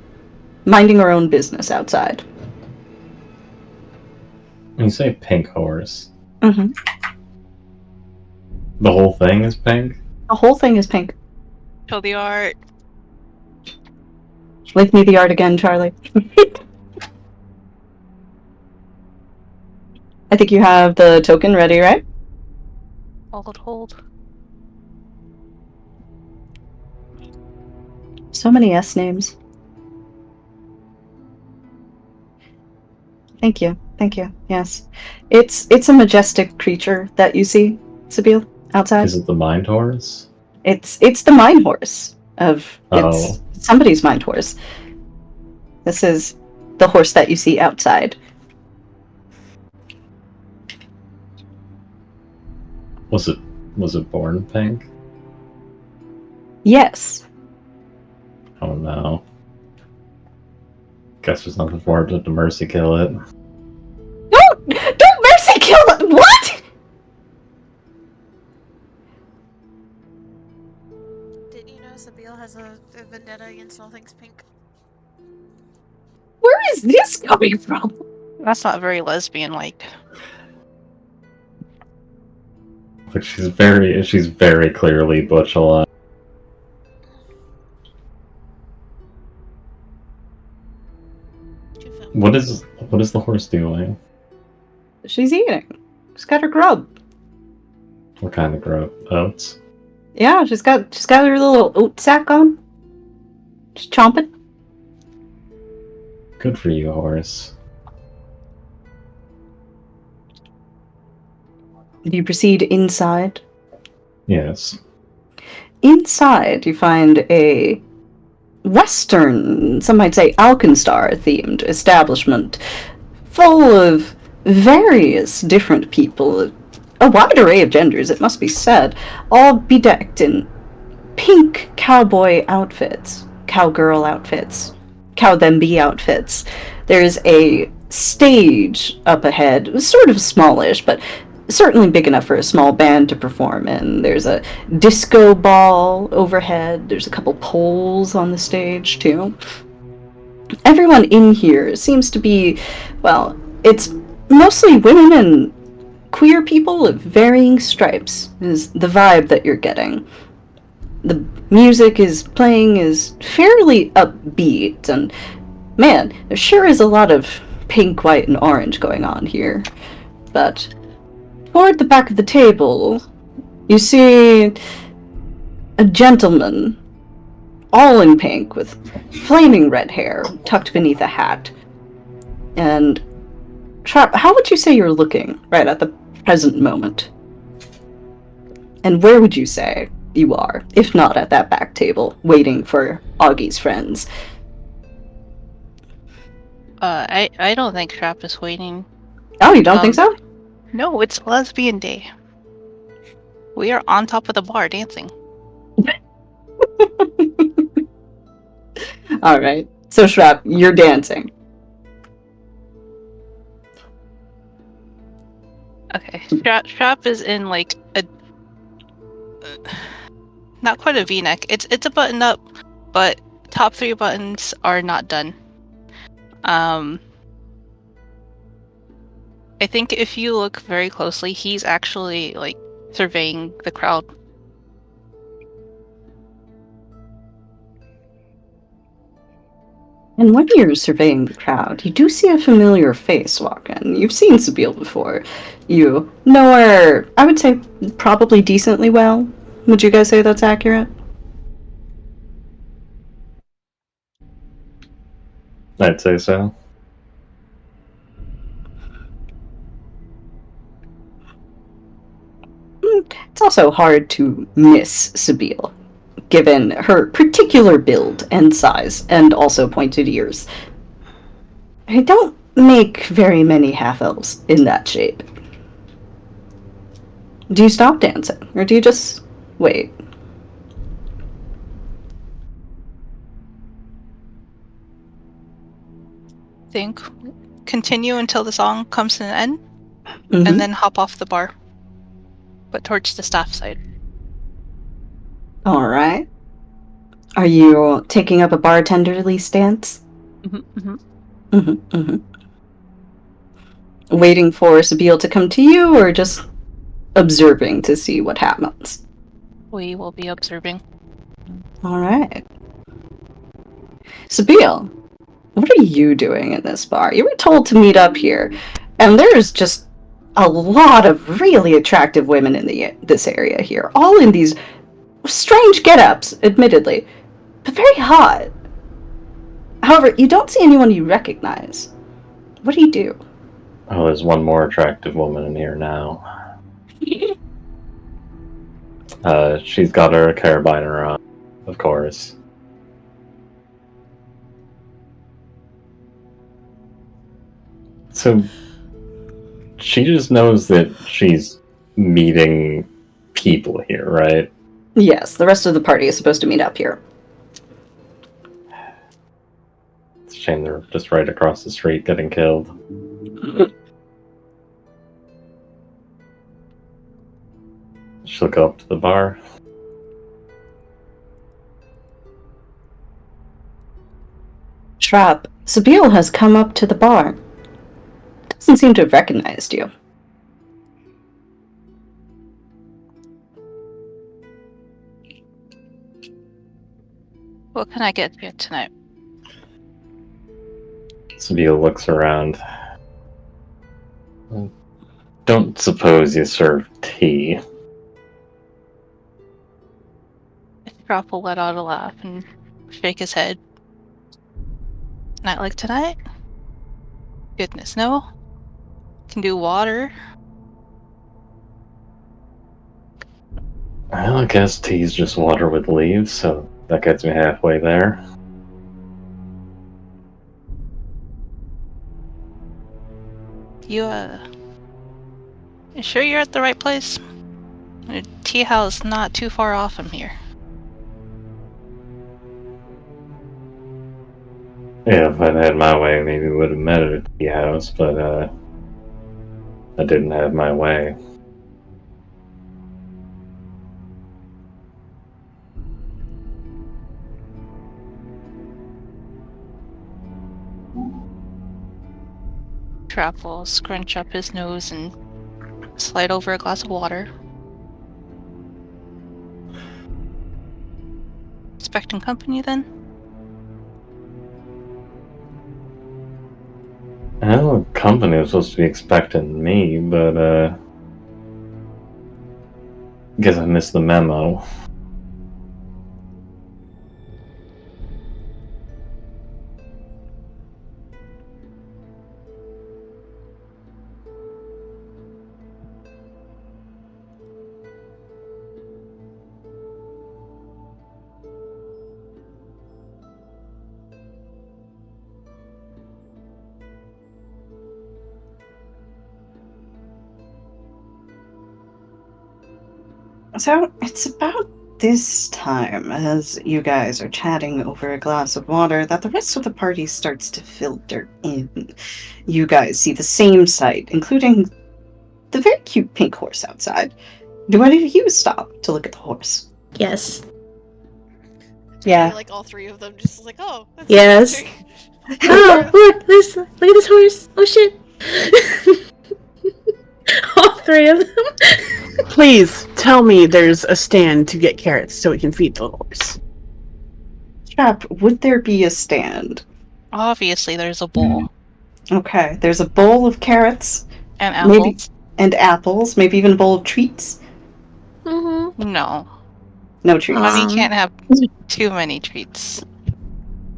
Minding her own business outside. When you say pink horse, Mm-hmm. the whole thing is pink? The whole thing is pink. Show the art. Link me the art again, Charlie. I think you have the token ready, right? Hold. So many S names. Thank you. Yes. It's a majestic creature that you see, Sabile, outside. Is it the mind horse? It's the mind horse of Oh. it's somebody's mind horse. This is the horse that you see outside. Was it born pink? Yes. Oh no. Guess there's nothing for it to mercy kill it. Don't mercy kill it! What? Didn't you know Sabile has a vendetta against all things pink? Where is this coming from? That's not very lesbian-like. But she's very clearly butch alive. Too film. What is the horse doing? She's eating. She's got her grub. What kind of grub? Oats? Yeah, she's got her little oat sack on. She's chomping. Good for you, horse. You proceed inside. Yes. Inside, you find a Western, some might say Alkenstar-themed establishment full of various different people, a wide array of genders, it must be said, all bedecked in pink cowboy outfits, cowgirl outfits, cow-them-be outfits. There's a stage up ahead, sort of smallish, but certainly big enough for a small band to perform in. There's a disco ball overhead. There's a couple poles on the stage, too. Everyone in here seems to be, well, it's mostly women and queer people of varying stripes, is the vibe that you're getting. The music is playing is fairly upbeat, and man, there sure is a lot of pink, white, and orange going on here. But toward the back of the table, you see a gentleman, all in pink, with flaming red hair tucked beneath a hat. And Trap, how would you say you're looking right at the present moment? And where would you say you are, if not at that back table, waiting for Augie's friends? I don't think Trap is waiting. Oh, you don't think so? No, it's lesbian day. We are on top of the bar dancing. Alright. So, Shrap, you're dancing. Okay. Trap is in like a not quite a V-neck. It's a button up, but top 3 buttons are not done. I think if you look very closely, he's actually like surveying the crowd. And when you're surveying the crowd, you do see a familiar face walk in. You've seen Sabine before. You know her, I would say, probably decently well. Would you guys say that's accurate? I'd say so. It's also hard to miss Sabine, given her particular build and size, and also pointed ears. I don't make very many half-elves in that shape. Do you stop dancing, or do you just wait? Think continue until the song comes to an end, Mm-hmm. and then hop off the bar, but towards the staff side. All right. Are you taking up a bartenderly stance? Waiting for Sabine to come to you, or just observing to see what happens? We will be observing. All right. Sabine, what are you doing in this bar? You were told to meet up here, and there's just a lot of really attractive women in this area here, all in these strange get-ups, admittedly, but very hot. However, you don't see anyone you recognize. What do you do? Oh, there's one more attractive woman in here now. She's got her carabiner on, of course. So, she just knows that she's meeting people here, right? Yes, the rest of the party is supposed to meet up here. It's a shame they're just right across the street getting killed. She'll go up to the bar. Trap, Sabine has come up to the bar. Doesn't seem to have recognized you. What can I get you tonight? Sabine looks around. Don't suppose you serve tea? Trap will let out a laugh and shake his head. Not like tonight? Goodness, no. Can do water. Well, I guess tea's just water with leaves, so that gets me halfway there. You sure you're at the right place? The tea house not too far off from here. Yeah, if I'd had my way, maybe we would have met at a tea house, but I didn't have my way. Trap will scrunch up his nose and slide over a glass of water. Expecting company then? Well, the company was supposed to be expecting me, but guess I missed the memo. So it's about this time, as you guys are chatting over a glass of water, that the rest of the party starts to filter in. You guys see the same sight, including the very cute pink horse outside. Do any of you stop to look at the horse? Yes. Yeah. Like all three of them, just like, oh, that's Yes. interesting. Oh, look at this horse. Oh shit. All three of them. Please tell me there's a stand to get carrots so we can feed the horse. Trap, would there be a stand? Obviously, there's a bowl. Okay, there's a bowl of carrots. And apples. Maybe, and apples, maybe even a bowl of treats. Mm-hmm. No. No treats. Mommy can't have too many treats.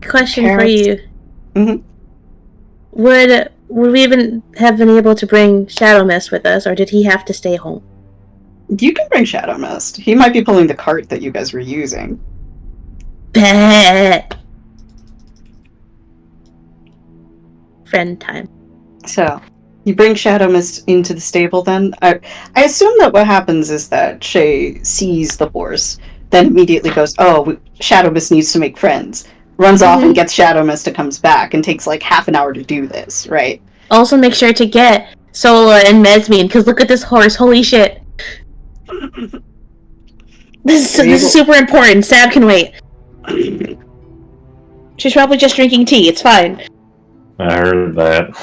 Question Carrots. for you. Mhm. Would we even have been able to bring Shadow Mist with us, or did he have to stay home? You can bring Shadow Mist. He might be pulling the cart that you guys were using. Bet. Friend time. So, you bring Shadow Mist into the stable then? I assume that what happens is that Shay sees the horse, then immediately goes, oh, Shadow Mist needs to make friends. Runs off and gets Shadow Mist and comes back, and takes like half an hour to do this, right? Also make sure to get Sola and Mesmean, because look at this horse, holy shit. This is super important. Sab can wait. She's probably just drinking tea, it's fine. I heard that.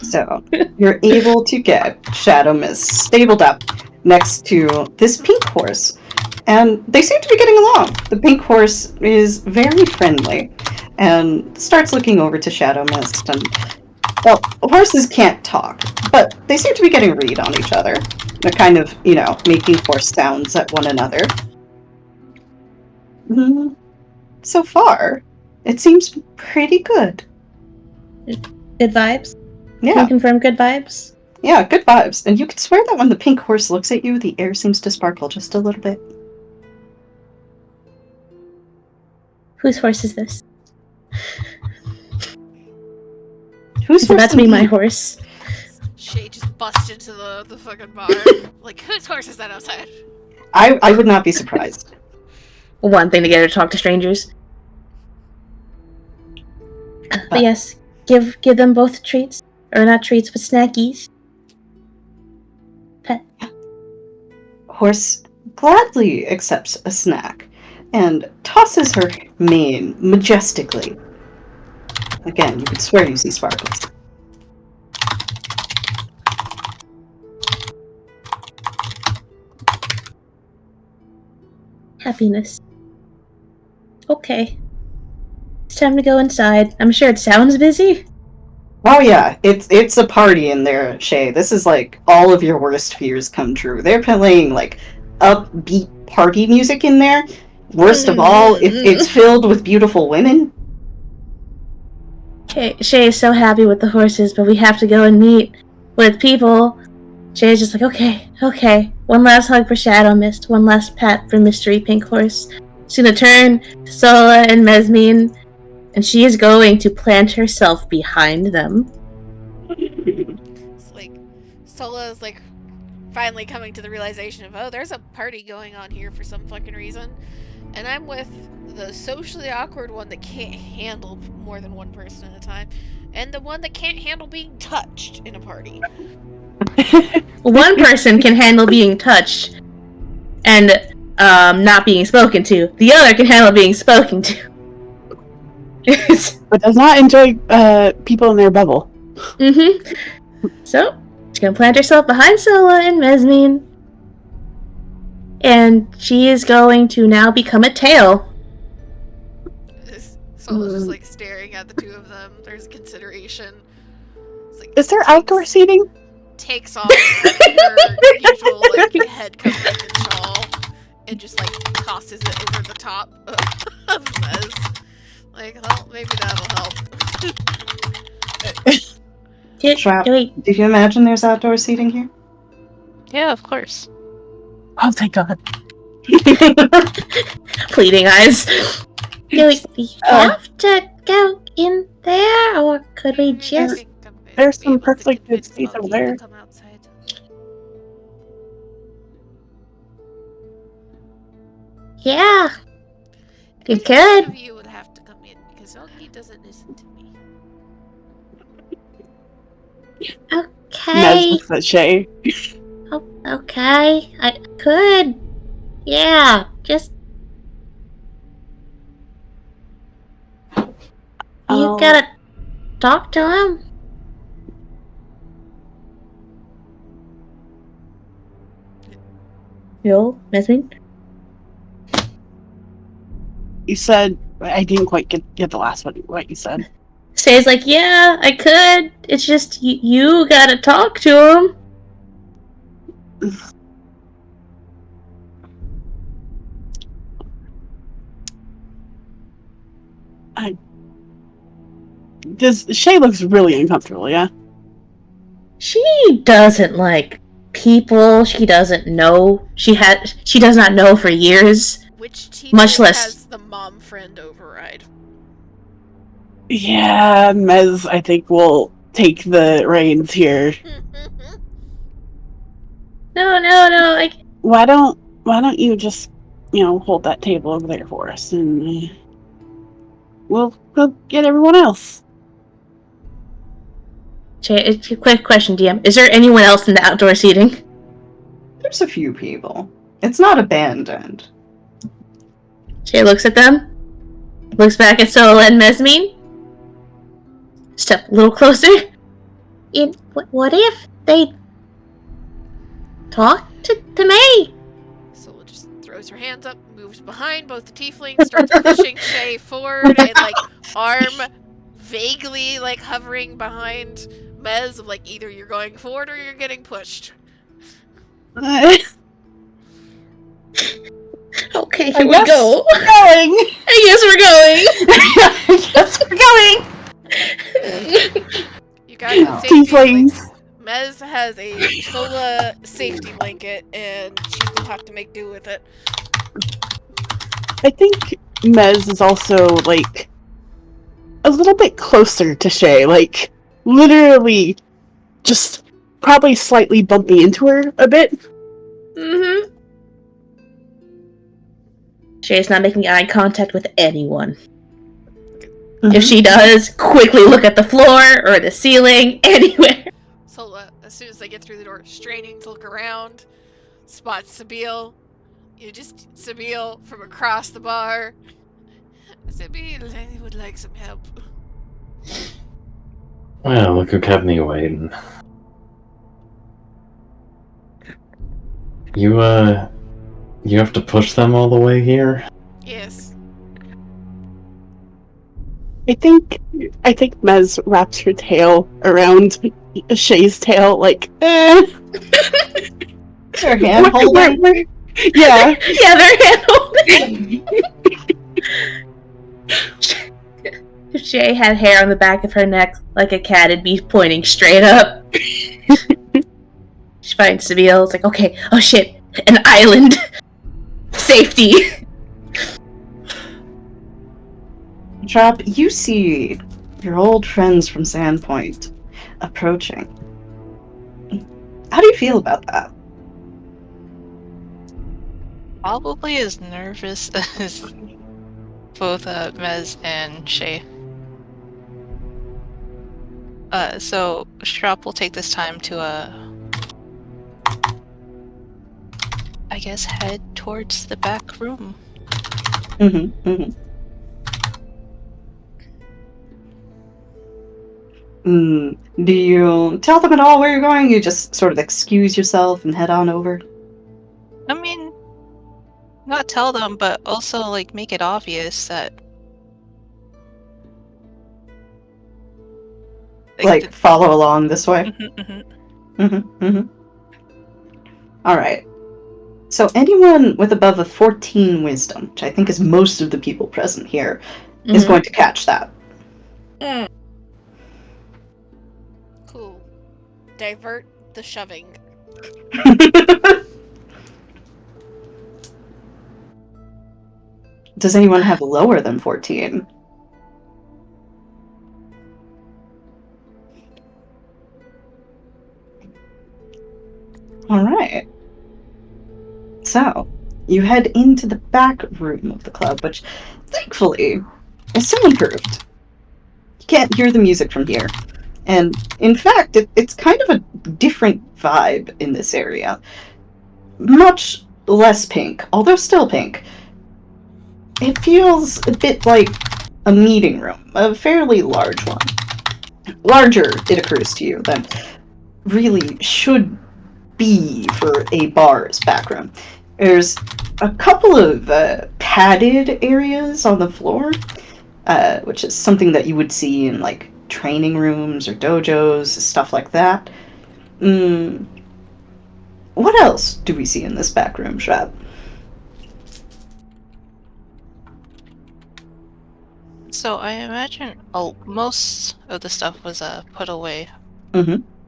So, you're able to get Shadow Mist stabled up next to this pink horse. And they seem to be getting along. The pink horse is very friendly and starts looking over to Shadow Mist. And, well, horses can't talk, but they seem to be getting a read on each other. They're kind of, making horse sounds at one another. So far, it seems pretty good. Good vibes? Yeah. Can you confirm good vibes? Yeah, good vibes. And you can swear that when the pink horse looks at you, the air seems to sparkle just a little bit. Whose horse is this? Whose horse? That's me, my horse. Shay just busts into the fucking bar. Like, whose horse is that outside? I would not be surprised. One thing to get her to talk to strangers. But yes, give them both treats. Or not treats, but snackies. Pet. Horse gladly accepts a snack and tosses her mane majestically. Again, you could swear you see sparkles. Happiness. Okay. It's time to go inside. I'm sure it sounds busy. Oh yeah, it's a party in there, Shay. This is like all of your worst fears come true. They're playing like upbeat party music in there. Worst of all, it's filled with beautiful women. Shay is so happy with the horses, but we have to go and meet with people Jay's just like, okay. One last hug for Shadow Mist. One last pat for Mystery Pink Horse. She's gonna turn to Sola and Mesmine, and she is going to plant herself behind them. It's like Sola's like finally coming to the realization of, oh, there's a party going on here for some fucking reason, and I'm with the socially awkward one that can't handle more than one person at a time, and the one that can't handle being touched in a party. One person can handle being touched and not being spoken to. The other can handle being spoken to. But does not enjoy people in their bubble. So, she's gonna plant herself behind Sola and Mesmine. And she is going to now become a tail. Sola's just like staring at the two of them. There's consideration. It's like, Is there outdoor seating? takes off her usual like head covering and shawl and just like tosses it over the top of Mez. Like, well, maybe that'll help. Trap, Wait, do you imagine there's outdoor seating here? Yeah, of course. Oh, thank God. pleading eyes. Do we have to go in there, or could we just... There's some perfectly good seats over there. Come outside. Yeah, you One could. of you would have to come in because Oki doesn't listen to me. Mez Okay. looks at Shay. Oh, okay. I could. Yeah, just... You gotta talk to him. Yo, Mesmine? You said I didn't quite get the last one. What you said? Say's like, yeah, I could. It's just you gotta talk to him. Shay looks really uncomfortable. Yeah. She doesn't like people. She doesn't know. She does not know for years. Which team Much less- has the mom friend override? Yeah, Mez, I think will take the reins here. No. Like, Why don't you just hold that table over there for us, and we'll get everyone else. it's a quick question, DM. Is there anyone else in the outdoor seating? There's a few people. It's not abandoned. Shay looks at them. Looks back at Sola and Mesmine. Step a little closer. What if they talk to me? Sola just throws her hands up, moves behind both the tieflings, starts pushing Shay forward, and like arm vaguely like hovering behind Mez of like either you're going forward or you're getting pushed. Okay, I here we guess go. we're going. I guess we're going. Yes, we're going. You guys have safety Tieflings. blanket. Mez has a Sola safety blanket, and she will have to make do with it. I think Mez is also like a little bit closer to Shay, like literally just probably slightly bumping into her a bit. Mm-hmm. Shay's not making eye contact with anyone. If she does, quickly look at the floor or the ceiling, anywhere. Sola, as soon as they get through the door, straining to look around, spots Sabine. Sabine from across the bar. Sabine, I would like some help. Well, look who kept me waiting. You have to push them all the way here? Yes. I think Mez wraps her tail around Shay's tail, like, Her hand holding. Yeah. Yeah, they're hand holding. If Shay had hair on the back of her neck like a cat, it'd be pointing straight up. She's finds Sabille. It's like, okay, oh shit, an island. Safety. Drop, you see your old friends from Sandpoint approaching. How do you feel about that? Probably as nervous as both Mez and Shay. So Strap will take this time to I guess head towards the back room. Do you tell them at all where you're going? You just sort of excuse yourself and head on over? I mean, not tell them, but also like make it obvious that Like, follow along this way? Mhm. Alright. So anyone with above a 14 wisdom, which I think is most of the people present here, is going to catch that. Cool. Divert the shoving. Does anyone have lower than 14? Alright. So, you head into the back room of the club, which, thankfully, is so improved. You can't hear the music from here. And, in fact, it's kind of a different vibe in this area. Much less pink, although still pink. It feels a bit like a meeting room, a fairly large one. Larger, it occurs to you, than really should be for a bar's back room. There's a couple of padded areas on the floor, which is something that you would see in like training rooms or dojos, stuff like that. What else do we see in this back room, Shrab? So I imagine most of the stuff was put away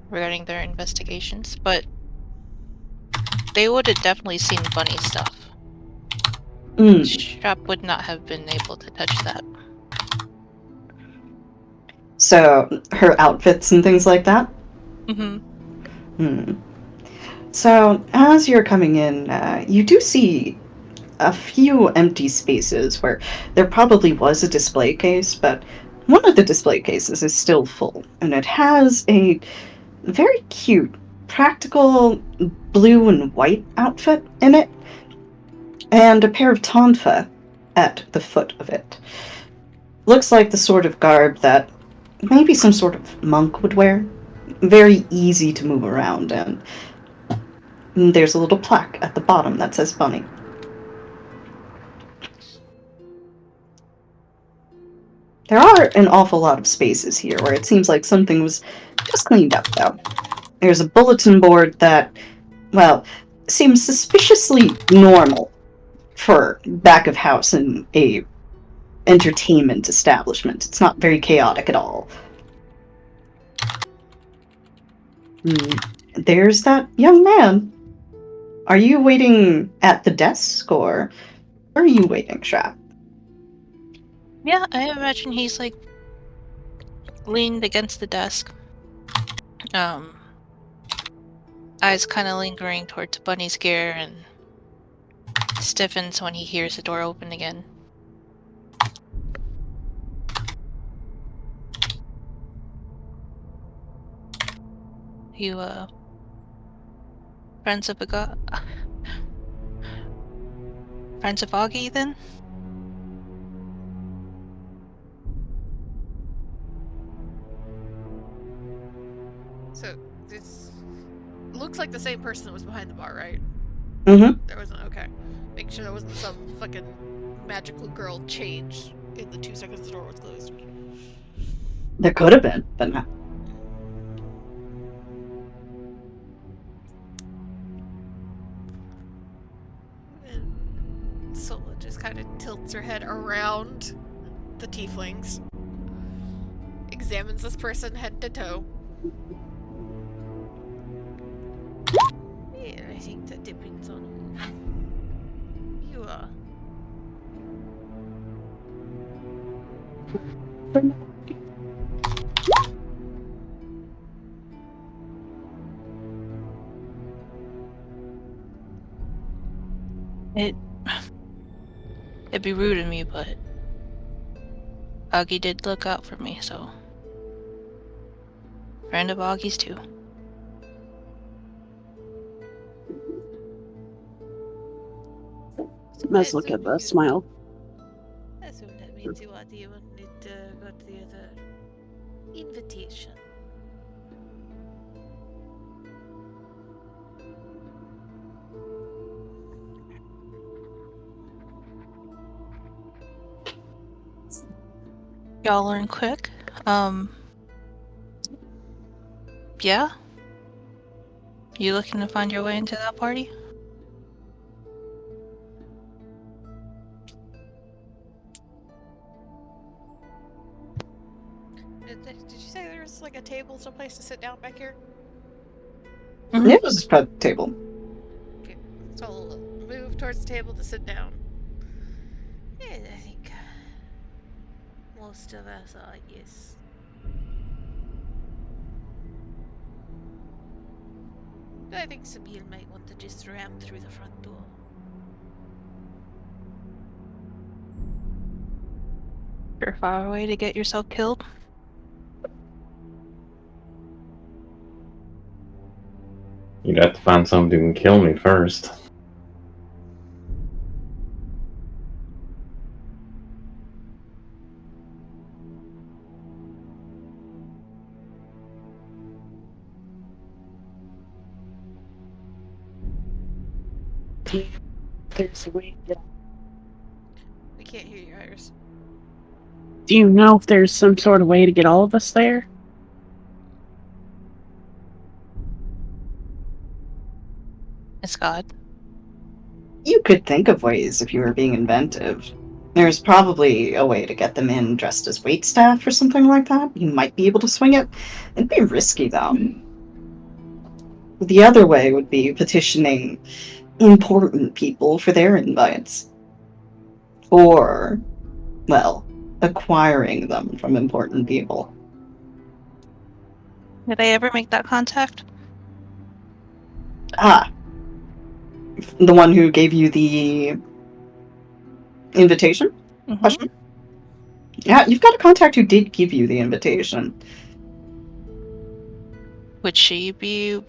regarding their investigations, but they would have definitely seen bunny stuff. Strap would not have been able to touch that. So, her outfits and things like that? So, as you're coming in, you do see a few empty spaces where there probably was a display case, but one of the display cases is still full, and it has a very cute, practical blue and white outfit in it, and a pair of tonfa at the foot of it. Looks like the sort of garb that maybe some sort of monk would wear. Very easy to move around, and there's a little plaque at the bottom that says bunny. There are an awful lot of spaces here where it seems like something was just cleaned up, though. There's a bulletin board that, well, seems suspiciously normal for back of house in a entertainment establishment. It's not very chaotic at all. There's that young man. Are you waiting at the desk, or where are you waiting, Shrap? Yeah, I imagine he's like leaned against the desk. Eyes kind of lingering towards Bunny's gear, and stiffens when he hears the door open again. You, friends of friends of Augie, then? So, this looks like the same person that was behind the bar, right? There wasn't, okay. Make sure there wasn't some fucking magical girl change in the 2 seconds the door was closed. There could have been, but not. And Sola just kind of tilts her head around the tieflings, examines this person head to toe. think that depends on who you are. It'd be rude of me, but Augie did look out for me, so friend of Augie's too. Let's look at the smile. So that means you are the one that got the other invitation. Y'all learn quick. Yeah? You looking to find your way into that party? Did you say there was like a table, someplace to sit down back here? Mhm. It was a table. Okay, so I'll move towards the table to sit down. And I think most of us are, yes. I think Sabine might want to just ram through the front door. Surefire way to get yourself killed? You'd have to find somebody who can kill me first. There's a way to... We can't hear you, Iris. Do you know if there's some sort of way to get all of us there? It's God. You could think of ways if you were being inventive. There's probably a way to get them in dressed as waitstaff or something like that. You might be able to swing it. It'd be risky, though. The other way would be petitioning important people for their invites. Or, well, acquiring them from important people. Did I ever make that contact? Ah. The one who gave you the invitation? Mm-hmm. Question? Yeah, you've got a contact who did give you the invitation. Would she be...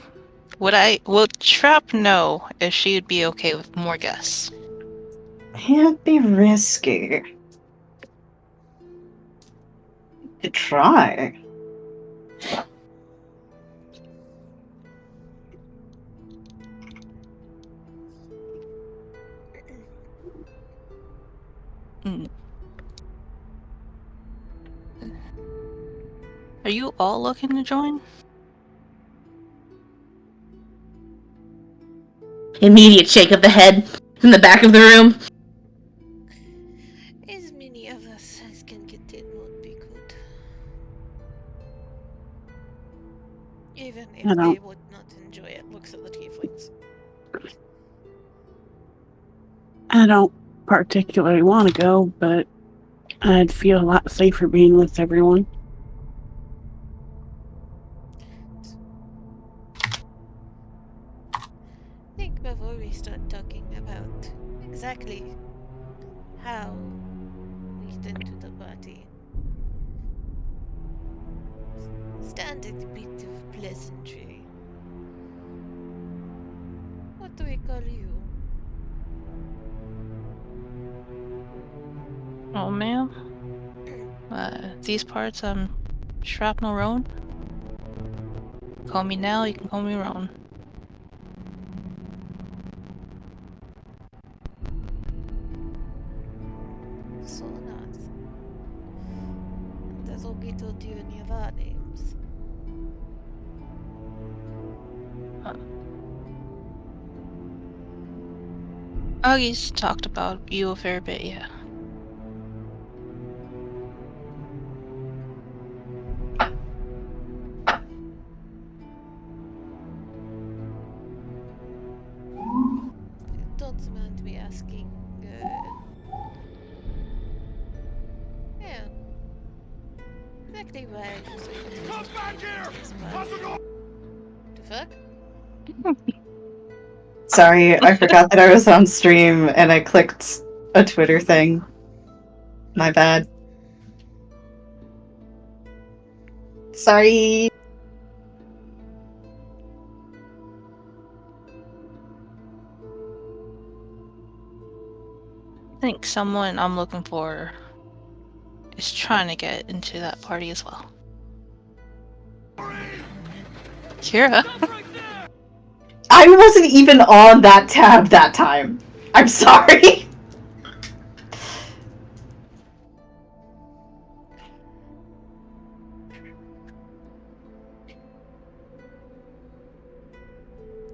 Would Trap know if she'd be okay with more guests? It'd be risky. To try. Mm. Are you all looking to join? Immediate shake of the head from the back of the room. As many of us as can get in would be good. Even if I they don't- would not enjoy it, looks at the tieflings. I don't particularly want to go, but I'd feel a lot safer being with everyone. I think before we start talking about exactly how we get into the party, standard bit of pleasantry. What do we call you? Oh, ma'am. These parts, Shrapnel Roan. Call me Nell, you can call me Roan. So nice. Does Ogi told you any of our names? Augie's talked about you a fair bit, yeah. asking. Yeah. Exactly why I was able to come back here. The fuck? Sorry, I forgot that I was on stream and I clicked a Twitter thing. My bad. Sorry. I think someone I'm looking for is trying to get into that party as well. Kira? I wasn't even on that tab that time. I'm sorry.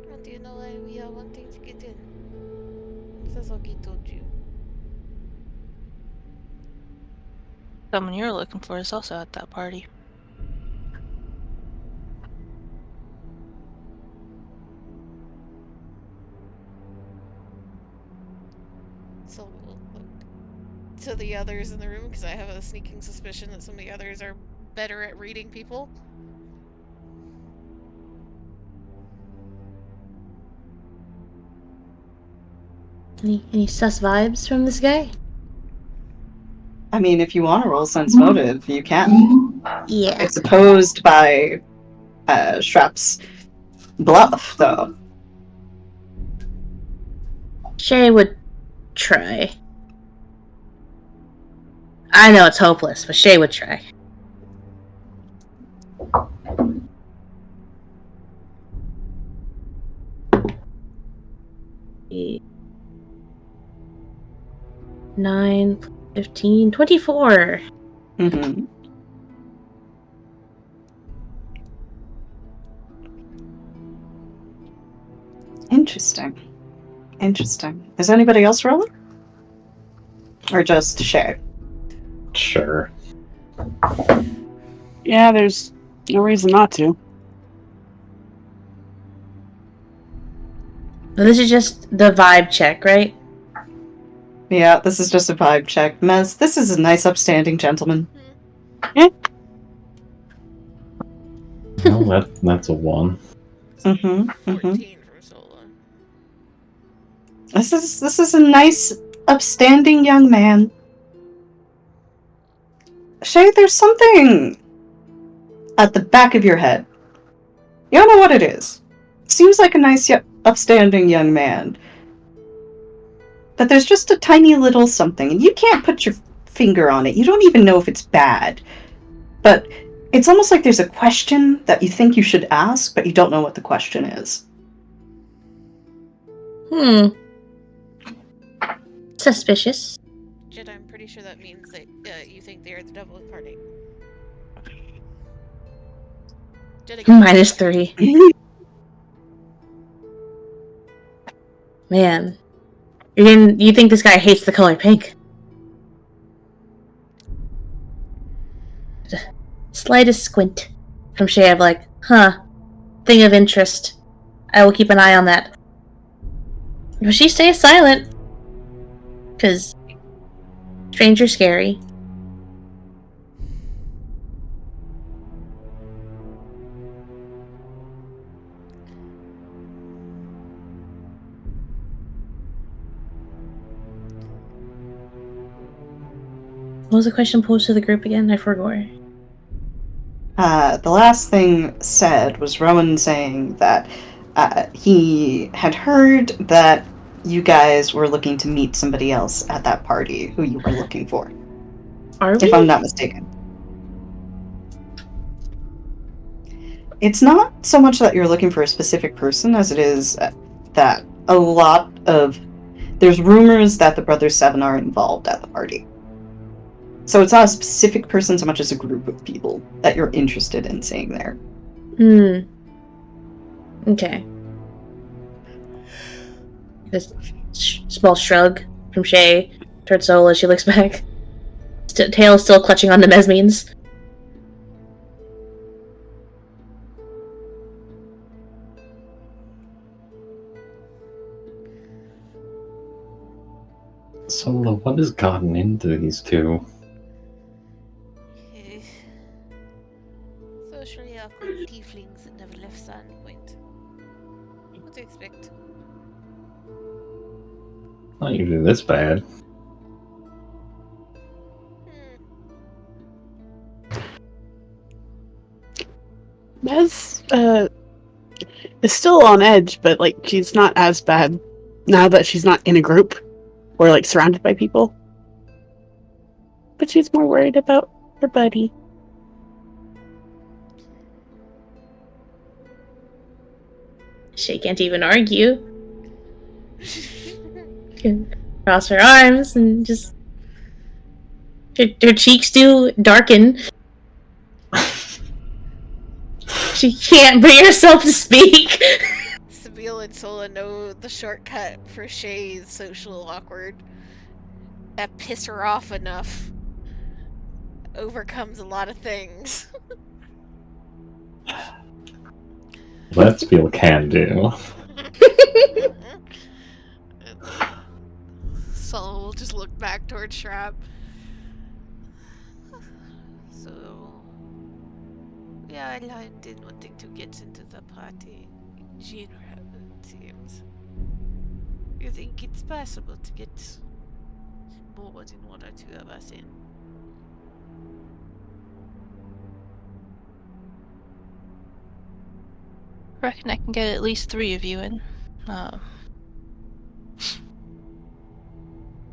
How do you know why we are wanting to get in? Sasaki told you. Someone you're looking for is also at that party. So we'll look to the others in the room because I have a sneaking suspicion that some of the others are better at reading people. Any sus vibes from this guy? I mean, if you want to roll sense motive, you can. Yeah. It's opposed by Shrap's bluff, though. Shay would try. I know it's hopeless, but Shay would try. Eight, 9, 15, 24. Mm-hmm. Interesting. Interesting. Is anybody else rolling? Or just Shay? Sure. Yeah, there's no reason not to. Well, this is just the vibe check, right? Yeah, this is just a vibe check. Mez, this is a nice upstanding gentleman. Well, that's a 1. Mm-hmm. 14 from Sola. This is a nice, upstanding young man. Shay, there's something at the back of your head. You don't know what it is. Seems like a nice, upstanding young man. But there's just a tiny little something, and you can't put your finger on it. You don't even know if it's bad. But it's almost like there's a question that you think you should ask, but you don't know what the question is. Suspicious. Jedi, I'm pretty sure that means that you think they are the devil incarnate. Jedi, -3. Man. You think this guy hates the color pink? Slightest squint from Shay of like, huh. Thing of interest. I will keep an eye on that. But she stays silent. Because stranger scary. What was the question posed to the group again? I forgot. The last thing said was Rowan saying that he had heard that you guys were looking to meet somebody else at that party who you were looking for. Are we? If I'm not mistaken. It's not so much that you're looking for a specific person as it is that a lot of... There's rumors that the Brothers Seven are involved at the party. So it's not a specific person so much as a group of people that you're interested in seeing there. Okay. This small shrug from Shay towards Sola. She looks back. Tail still clutching on the Mesmeans. Sola, what has gotten into these two? Socially awkward tieflings that never left Sandpoint. What do you expect? Not usually this bad. Mez is still on edge, but like she's not as bad now that she's not in a group or like surrounded by people. But she's more worried about her buddy. She can't even argue. Can cross her arms and just her cheeks do darken. She can't bring herself to speak. Sabine and Sola know the shortcut for Shay's social awkward. That piss her off enough overcomes a lot of things. Let's feel can do. Sola will just look back towards Shrap. So, yeah, I lied in wanting to get into the party in general, it seems. You think it's possible to get more than one or two of us in? I reckon I can get at least 3 of you in. And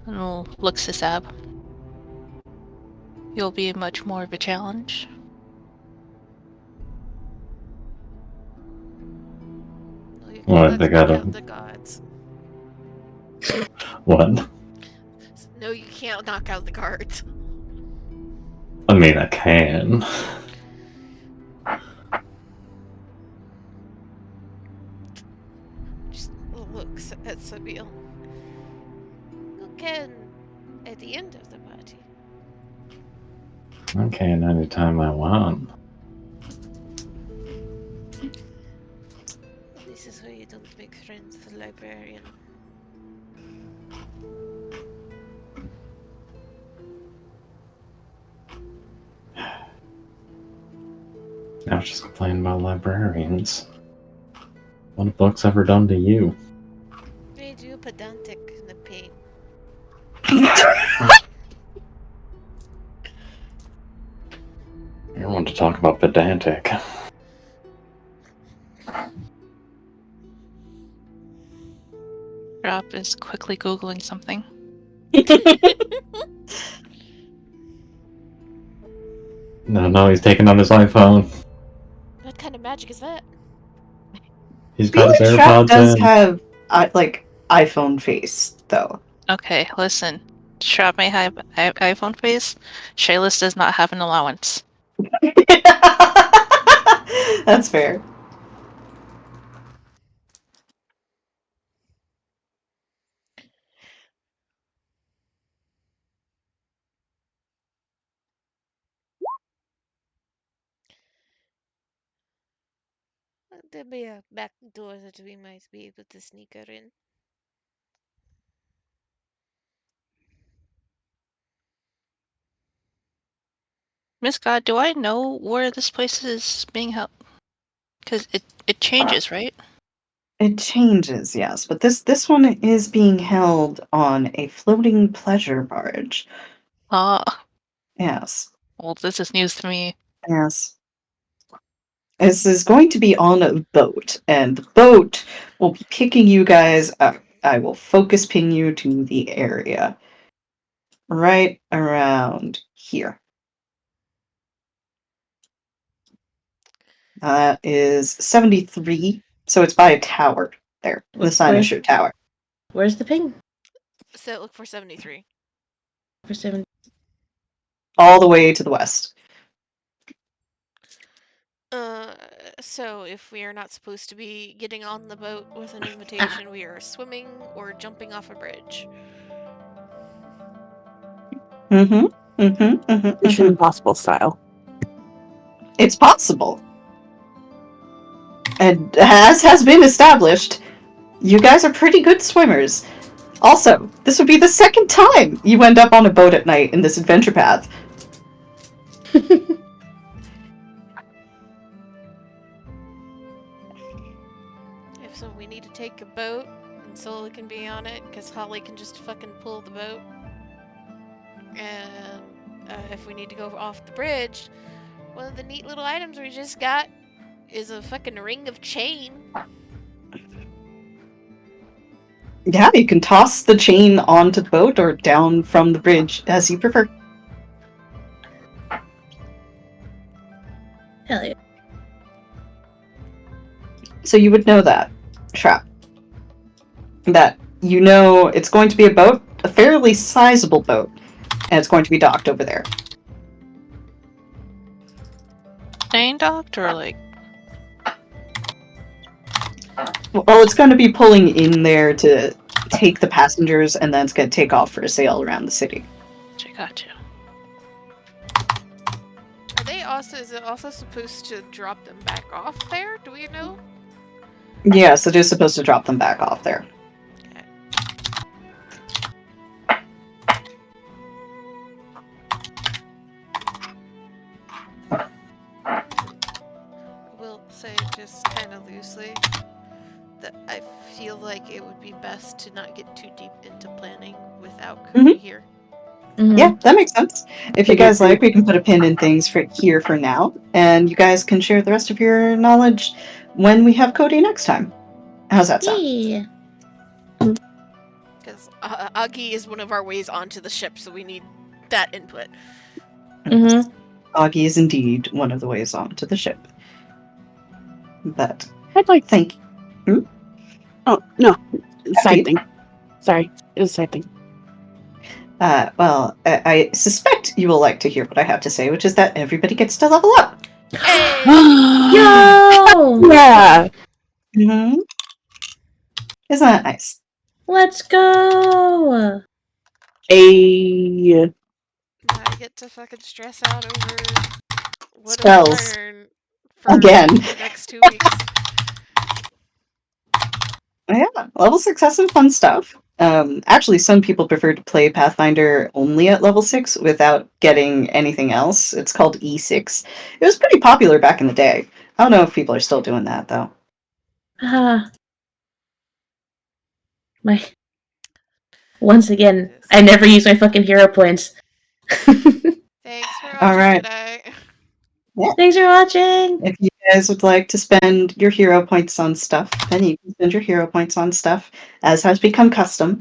we'll look to Sab. You'll be much more of a challenge. No, you What, cannot they gotta- knock out the guards. What? No, you can't knock out the guards. I mean, I can. Just looks at Sabine. You can at the end of the party. I can anytime I want. This is why you don't make friends with a librarian. Now she's complaining about librarians. What have books ever done to you? Made you pedantic and a pain. You want to talk about pedantic. Drop is quickly Googling something. No, he's taking on his iPhone. What kind of magic is that? He's got his Felix Trap AirPods does in. have like iPhone face though. Okay, listen. Shrap may have iPhone face. Shayless does not have an allowance. That's fair. There may be a back door that we might be able to sneak her in. Miss God, do I know where this place is being held? Because it changes, right? It changes, yes, but this one is being held on a floating pleasure barge. Yes. Well, this is news to me. Yes. This is going to be on a boat, and the boat will be picking you guys up. I will focus ping you to the area. Right around here. That is 73, so it's by a tower there. The sign is show tower. Where's the ping? So look for 73. For 7. All the way to the west. So if we are not supposed to be getting on the boat with an invitation, we are swimming or jumping off a bridge. Mission Impossible style. It's possible. And as has been established, you guys are pretty good swimmers. Also, this would be the second time you end up on a boat at night in this adventure path. If so, we need to take a boat, and Sola can be on it, because Holly can just fucking pull the boat. And if we need to go off the bridge, one of the neat little items we just got is a fucking ring of chain. Yeah, you can toss the chain onto the boat or down from the bridge, as you prefer. Hell yeah. So you would know that, Shrap. That you know it's going to be a boat, a fairly sizable boat, and it's going to be docked over there. Chain docked or like? Well, it's going to be pulling in there to take the passengers, and then it's going to take off for a sail around the city. I got you. Are they also? Is it also supposed to drop them back off there? Do we know? Yes, it is supposed to drop them back off there. I will say, just kind of loosely, that I feel like it would be best to not get too deep into planning without Cody here. Mhm. Yeah, that makes sense. If you guys like, we can put a pin in things for here for now, and you guys can share the rest of your knowledge when we have Cody next time. How's that sound? Yeah. Because Augie is one of our ways onto the ship, so we need that input. Mhm. Augie is indeed one of the ways onto the ship. But I'd like. thank you. Oh no, side Pete? thing. Sorry, it was a side thing. Well, I suspect you will like to hear what I have to say, which is that everybody gets to level up. Hey! Yo! Yeah. Mm-hmm. Isn't that nice? Let's go! A I get to fucking stress out over what Spells. do I learn for Again. the next 2 weeks. Yeah, level 6 has some fun stuff. Actually, some people prefer to play Pathfinder only at level 6 without getting anything else. It's called E6. It was pretty popular back in the day. I don't know if people are still doing that, though. Once again, I never use my fucking hero points. Thanks for watching, Alright. Jedi. Thanks for watching! If you guys would like to spend your hero points on stuff, then you can spend your hero points on stuff, as has become custom.